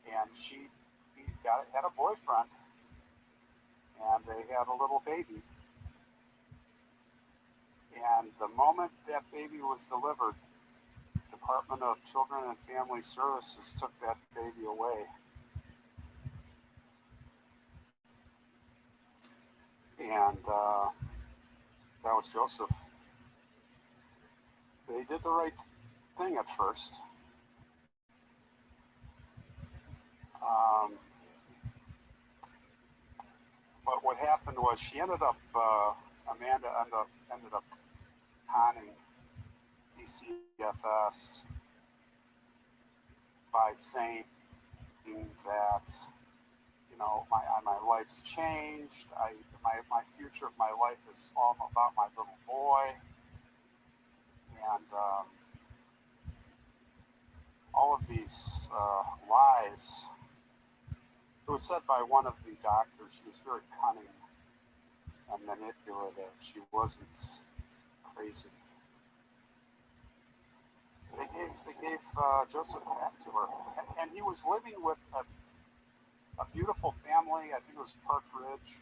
And he had a boyfriend, and they had a little baby. And the moment that baby was delivered, Department of Children and Family Services took that baby away. And that was Joseph. They did the right thing at first. But what happened was Amanda ended up conning DCFS by saying that my life's changed. My future of my life is all about my little boy, and all of these lies. It was said by one of the doctors. She was very cunning and manipulative. She wasn't crazy. They gave Joseph back to her, and he was living with a beautiful family. I think it was Park Ridge,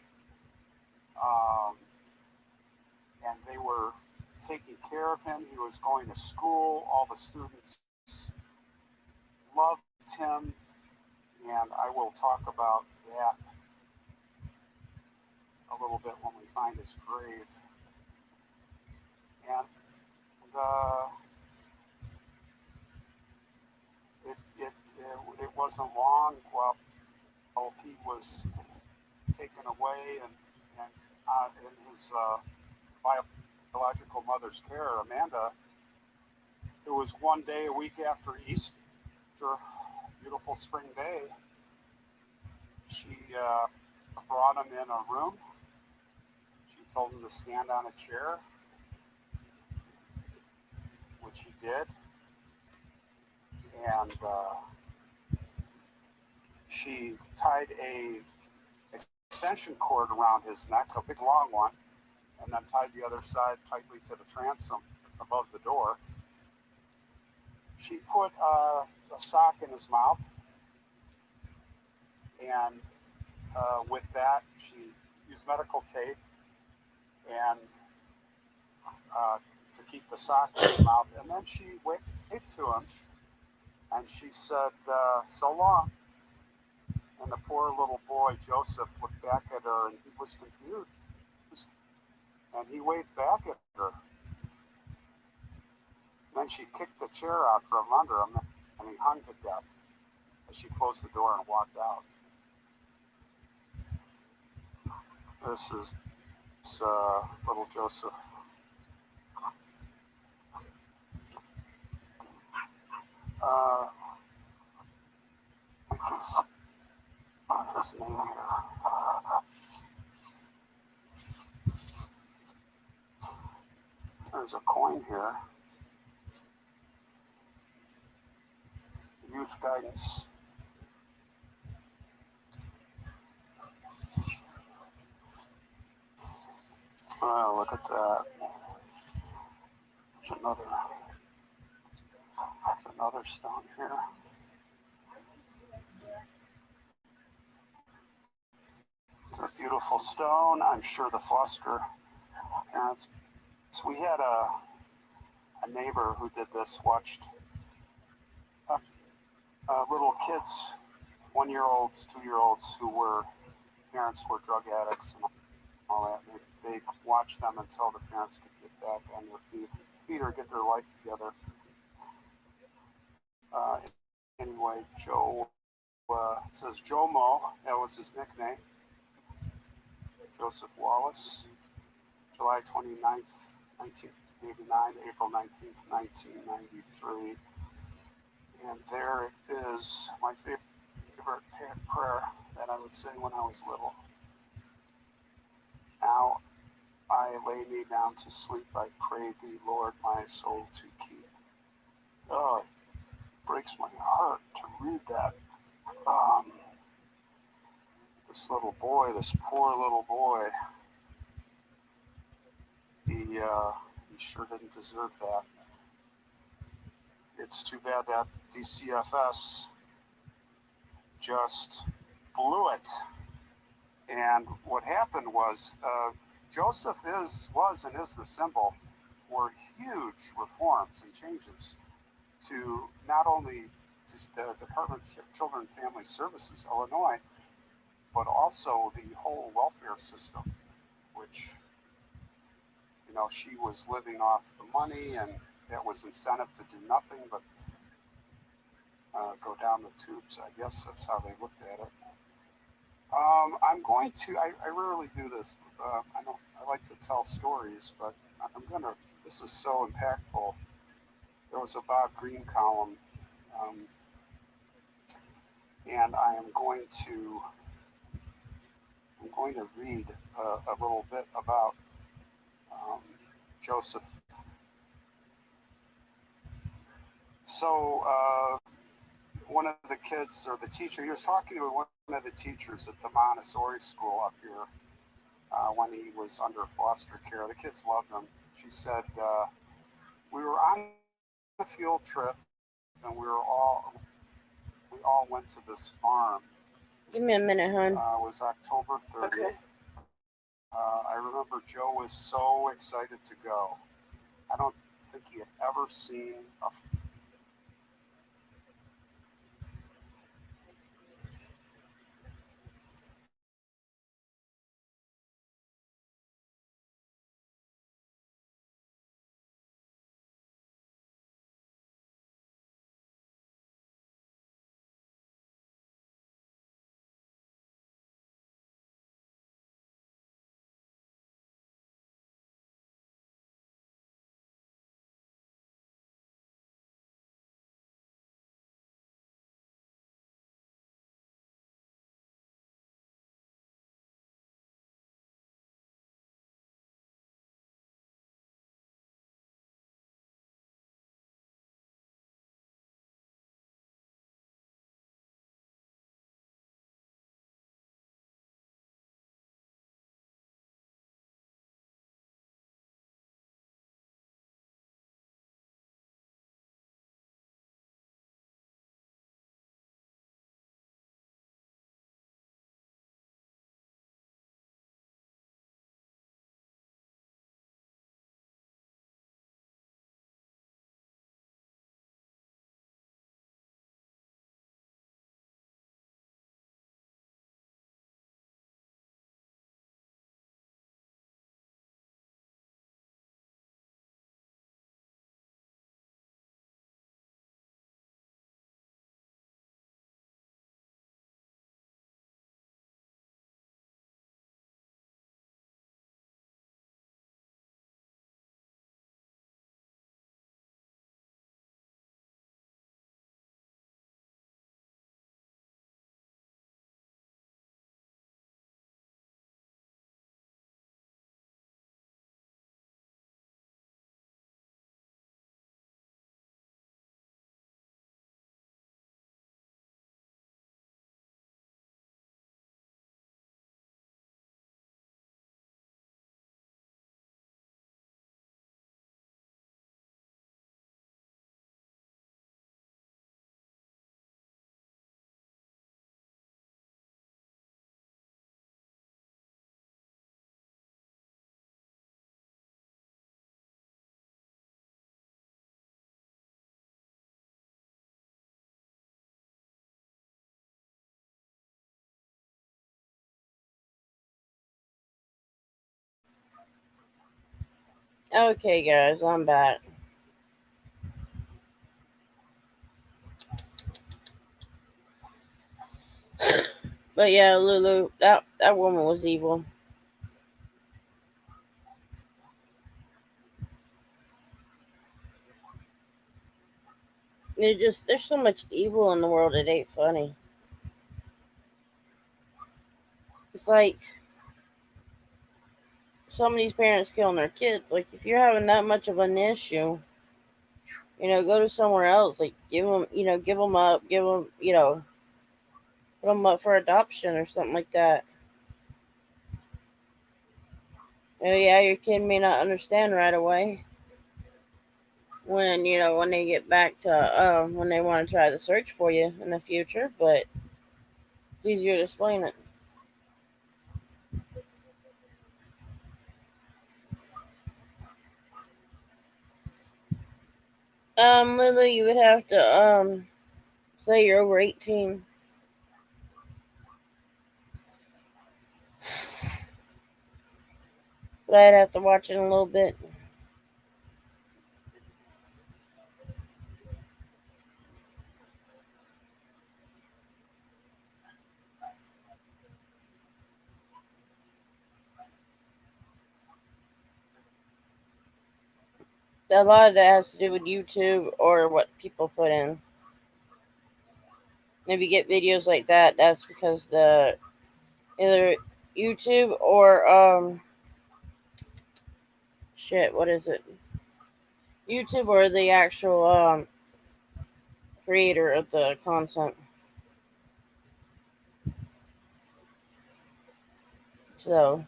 and they were taking care of him. He was going to school. All the students loved him, and I will talk about that a little bit when we find his grave. And it wasn't long while he was taken away and in his biological mother's care, Amanda. It was one day a week after Easter, beautiful spring day. She brought him in a room. She told him to stand on a chair, which he did. And she tied a extension cord around his neck, a big long one, and then tied the other side tightly to the transom above the door. She put a sock in his mouth, and with that, she used medical tape and to keep the sock in his mouth, and then she waved to him, and she said, "So long." And the poor little boy, Joseph, looked back at her, and he was confused. And he waved back at her. And then she kicked the chair out from under him, and he hung to death as she closed the door and walked out. This is little Joseph. I can see his name here. There's a coin here. Youth guidance. Oh, look at that. There's another stone here. It's a beautiful stone. I'm sure the foster parents. So we had a neighbor who did this, watched little kids, 1-year-olds, 2-year-olds parents were drug addicts and all that. They watched them until the parents could get back on their feet or get their life together. Anyway, Joe, it says Jomo, that was his nickname. Joseph Wallace, July 29th, 1989, April 19th, 1993. And there it is, my favorite prayer that I would say when I was little. Now I lay me down to sleep, I pray thee, Lord, my soul to keep. Oh, it breaks my heart to read that. This little boy, this poor little boy, he sure didn't deserve that. It's too bad that DCFS just blew it. And what happened was Joseph was and is the symbol for huge reforms and changes to not only just the Department of Children and Family Services, Illinois, but also the whole welfare system, which, she was living off the money, and that was incentive to do nothing but go down the tubes. I guess that's how they looked at it. I'm going to, I rarely do this. I like to tell stories, but this is so impactful. There was a Bob Greene column, and I am going to going to read a little bit about Joseph. So one of the kids, or the teacher, he was talking to one of the teachers at the Montessori school up here when he was under foster care. The kids loved him. She said, we were on a field trip and we all went to this farm. Give me a minute, hon. It was October 30th. Okay. I remember Joe was so excited to go. I don't think he had ever seen a Okay, guys, I'm back. But yeah, Lulu, that woman was evil. There's so much evil in the world, it ain't funny. It's like some of these parents killing their kids. Like, if you're having that much of an issue, go to somewhere else. Like, give them up, put them up for adoption or something like that. Yeah, your kid may not understand right away when they get back to when they want to try to search for you in the future, but it's easier to explain it. Lily, you would have to say you're over 18. But I'd have to watch it in a little bit. A lot of that has to do with YouTube or what people put in. If you get videos like that, that's because either YouTube or what is it? YouTube or the actual creator of the content. So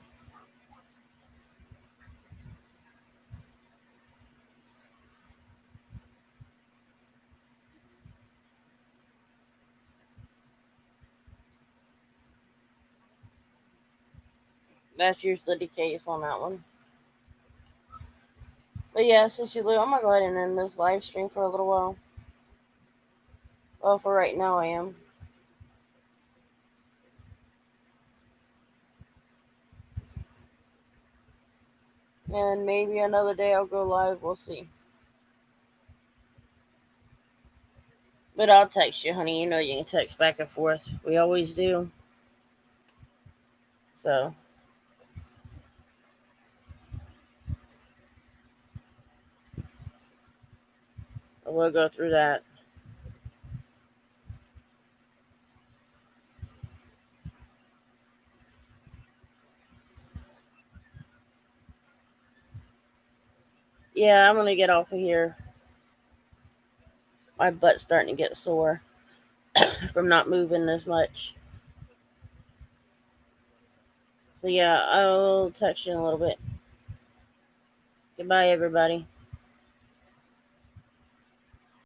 that's usually the case on that one. But yeah, since you live, I'm gonna go ahead and end this live stream for a little while. Well, for right now, I am. And maybe another day I'll go live. We'll see. But I'll text you, honey. You know you can text back and forth. We always do. So we'll go through that. Yeah, I'm gonna get off of here. My butt's starting to get sore from not moving as much. So yeah, I'll text you in a little bit. Goodbye, everybody.